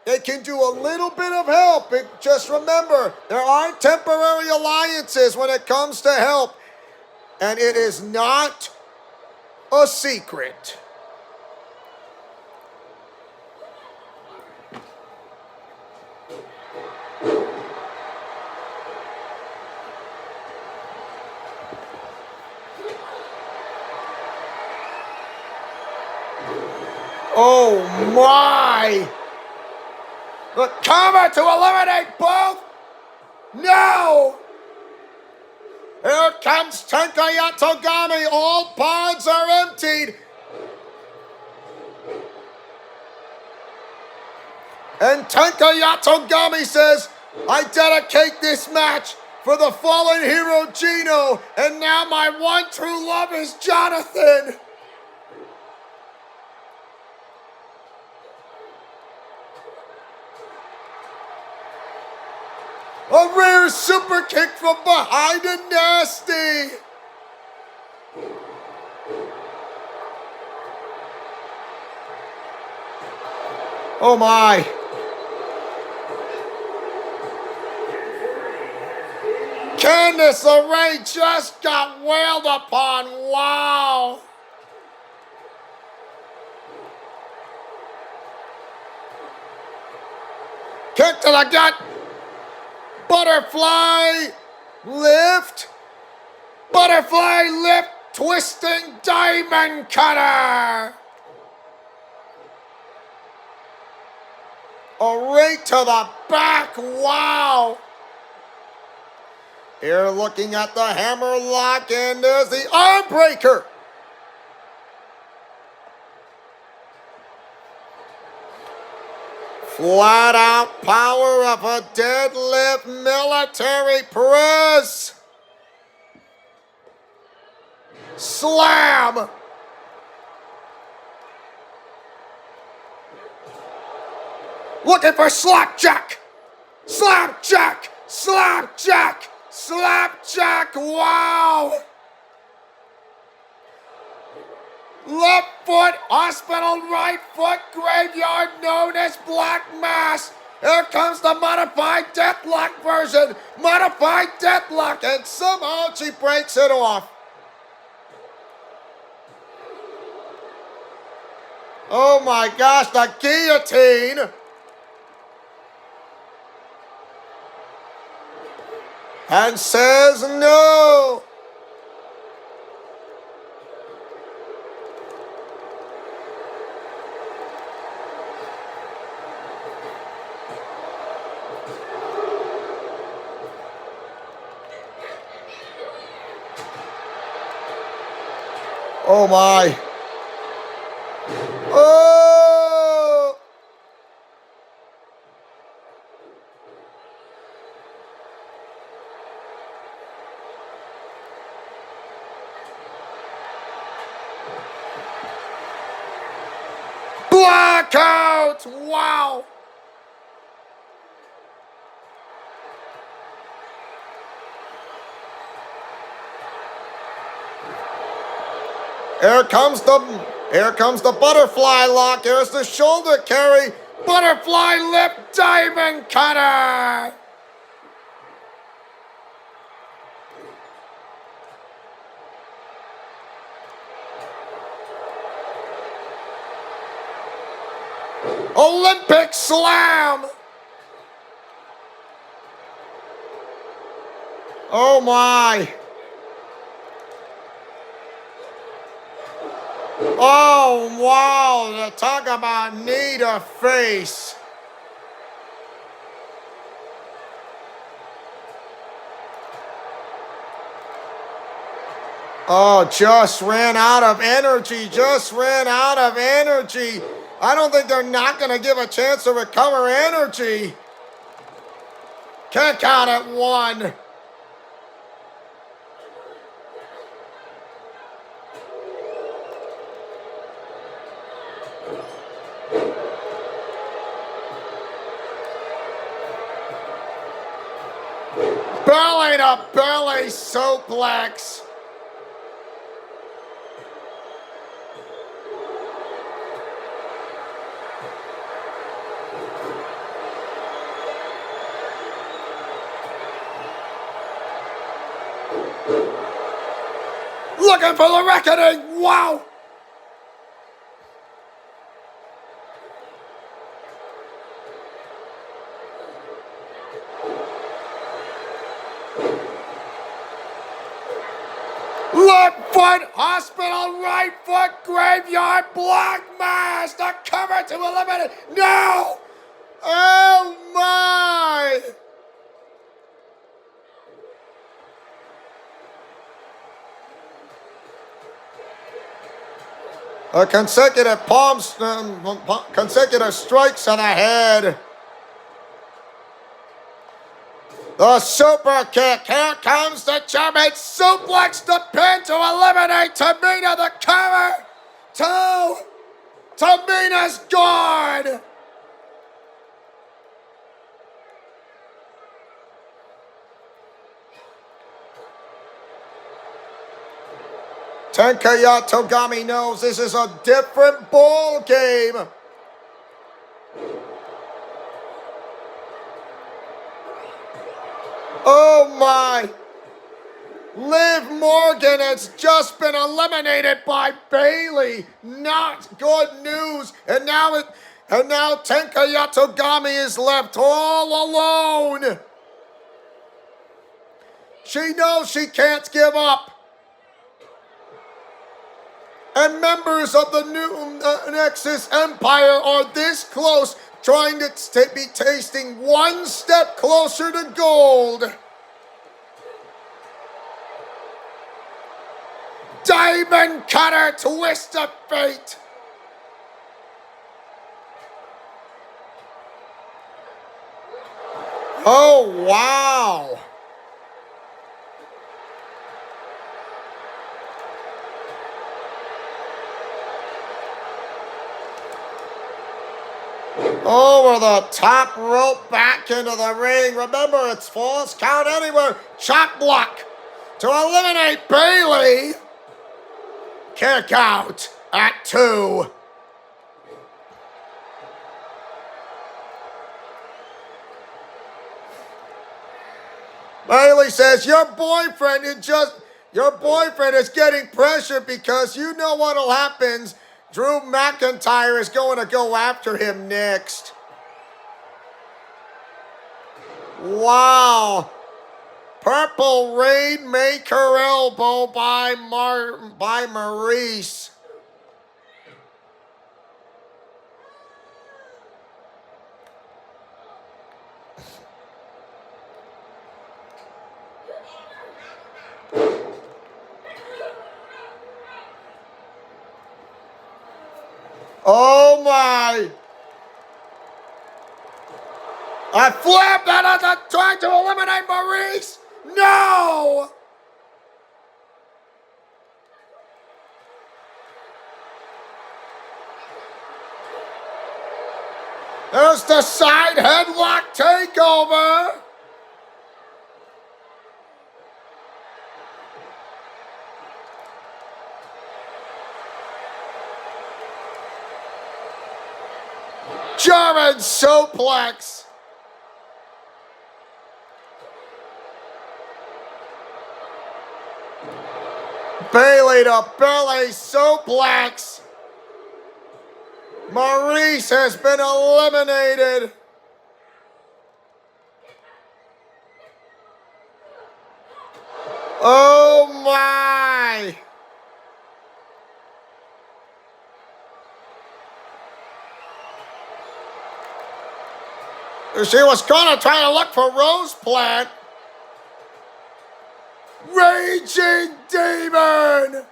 they can do a little bit of help. Just remember, there aren't temporary alliances when it comes to help, and it is not a secret. Oh my! The cover to eliminate both? No! Here comes Tenka Yatogami. All pods are emptied. And Tenka Yatogami says, I dedicate this match for the fallen hero Gino, and now my one true love is Jonathan. A rare super kick from behind and nasty. Oh my. Candice LeRae just got wailed upon. Wow. Kick to the gut. Butterfly lift. Butterfly lift. Twisting diamond cutter. A right to the back. Wow. Here looking at the hammer lock, and there's the arm breaker. Flat out power of a deadlift military press. Slam. Looking for slapjack. Slapjack. Slapjack. Slapjack. Wow. Left foot, hospital, right foot, graveyard known as Black Mass. Here comes the modified deathlock version. Modified deathlock, and somehow she breaks it off. Oh my gosh, the guillotine. and says no. Oh my. Oh! Blackout! Wow! Here comes the butterfly lock. Here's the shoulder carry. Butterfly lip diamond cutter. Olympic slam. Oh my. Oh, wow, talk about knee to face. Oh, just ran out of energy, I don't think they're not going to give a chance to recover energy. Kick out at 1. Belly to belly suplex. Looking for the reckoning. Wow. Left foot, hospital, right foot, graveyard, black mass, the cover to eliminate. No! Oh my! A consecutive consecutive strikes to the head. The super kick. Here comes the German suplex, the pin to eliminate Tamina, the cover. 2. Tamina's gone. Tenkaya Togami knows this is a different ball game. Oh my! Liv Morgan has just been eliminated by Bailey. Not good news. And now Tenkaya Togami is left all alone. She knows she can't give up. And members of the new Nexus Empire are this close, trying to be tasting one step closer to gold. Diamond cutter, twist of fate. Oh, wow. Over the top rope, back into the ring. Remember, it's false count anywhere. Chop block to eliminate Bailey. Kick out at 2. Bailey says, your boyfriend is getting pressured because you know what'll happen. Drew McIntyre is going to go after him next. Wow. Purple Rainmaker elbow by Maurice. Oh my! I flipped that as I tried to eliminate Maurice! No! There's the side headlock takeover! German suplex! Bailey to belly suplex! Maurice has been eliminated! Oh my! She was gonna try to look for Rose Plant. Raging Demon!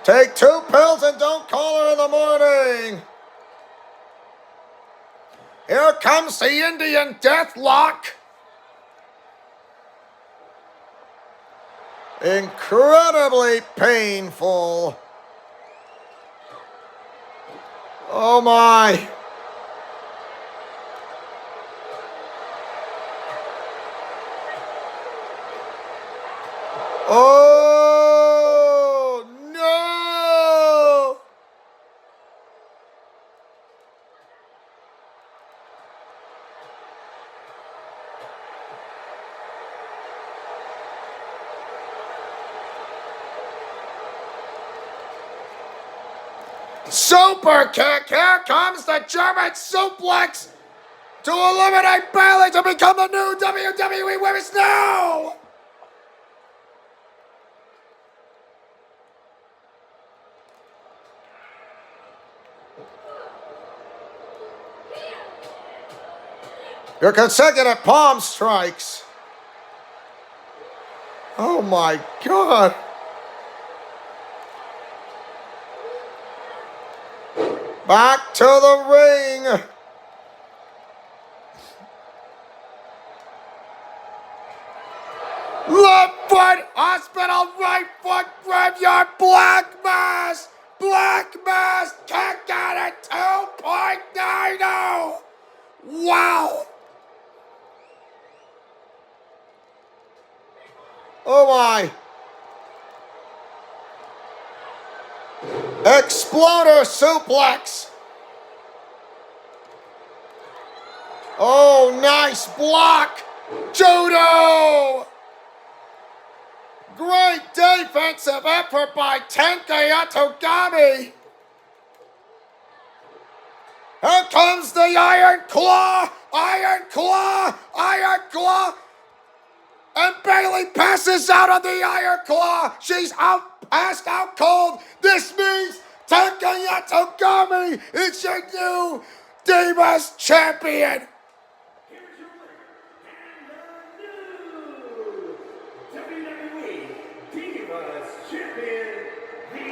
Take 2 pills and don't call her in the morning. Here comes the Indian Deathlock. Incredibly painful. Oh my. Oh no. Super kick! Here comes the German suplex to eliminate Bayley to become the new WWE Women's now! Your consecutive palm strikes. Oh my God. Back to the ring. Left foot, hospital, right foot, graveyard, black mass. Black mass, kick out at 2.90. Wow. Oh my. Exploder suplex. Oh, nice block. Judo. Great defensive effort by Tenka Yatogami. Here comes the Iron Claw. Iron Claw. Iron Claw. And Bayley passes out on the Iron Claw. She's passed out cold. This means Tenka Yatogami is your new Divas champion. Here's your winner, and the new WWE Divas champion, the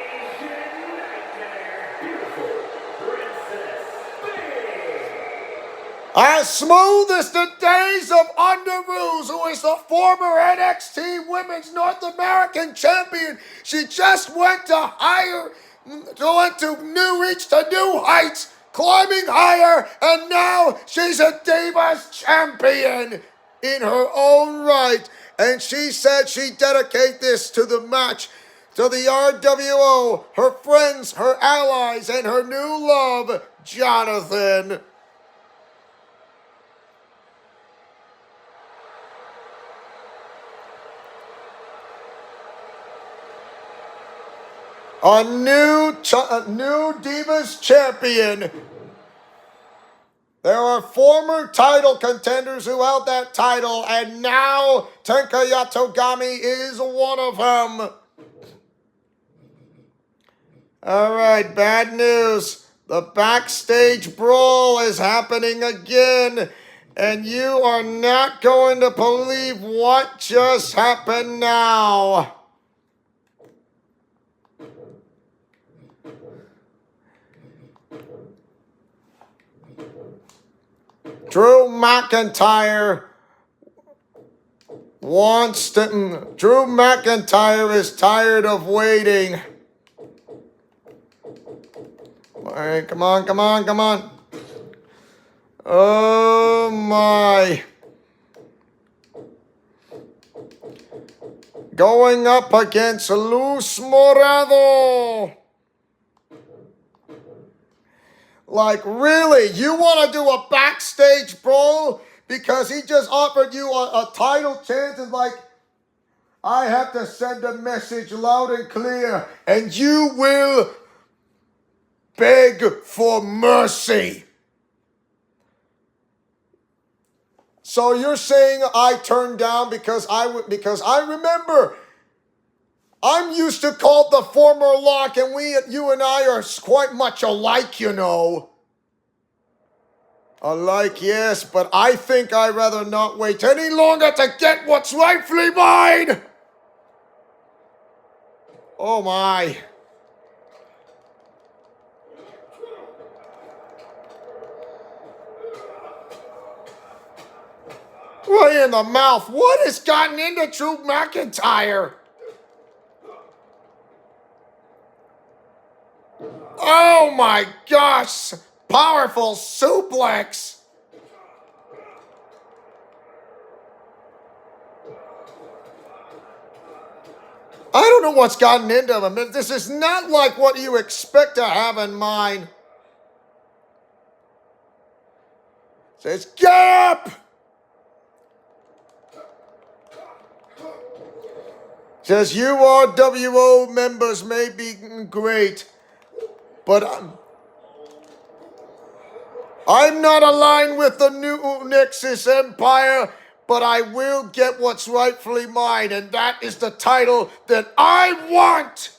Asian Nightmare, beautiful Princess Bayley. As smooth as the days of Underoos, who is the former NXT Women's North American Champion. She just went to reach to new heights, climbing higher, and now she's a Divas Champion in her own right. And she said she'd dedicate this to the match, to the RWO, her friends, her allies, and her new love, Jonathan. A new Divas champion. There are former title contenders who held that title, and now Tenka Yatogami is one of them. All right, bad news. The backstage brawl is happening again, and you are not going to believe what just happened now. Drew McIntyre is tired of waiting. All right, come on. Oh my. Going up against Luz Morado. Like, really? You want to do a backstage brawl because he just offered you a title chance? And like, I have to send a message loud and clear, and you will beg for mercy. So you're saying I turned down because I remember I'm used to call the former Lock, and you and I are quite much alike, you know. Alike, yes, but I think I'd rather not wait any longer to get what's rightfully mine. Oh my. Right in the mouth. What has gotten into Drew McIntyre? Oh my gosh! Powerful suplex! I don't know what's gotten into him. This is not like what you expect to have in mind. Says, get up! Says, you RWO members may be great, but I'm not aligned with the new Nexus Empire, but I will get what's rightfully mine, and that is the title that I want!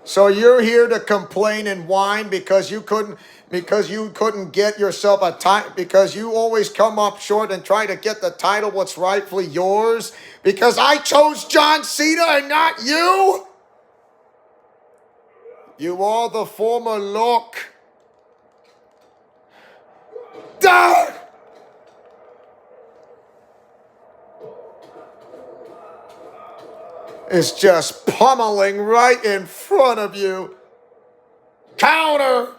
So you're here to complain and whine because you couldn't get yourself a title, because you always come up short and try to get the title what's rightfully yours, because I chose John Cena and not you? You are the former Lock. Duh! It's just pummeling right in front of you. Counter!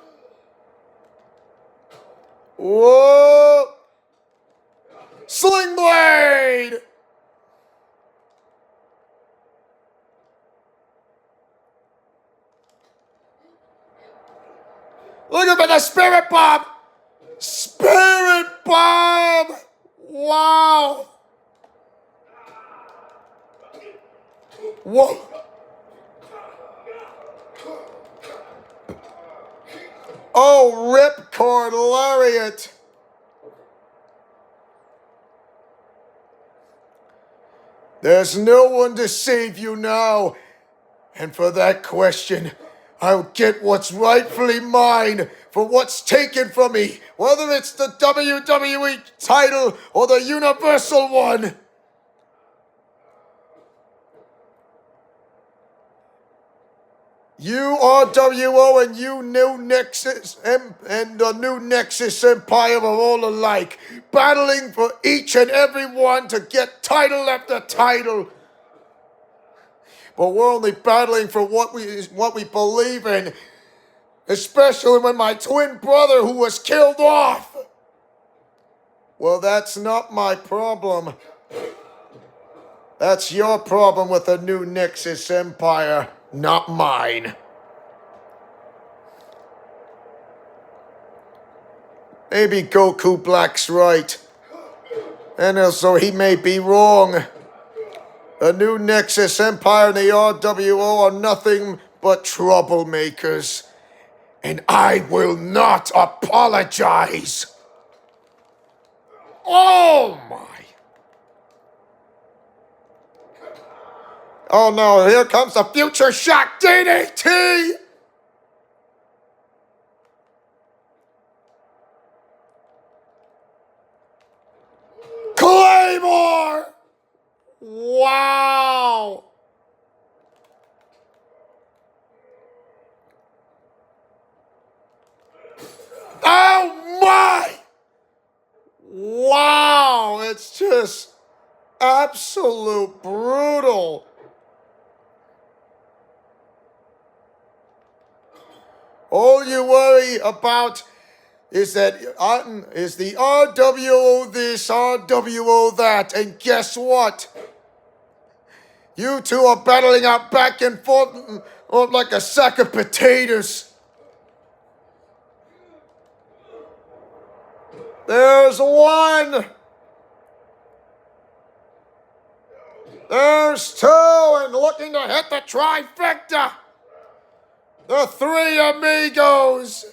Whoa! Sling blade! Look at the spirit bomb! Spirit bomb! Wow! Whoa! Oh, ripcord lariat! There's no one to save you now. And for that question, I'll get what's rightfully mine for what's taken from me, whether it's the WWE title or the Universal one. You RWO and you New Nexus and the New Nexus Empire are all alike, battling for each and every one to get title after title. But we're only battling for what we believe in, especially when my twin brother who was killed off. Well, that's not my problem. That's your problem with the New Nexus Empire. Not mine. Maybe Goku Black's right. And also he may be wrong. The new Nexus Empire and the RWO are nothing but troublemakers. And I will not apologize. Oh my. Oh no, here comes the Future Shock DDT. Claymore. Wow. Oh my. Wow, it's just absolute brutal. All you worry about is that is the RWO this, RWO that, and guess what? You two are battling out back and forth like a sack of potatoes. There's one. There's two, and looking to hit the trifecta. The three amigos.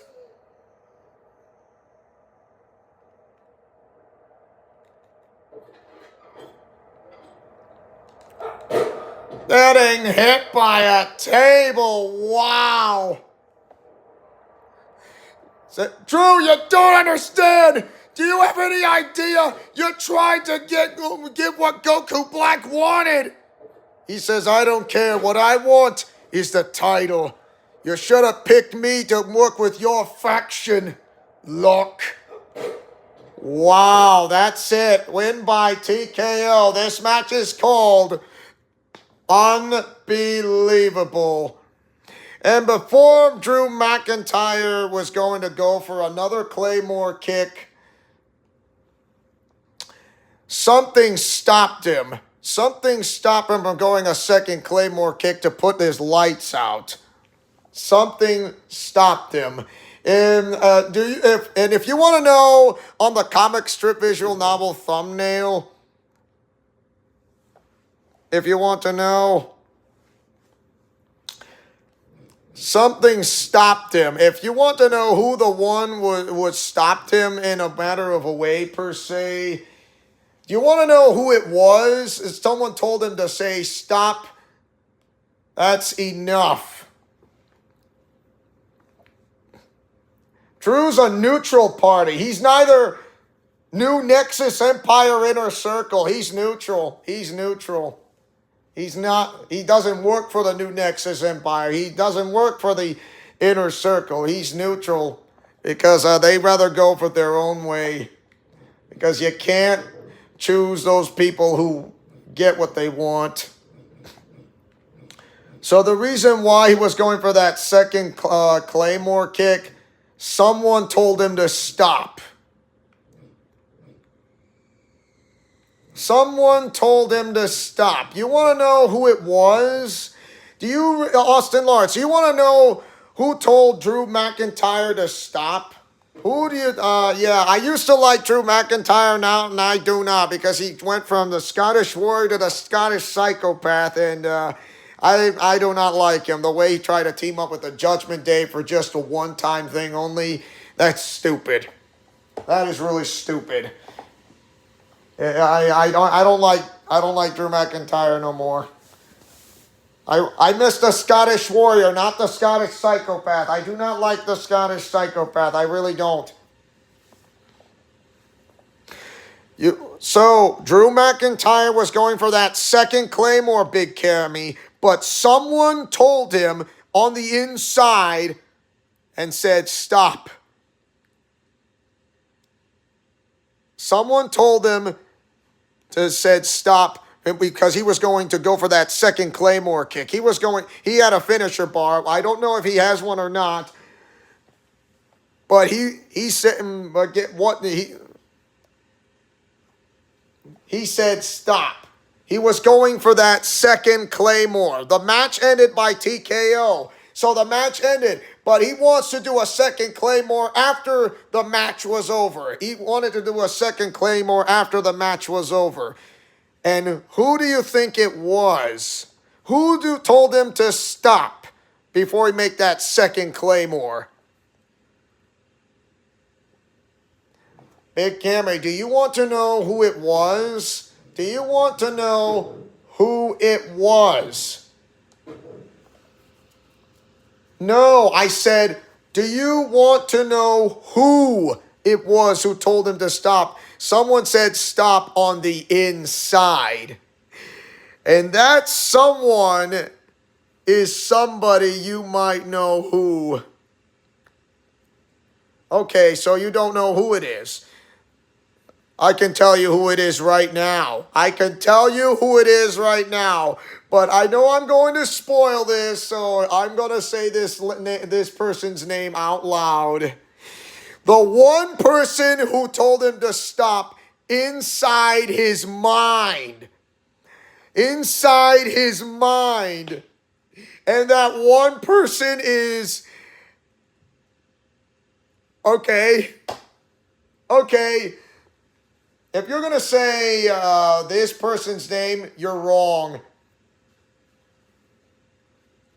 Getting hit by a table. Wow. Drew, you don't understand. Do you have any idea? You're trying to get what Goku Black wanted. He says, I don't care. What I want is the title. You should have picked me to work with your faction, Look. Wow, that's it. Win by TKO. This match is called Unbelievable. And before Drew McIntyre was going to go for another Claymore kick, something stopped him. Something stopped him from going a second Claymore kick to put his lights out. Something stopped him. And if you want to know on the comic strip visual novel thumbnail, if you want to know, something stopped him. If you want to know who the one was stopped him in a matter of a way per se, do you want to know who it was? Someone told him to say stop. That's enough. Drew's a neutral party. He's neither New Nexus Empire Inner Circle. He's neutral. He's neutral. He's not. He doesn't work for the New Nexus Empire. He doesn't work for the Inner Circle. He's neutral because they rather go for their own way. Because you can't choose those people who get what they want. So the reason why he was going for that second Claymore kick, someone told him to stop. Someone told him to stop. You want to know who it was? Austin Lawrence, do you want to know who told Drew McIntyre to stop? Who do you, yeah, I used to like Drew McIntyre now, and I do not, because he went from the Scottish Warrior to the Scottish Psychopath, and I do not like him. The way he tried to team up with the Judgment Day for just a one-time thing only, that's stupid. That is really stupid. I don't like Drew McIntyre no more. I miss the Scottish Warrior, not the Scottish Psychopath. I do not like the Scottish Psychopath. I really don't. So Drew McIntyre was going for that second Claymore, Big Cammy, but someone told him on the inside and said, stop. Someone told him said stop because he was going to go for that second Claymore kick. He had a finisher bar. I don't know if he has one or not. But he said he said stop. He was going for that second Claymore. The match ended by TKO. So the match ended, but he wants to do a second Claymore after the match was over. He wanted to do a second Claymore after the match was over. And who do you think it was? Who told him to stop before he make that second Claymore? Big Camry, do you want to know who it was? Do you want to know who it was? No, I said, do you want to know who it was who told him to stop? Someone said stop on the inside. And that someone is somebody you might know who. Okay, so you don't know who it is. I can tell you who it is right now. I can tell you who it is right now. But I know I'm going to spoil this, so I'm going to say this person's name out loud. The one person who told him to stop inside his mind. Inside his mind. And that one person is... Okay. If you're going to say this person's name, you're wrong.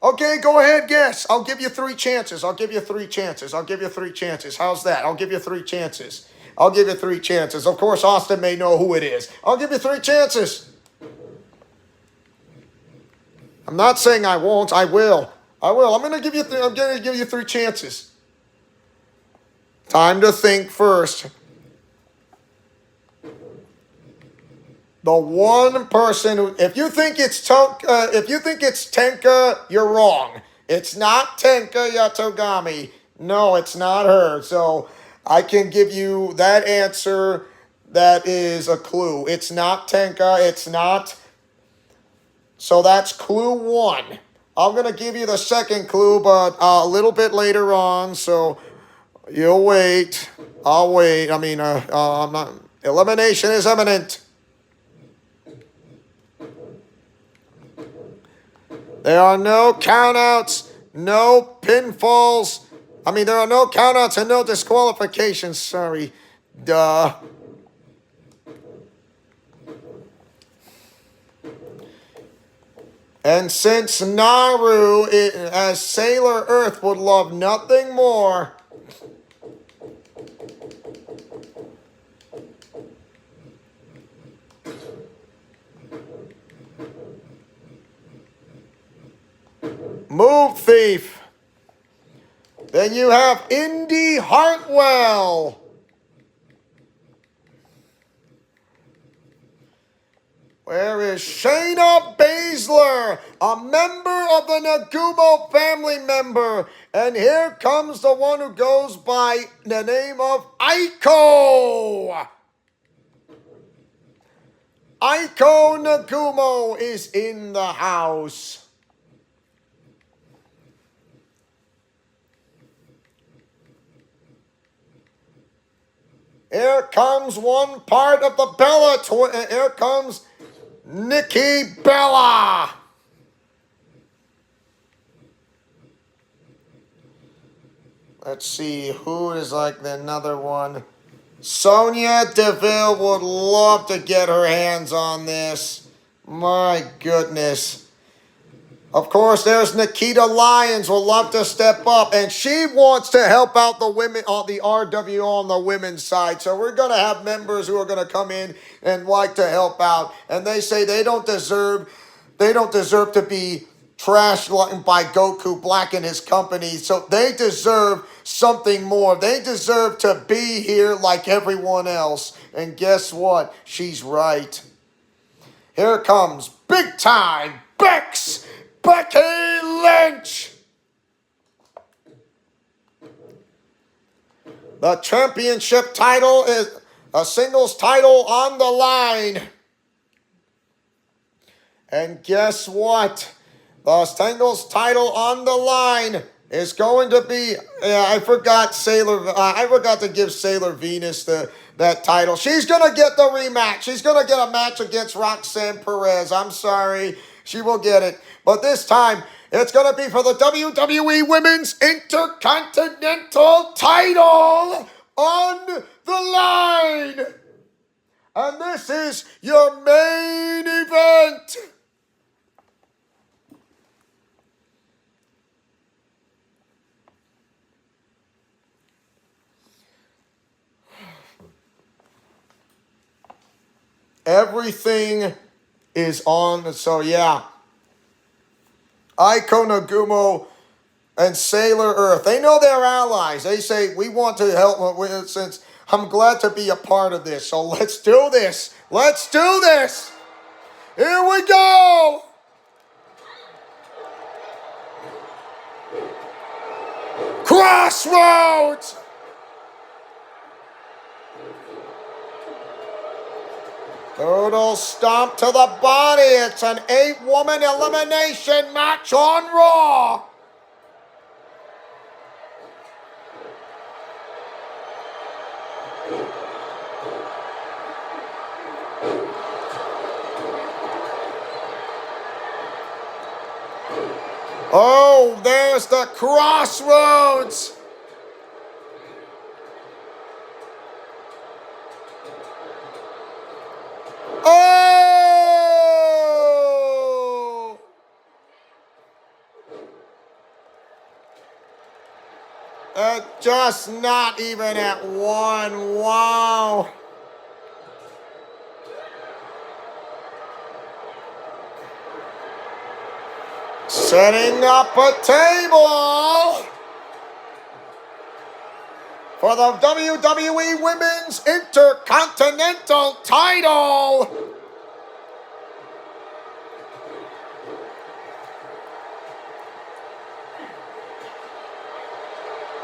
Okay, go ahead, guess. I'll give you 3 chances. How's that? I'll give you 3 chances. Of course, Austin may know who it is. I'll give you 3 chances. I'm not saying I won't. I will. I'm going to give you 3 chances. Time to think first. The one person who, if you think it's Tenka, you're wrong. It's not Tenka Yatogami. No, it's not her. So I can give you that answer. That is a clue. It's not Tenka. It's not. So that's clue 1. I'm going to give you the second clue, but a little bit later on. So you'll wait. I'll wait. I'm not. Elimination is imminent. There are no countouts, no pinfalls. There are no countouts and no disqualifications. Sorry. Duh. And since Naru, as Sailor Earth, would love nothing more Move Thief. Then you have Indy Hartwell. Where is Shayna Baszler, a member of the Nagumo family member? And here comes the one who goes by the name of Aiko. Aiko Nagumo is in the house. Here comes one part of the Bella twin. Here comes Nikki Bella. Let's see who is like another one. Sonya Deville would love to get her hands on this. My goodness. Of course, there's Nikita Lyons will love to step up, and she wants to help out the women on the RWO on the women's side. So we're going to have members who are going to come in and like to help out, and they say they don't deserve to be trashed by Goku Black and his company. So they deserve something more. They deserve to be here like everyone else. And guess what? She's right. Here comes big time Becky Lynch. The championship title is a singles title on the line. And guess what? The singles title on the line is going to be, I forgot to give Sailor Venus that title. She's going to get the rematch. She's going to get a match against Roxanne Perez. I'm sorry. She will get it. But this time, it's going to be for the WWE Women's Intercontinental title on the line. And this is your main event. Everything is on. So yeah. Aiko Nagumo and Sailor Earth. They know they're allies. They say, we want to help since I'm glad to be a part of this. So let's do this. Let's do this. Here we go. Crossroads. Total stomp to the body. It's an 8-woman elimination match on Raw. Oh, there's the Crossroads. Oh! Just not even at 1. Wow. Setting up a table for the WWE Women's Intercontinental title.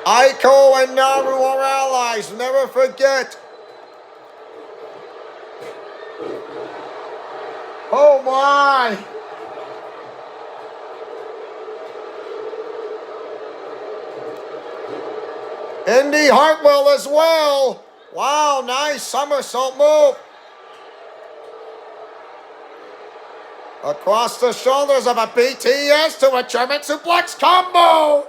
Aiko and Naru are allies, never forget. Oh my! Indy Hartwell as well. Wow, nice somersault move. Across the shoulders of a BTS to a German suplex combo.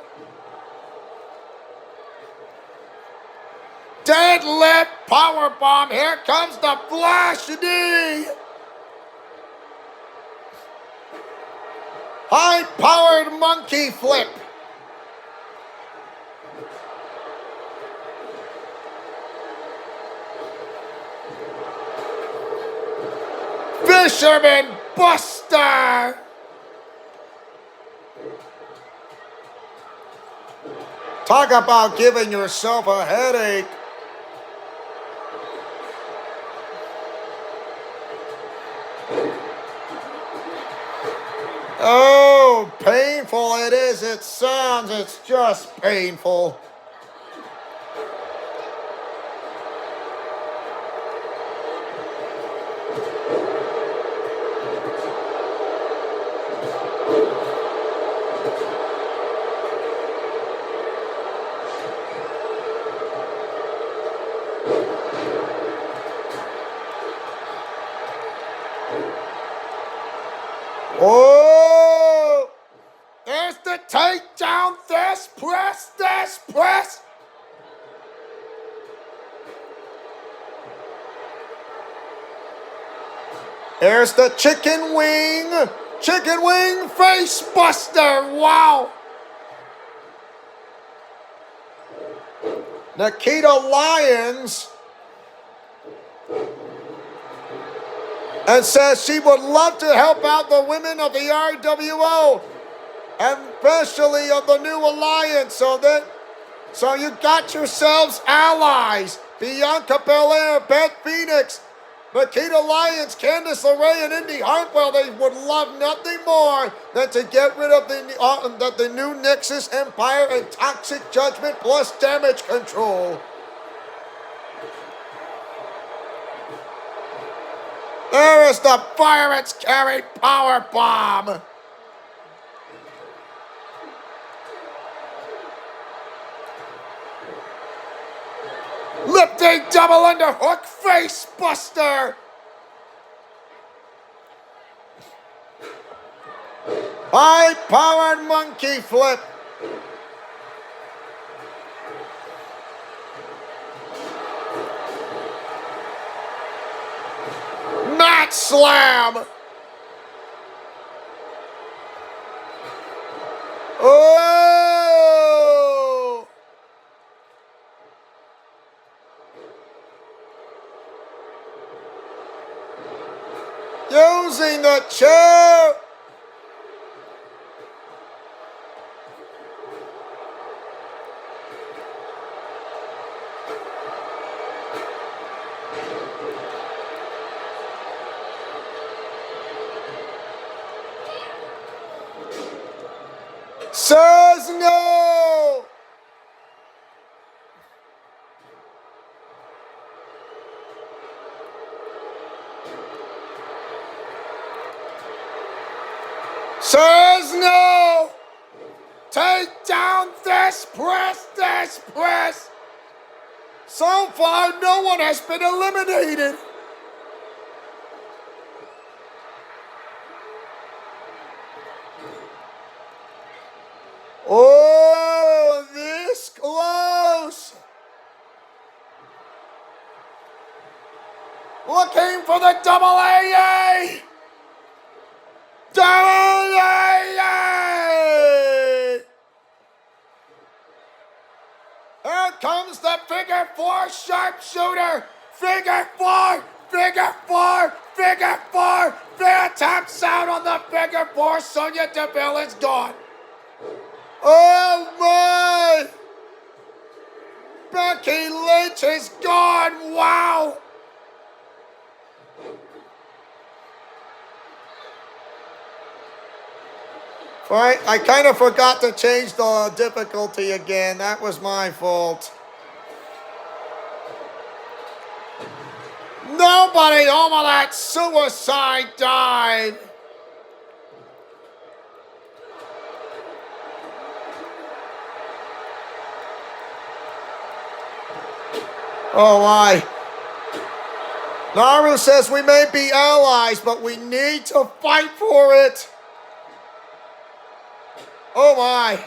Deadlift powerbomb. Here comes the flash knee. High-powered monkey flip. Fisherman Buster. Talk about giving yourself a headache. Oh, painful it is. It sounds, it's just painful. Oh, there's the takedown. This press, this press. There's the chicken wing face buster. Wow. Nikita Lyons. And says she would love to help out the women of the RWO, and especially of the new alliance. So you got yourselves allies. Bianca Belair, Beth Phoenix, Nikita Lyons, Candice LeRae, and Indy Hartwell. They would love nothing more than to get rid of the new Nexus Empire and Toxic Judgment plus Damage Control. There is the Pirates Carry Power Bomb. Lifting double underhook face buster. High-powered monkey flip. choke slam. Oh! Using the chair. Says no. Says no. Take down this press, this press. So far, no one has been eliminated. Oh, this close. Looking for the double AA. Double AA. Here comes the figure four sharpshooter. Figure four, figure four, figure four. They taps out on the figure four. Sonya Deville is gone. Oh my! Becky Lynch is gone! Wow! Right, I kind of forgot to change the difficulty again. That was my fault. Nobody over that suicide dive! Oh my. Naru says we may be allies, but we need to fight for it. Oh my.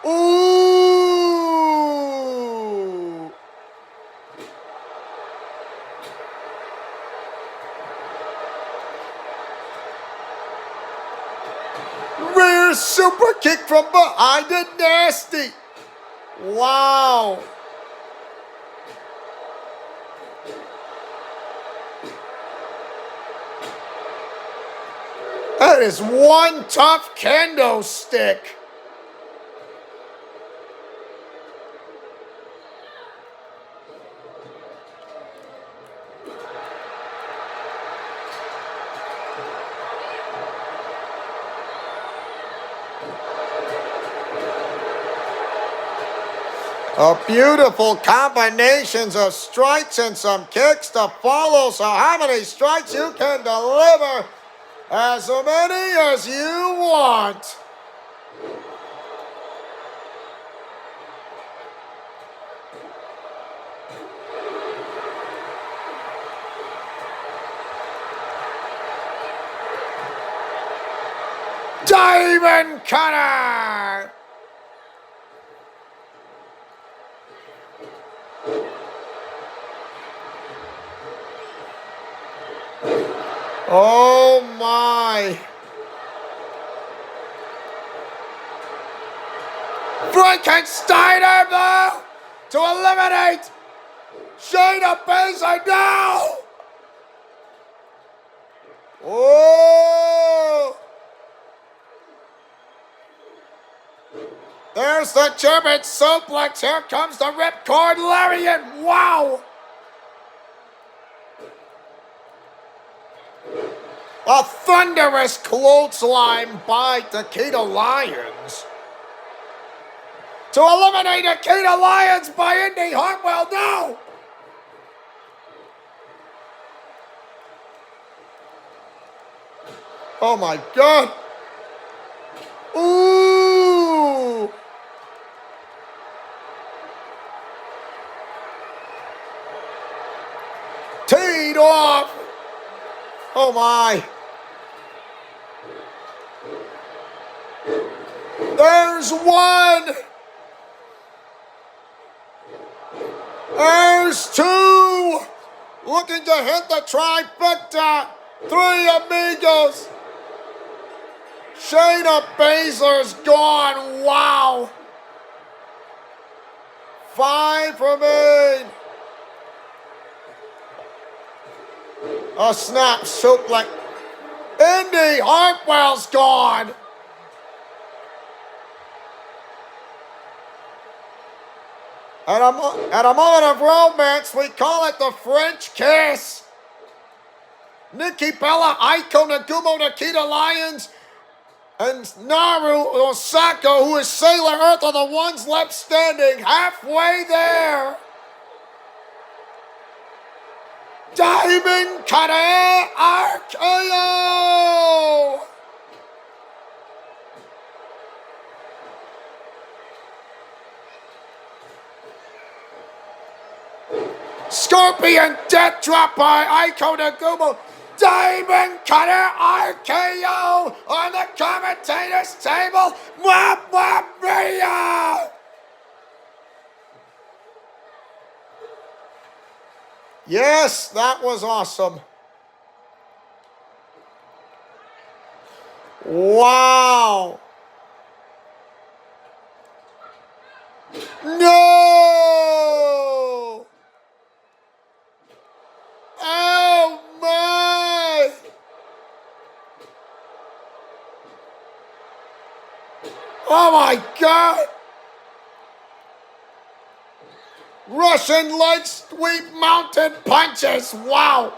Ooh. Rear super kick from behind it, nasty. Wow. That is one tough kendo stick. A beautiful combinations of strikes and some kicks to follow. So how many strikes you can deliver? As many as you want. Diamond Cutter! Oh my! Frankensteiner though to eliminate Shayna Baszler now! Oh! There's the German suplex. Here comes the ripcord lariat. Wow! A thunderous clothesline by Nikita Lyons. To eliminate Nikita Lyons by Indy Hartwell, no! Oh my God! Ooh! Teed off! Oh my! There's one! There's two! looking to hit the trifecta. 3 amigos. Shayna Baszler's gone. Wow. 5 remain. A snap suplex. Indy Hartwell's gone. At a moment of romance, we call it the French kiss. Nikki Bella, Aiko Nagumo, Nikita Lyons, and Naru Osaka, who is Sailor Earth, are the ones left standing halfway there. Diamond Cutter RKO! Scorpion Death Drop by Aiko Nagumo. Diamond Cutter RKO on the commentator's table. Mamma mia! Yes, that was awesome. Wow. No! Oh my! Oh my God! Russian leg sweep mounted punches. Wow!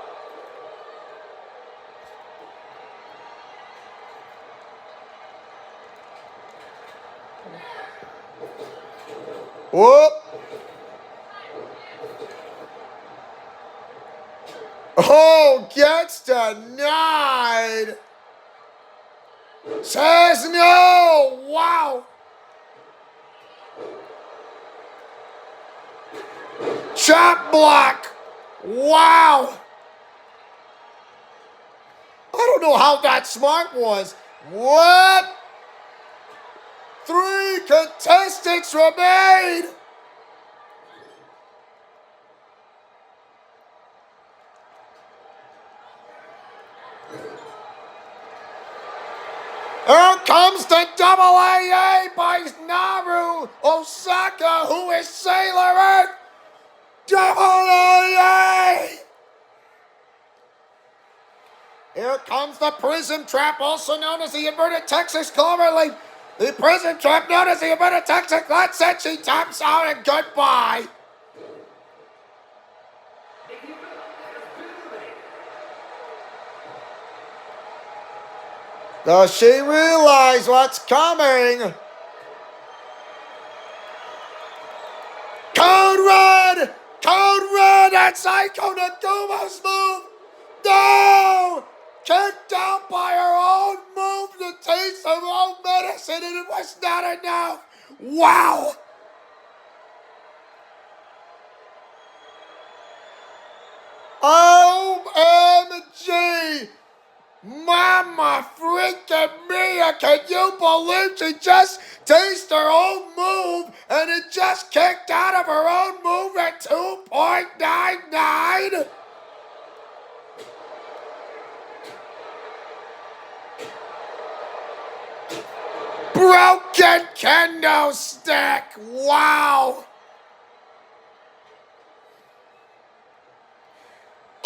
Whoop! Oh, gets denied. Says no. Wow. Chop block. Wow. I don't know how that smart was. What? 3 contestants remain. Here comes the double AA by Naru Osaka, who is Sailor Earth. Double AA! Here comes the Prism Trap, also known as the Inverted Texas Cloverleaf. The Prism Trap, known as the Inverted Texas. That's it. She taps out and goodbye. Does she realize what's coming? Code Red! Code Red! That's Aiko Nagumo's move! No! Kicked out by her own move to taste her own medicine, and it was not enough! Wow! OMG! Mama freaking Mia, can you believe she just tasted her own move and it just kicked out of her own move at 2.99? Broken kendo stick, wow!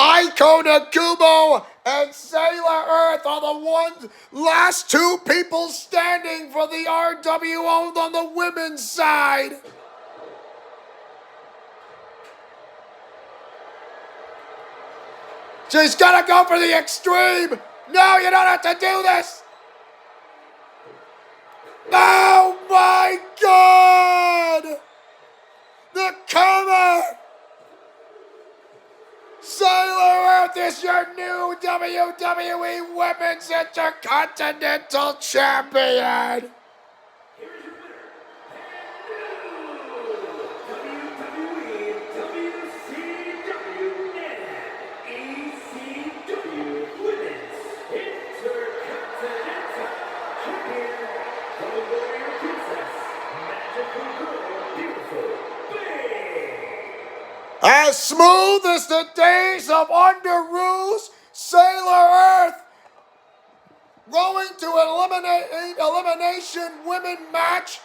Aiko Nagumo and Sailor Earth are the last 2 people standing for the RWO on the women's side. She's gonna go for the extreme. No, you don't have to do this. Oh my God! The cover! Sailor Earth is your new WWE Women's Intercontinental Champion! Here's your winner, and new WWE, WCW, and ECW Women's Intercontinental Champion, the Warrior Princess, Magical Girl, Beautiful, Big. As smooth as the days of Underoos, Sailor Earth going to an elimination women match.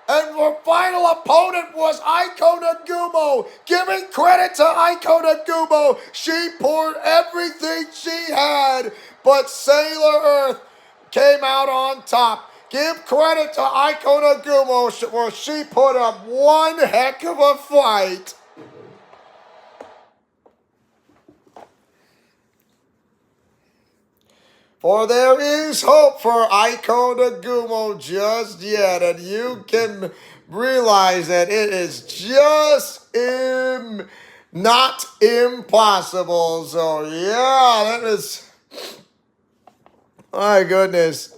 And her final opponent was Aiko Nagumo. Giving credit to Aiko Nagumo. She poured everything she had, but Sailor Earth came out on top. Give credit to Aiko Nagumo, where she put up one heck of a fight. For there is hope for Aiko Nagumo just yet, and you can realize that it is just not impossible. So yeah, that is, my goodness.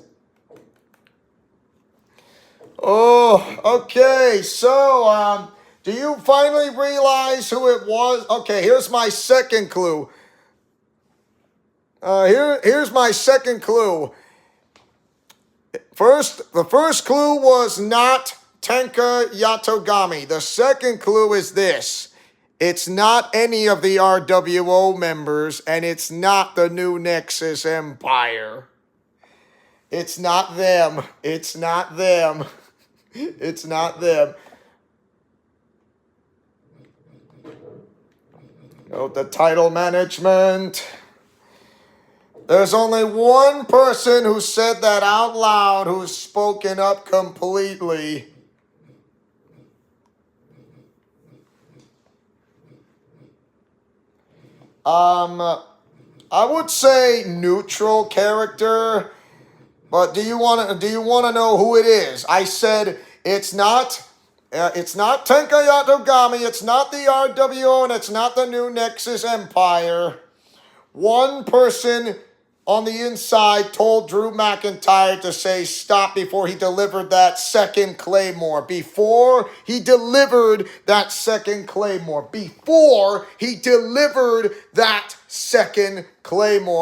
Oh, okay. So, do you finally realize who it was? Okay, here's my second clue. Here's my second clue. The first clue was not Tenka Yatogami. The second clue is this. It's not any of the RWO members, and it's not the New Nexus Empire. It's not them. It's not them. It's not them. Note the title management. There's only one person who said that out loud, who's spoken up completely. I would say neutral character, but do you want to know who it is? I said it's not Tenka Yatogami, it's not the RWO, and it's not the New Nexus Empire. One person on the inside told Drew McIntyre to say stop before he delivered that second Claymore. Before he delivered that second Claymore.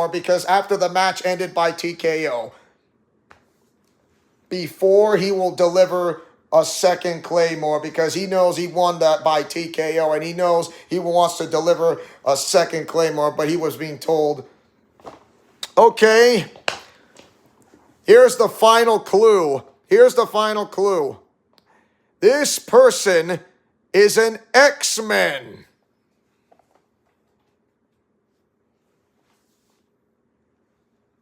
Because after the match ended by TKO. Before he will deliver a second Claymore, because he knows he won that by TKO, and he knows he wants to deliver a second Claymore, but he was being told, okay, here's the final clue. This person is an X-Men.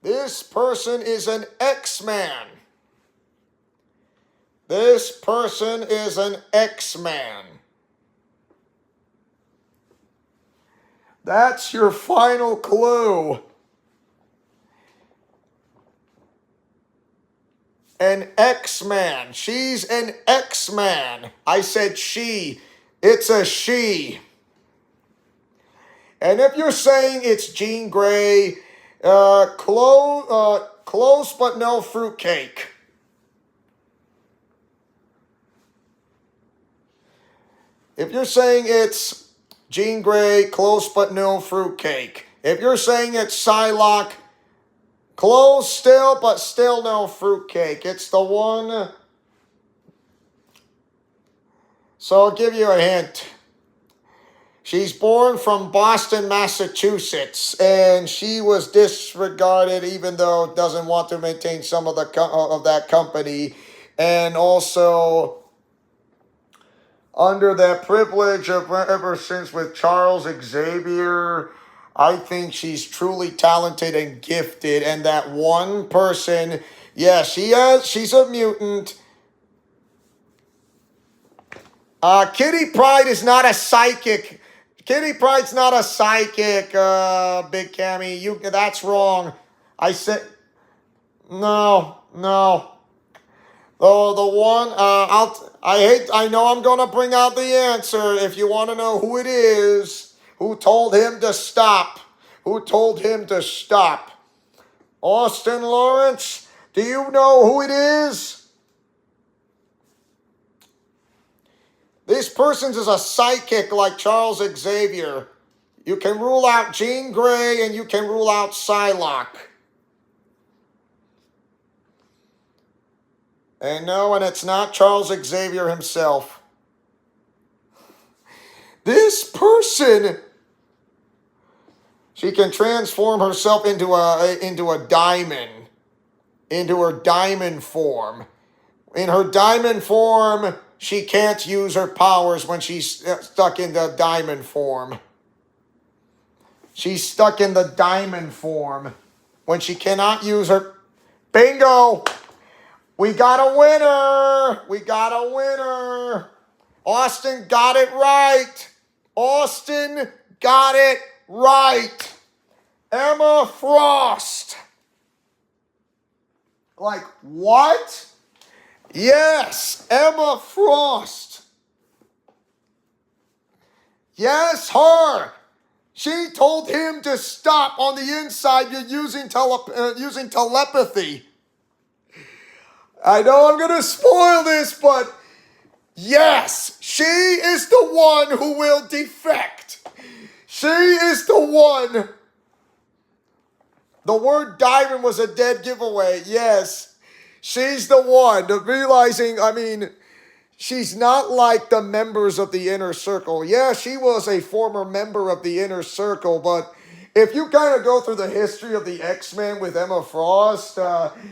This person is an X-Man. This person is an X-Man. That's your final clue. An X-Man. She's an X-Man. I said she. It's a she. And if you're saying it's Jean Grey, close but no fruitcake. If you're saying it's Jean Grey, close but no fruitcake. If you're saying it's Psylocke, close still, but still no fruitcake. It's the one. So I'll give you a hint. She's born from Boston, Massachusetts, and she was disregarded, even though doesn't want to maintain some of that company, and also under that privilege of ever since with Charles Xavier. I think she's truly talented and gifted, and that one person, yeah, she's a mutant. Kitty Pryde is not a psychic. Kitty Pryde's not a psychic, Big Cammy. That's wrong. I said, no. Oh, the one, I know I'm going to bring out the answer if you want to know who it is, who told him to stop. Austin Lawrence, do you know who it is? This person is a psychic like Charles Xavier. You can rule out Jean Grey and you can rule out Psylocke. And no, and it's not Charles Xavier himself. This person, she can transform herself into a diamond, into her diamond form. In her diamond form, she can't use her powers when she's stuck in the diamond form. She's stuck in the diamond form when she cannot use her... Bingo! We got a winner! We got a winner! Austin got it right! Austin got it right! Emma Frost! Like, what? Yes, Emma Frost. Yes, her. She told him to stop on the inside using telepathy. I know I'm going to spoil this, but yes, she is the one who will defect. She is the one. The word diamond was a dead giveaway. Yes, she's the one. Realizing, I mean, she's not like the members of the Inner Circle. Yeah, she was a former member of the Inner Circle, but if you kind of go through the history of the X-Men with Emma Frost,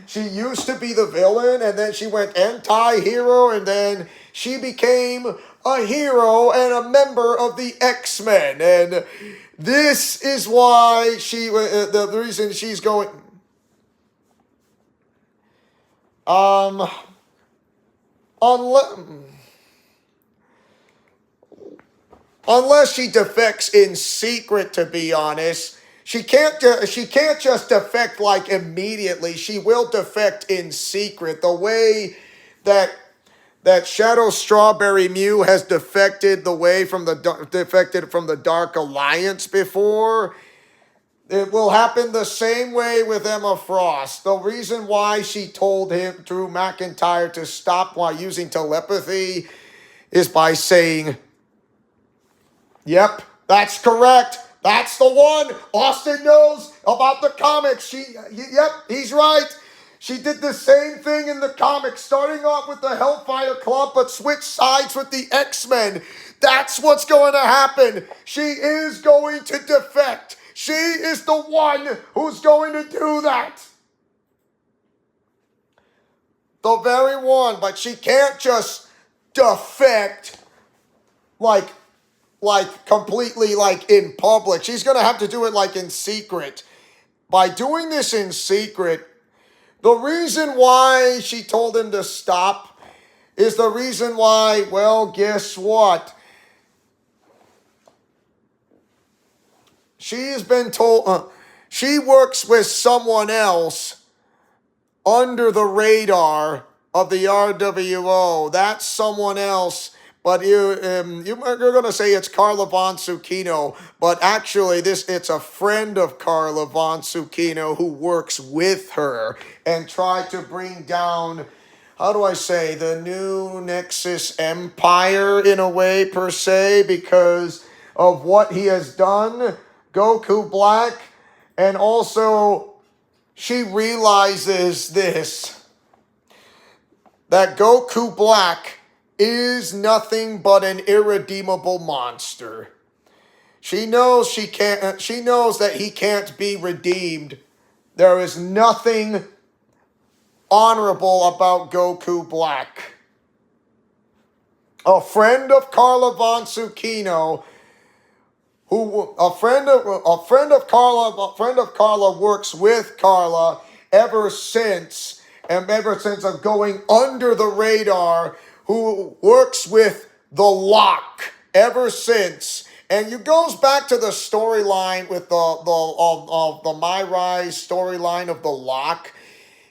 she used to be the villain, and then she went anti-hero, and then she became a hero and a member of the X-Men. And this is why the reason she's going... Unless she defects in secret, to be honest. She can't just defect like immediately. She will defect in secret. The way that Shadow Strawberry Mew has defected from the Dark Alliance before, it will happen the same way with Emma Frost. The reason why she told Drew McIntyre to stop while using telepathy is by saying, yep, that's correct. That's the one. Austin knows about the comics. Yep, he's right. She did the same thing in the comics, starting off with the Hellfire Club, but switched sides with the X-Men. That's what's going to happen. She is going to defect. She is the one who's going to do that. The very one, but she can't just defect like completely like in public. She's going to have to do it like in secret. By doing this in secret, the reason why she told him to stop is the reason why, well, guess what? She has been told, she works with someone else under the radar of the RWO. That's someone else. But you're going to say it's Carla Von Zucchino, but actually it's a friend of Carla Von Zucchino who works with her and tried to bring down, how do I say, the new Nexus Empire in a way per se, because of what he has done, Goku Black, and also she realizes this, that Goku Black is nothing but an irredeemable monster. She knows that he can't be redeemed. There is nothing honorable about Goku Black. A friend of Carla Von Zucchino, a friend of Carla works with Carla ever since of going under the radar, who works with the Lock ever since. And it goes back to the storyline with the My Rise storyline of the Lock.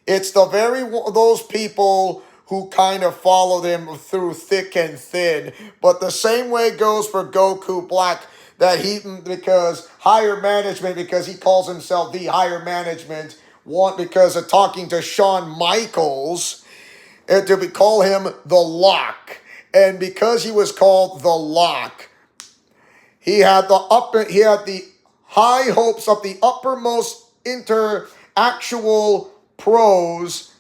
It's those people who kind of follow them through thick and thin. But the same way goes for Goku Black, that because he calls himself the higher management, because of talking to Shawn Michaels, and to call him the Lock. And because he was called the Lock, he had the high hopes of the uppermost actual pros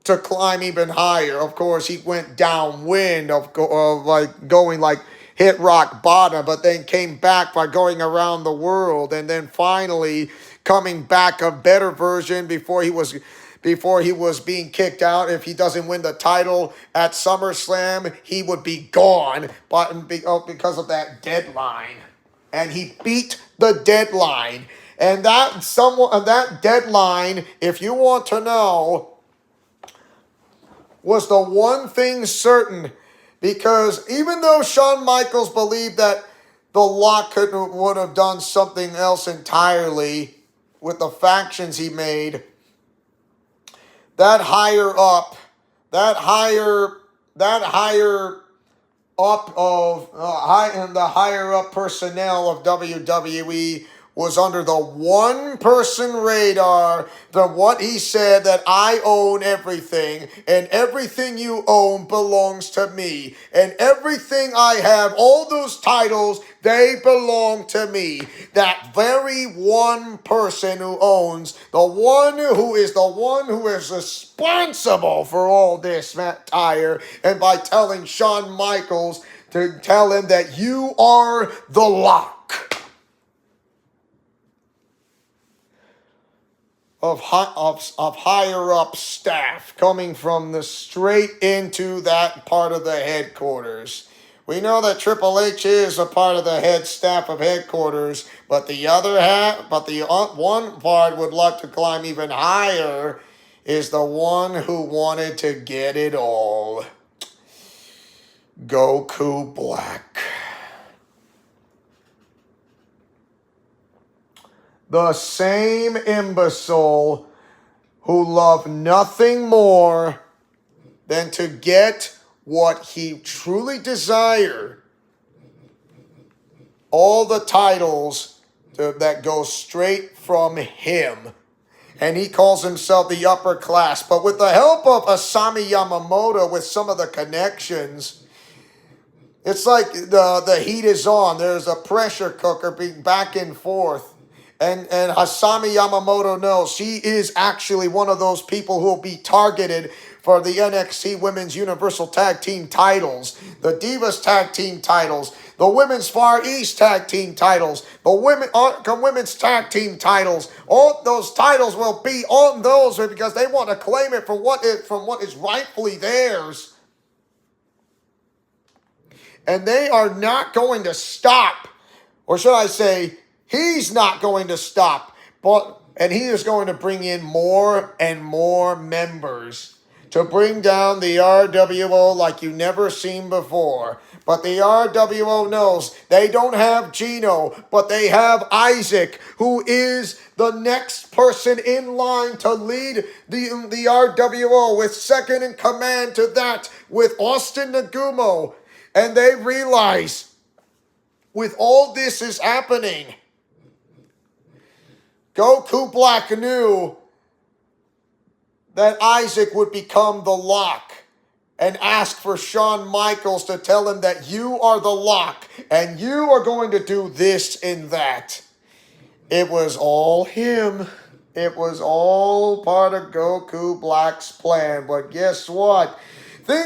to climb even higher. Of course, he went downwind of going like hit rock bottom, but then came back by going around the world, and then finally coming back a better version before he was being kicked out. If he doesn't win the title at SummerSlam, he would be gone, but because of that deadline. And he beat the deadline. And that deadline, if you want to know, was the one thing certain. Because even though Shawn Michaels believed that the Lock would have done something else entirely with the factions he made, the higher up personnel of WWE was under the one person radar, what he said, that I own everything, and everything you own belongs to me, and everything I have, all those titles, they belong to me. That very one person who owns, the one who is responsible for all this, Matt Tyre, and by telling Shawn Michaels to tell him that you are the Lock. Of higher up staff coming from the straight into that part of the headquarters. We know that Triple H is a part of the head staff of headquarters, but the one part would like to climb even higher is the one who wanted to get it all. Goku Black. The same imbecile who loved nothing more than to get what he truly desired. All the titles that go straight from him. And he calls himself the upper class. But with the help of Asami Yamamoto, with some of the connections, it's like the heat is on. There's a pressure cooker being back and forth. And Asami Yamamoto knows she is actually one of those people who will be targeted for the NXT Women's Universal Tag Team titles, the Divas Tag Team titles, the Women's Far East Tag Team titles, the Women's Tag Team titles. All those titles will be on those because they want to claim it from what is rightfully theirs. And they are not going to stop. Or should I say, he's not going to stop, and he is going to bring in more and more members to bring down the RWO like you've never seen before. But the RWO knows they don't have Gino, but they have Isaac, who is the next person in line to lead the RWO, with second in command to that with Austin Nagumo. And they realize with all this is happening, Goku Black knew that Isaac would become the Lock and ask for Shawn Michaels to tell him that you are the Lock and you are going to do this and that. It was all him. It was all part of Goku Black's plan. But guess what?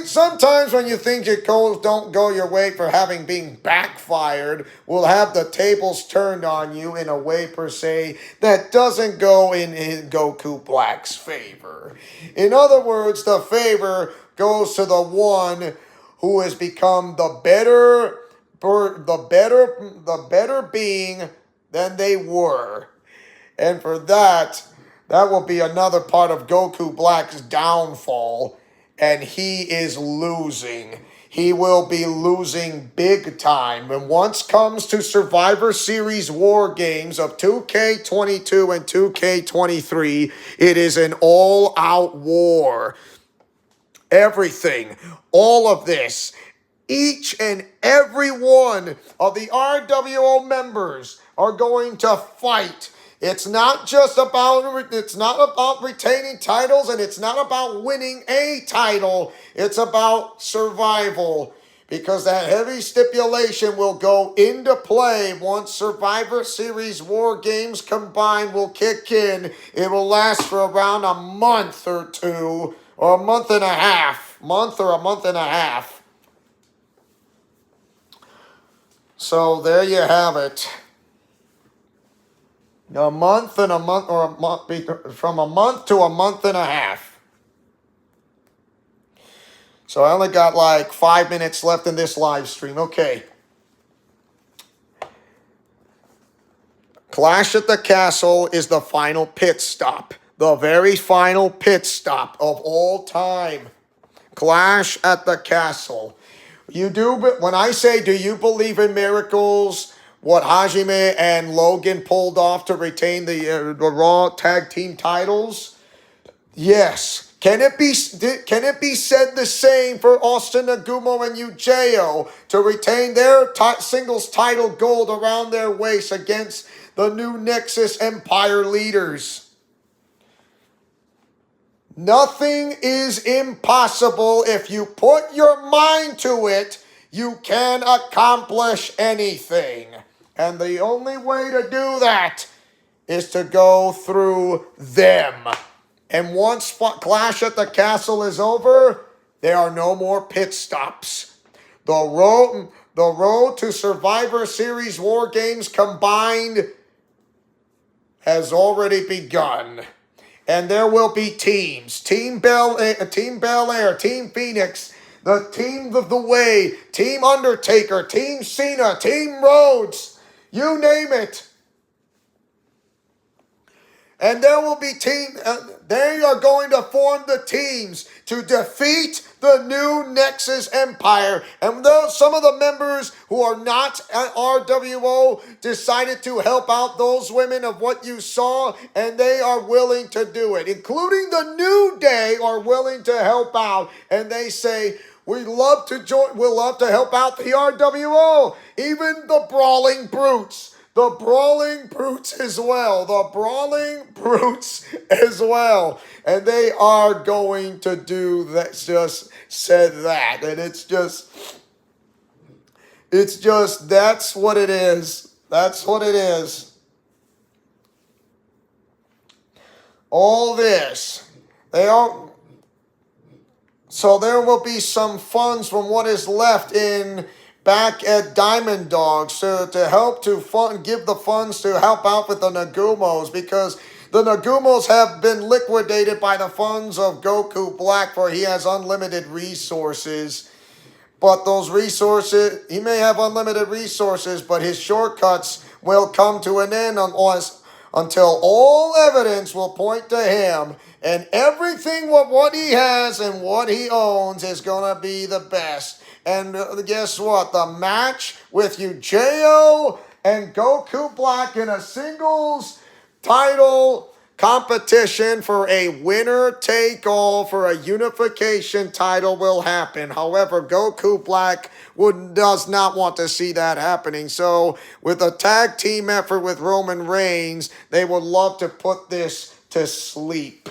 Sometimes when you think it don't go your way for having been backfired, will have the tables turned on you in a way per se that doesn't go in Goku Black's favor. In other words, the favor goes to the one who has become the better being than they were. And for that will be another part of Goku Black's downfall. And he is losing. He will be losing big time. When once comes to Survivor Series War Games of 2K22 and 2K23, it is an all-out war. Everything, all of this, each and every one of the RWO members are going to fight. It's not about retaining titles, and it's not about winning a title. It's about survival, because that heavy stipulation will go into play once Survivor Series War Games combined will kick in. It will last for around a month or two, or a month and a half. So there you have it. A month and a month, or a month, from a month to a month and a half. So I only got like 5 minutes left in this live stream. Okay. Clash at the Castle is the final pit stop. The very final pit stop of all time. Clash at the Castle. When I say, do you believe in miracles? What Hajime and Logan pulled off to retain the Raw Tag Team titles? Yes. Can it be said the same for Austin Nagumo and Yujiro to retain their singles title gold around their waist against the new Nexus Empire leaders? Nothing is impossible. If you put your mind to it, you can accomplish anything. And the only way to do that is to go through them. And once Clash at the Castle is over, there are no more pit stops. The road to Survivor Series War Games combined has already begun. And there will be teams. Team Bel Air, Team Phoenix, the Team of the Way, Team Undertaker, Team Cena, Team Rhodes, you name it. And there will be they are going to form the teams to defeat the new Nexus Empire. And some of the members who are not at RWO decided to help out those women of what you saw, and they are willing to do it. Including the New Day are willing to help out, and they say, we'd love to help out the RWO. Even the Brawling Brutes. The Brawling Brutes as well. The Brawling Brutes as well. And they are going to do that. Just said that. And it's just, that's what it is. That's what it is. All this. So there will be some funds from what is left back at Diamond Dogs to give the funds to help out with the Nagumos, because the Nagumos have been liquidated by the funds of Goku Black, for he has unlimited resources. But those resources, he may have unlimited resources, but his shortcuts will come to an end until all evidence will point to him, and everything what he has and what he owns is going to be the best. And guess what? The match with Yujiro and Goku Black in a singles title competition for a winner-take-all for a unification title will happen. However, Goku Black does not want to see that happening. So, with a tag team effort with Roman Reigns, they would love to put this to sleep.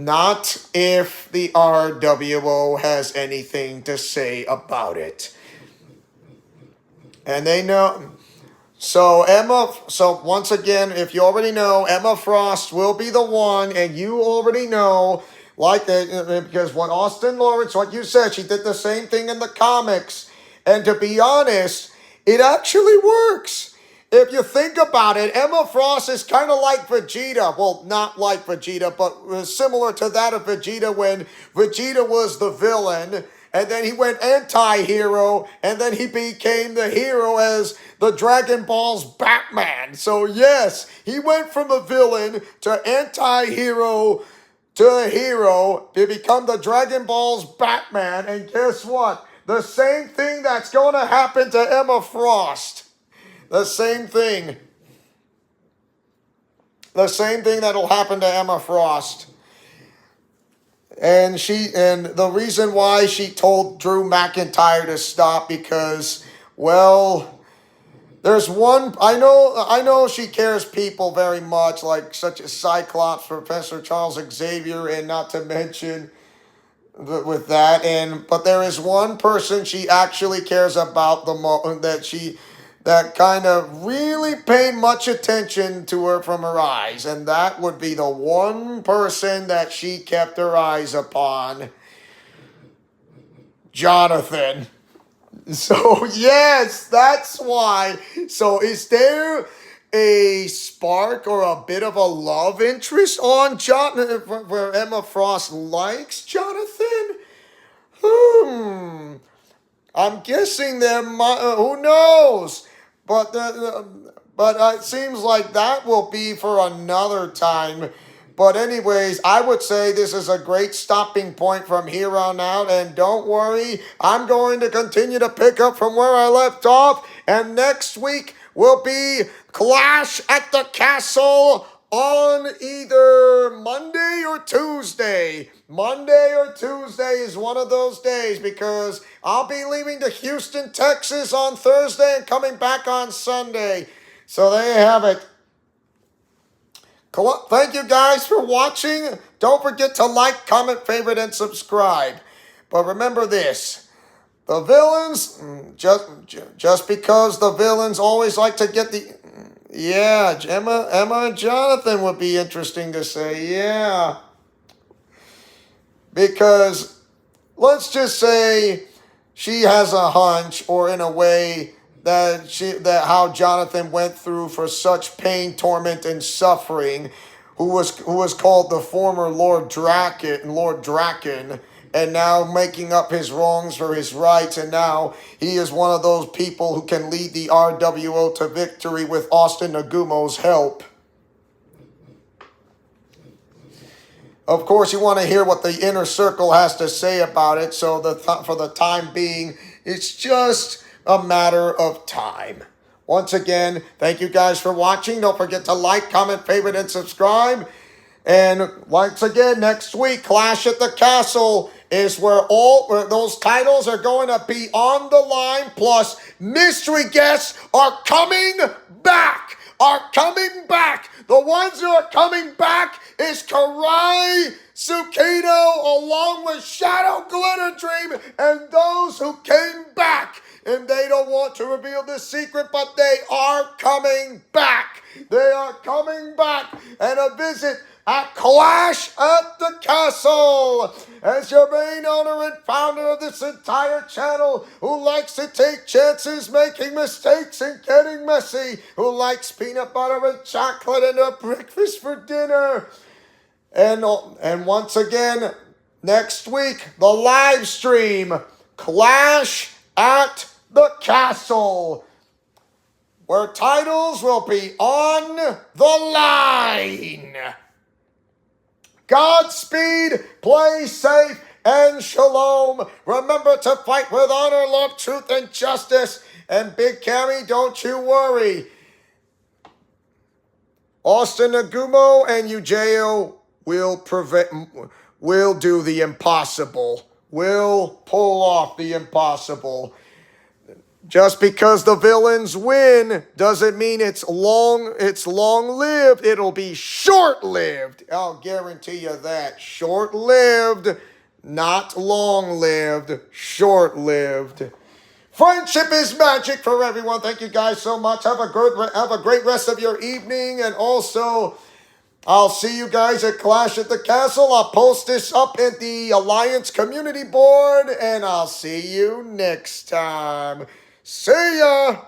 Not if the RWO has anything to say about it. And they know. So once again, if you already know, Emma Frost will be the one, and you already know, because what Austin Lawrence, what you said, she did the same thing in the comics. And to be honest, it actually works. If you think about it, Emma Frost is kind of like Vegeta. Well, not like Vegeta, but similar to that of Vegeta when Vegeta was the villain, and then he went anti-hero, and then he became the hero as the Dragon Ball's Batman. So yes, he went from a villain to anti-hero to a hero to become the Dragon Ball's Batman. And guess what? The same thing that's going to happen to Emma Frost. The same thing. The same thing that'll happen to Emma Frost. And the reason why she told Drew McIntyre to stop, because, well, there's one, I know she cares people very much, like such as Cyclops, Professor Charles Xavier, and not to mention with that, but there is one person she actually cares about that kind of really paid much attention to her from her eyes. And that would be the one person that she kept her eyes upon. Jonathan. So, yes, that's why. So, is there a spark or a bit of a love interest on Jonathan where Emma Frost likes Jonathan? I'm guessing there might, who knows? But it seems like that will be for another time. But anyways, I would say this is a great stopping point from here on out. And don't worry, I'm going to continue to pick up from where I left off. And next week will be Clash at the Castle on either Monday or Tuesday. Monday or Tuesday is one of those days because I'll be leaving to Houston, Texas on Thursday and coming back on Sunday. So there you have it. Thank you guys for watching. Don't forget to like, comment, favorite, and subscribe. But remember this. The villains, just because the villains always like to get the... Yeah, Emma and Jonathan would be interesting to say, yeah. Because, let's just say she has a hunch, or in a way, that how Jonathan went through for such pain, torment, and suffering, who was called the former Lord Draken, and now making up his wrongs for his rights, and now he is one of those people who can lead the RWO to victory with Austin Nagumo's help. Of course, you want to hear what the inner circle has to say about it, so for the time being, it's just a matter of time. Once again, thank you guys for watching. Don't forget to like, comment, favorite, and subscribe. And once again, next week, Clash at the Castle is where those titles are going to be on the line. Plus, mystery guests are coming back. The ones who are coming back is Karai Tsukino along with Shadow Glitter Dream and those who came back. And they don't want to reveal the secret, but they are coming back. They are coming back. And a visit at Clash at the Castle. As your main owner and founder of this entire channel, who likes to take chances, making mistakes, and getting messy, who likes peanut butter and chocolate and a breakfast for dinner. And once again, next week, the live stream, Clash at the Castle, where titles will be on the line. Godspeed, play safe, and shalom. Remember to fight with honor, love, truth, and justice. And Big Cammy, don't you worry. Austin Nagumo and Yujiro will do the impossible. Will pull off the impossible. Just because the villains win doesn't mean it's long-lived. It'll be short-lived. I'll guarantee you that. Short-lived, not long-lived. Short-lived. Friendship is magic for everyone. Thank you guys so much. Have a great rest of your evening, and also I'll see you guys at Clash at the Castle. I'll post this up in the Alliance community board, and I'll see you next time. See ya!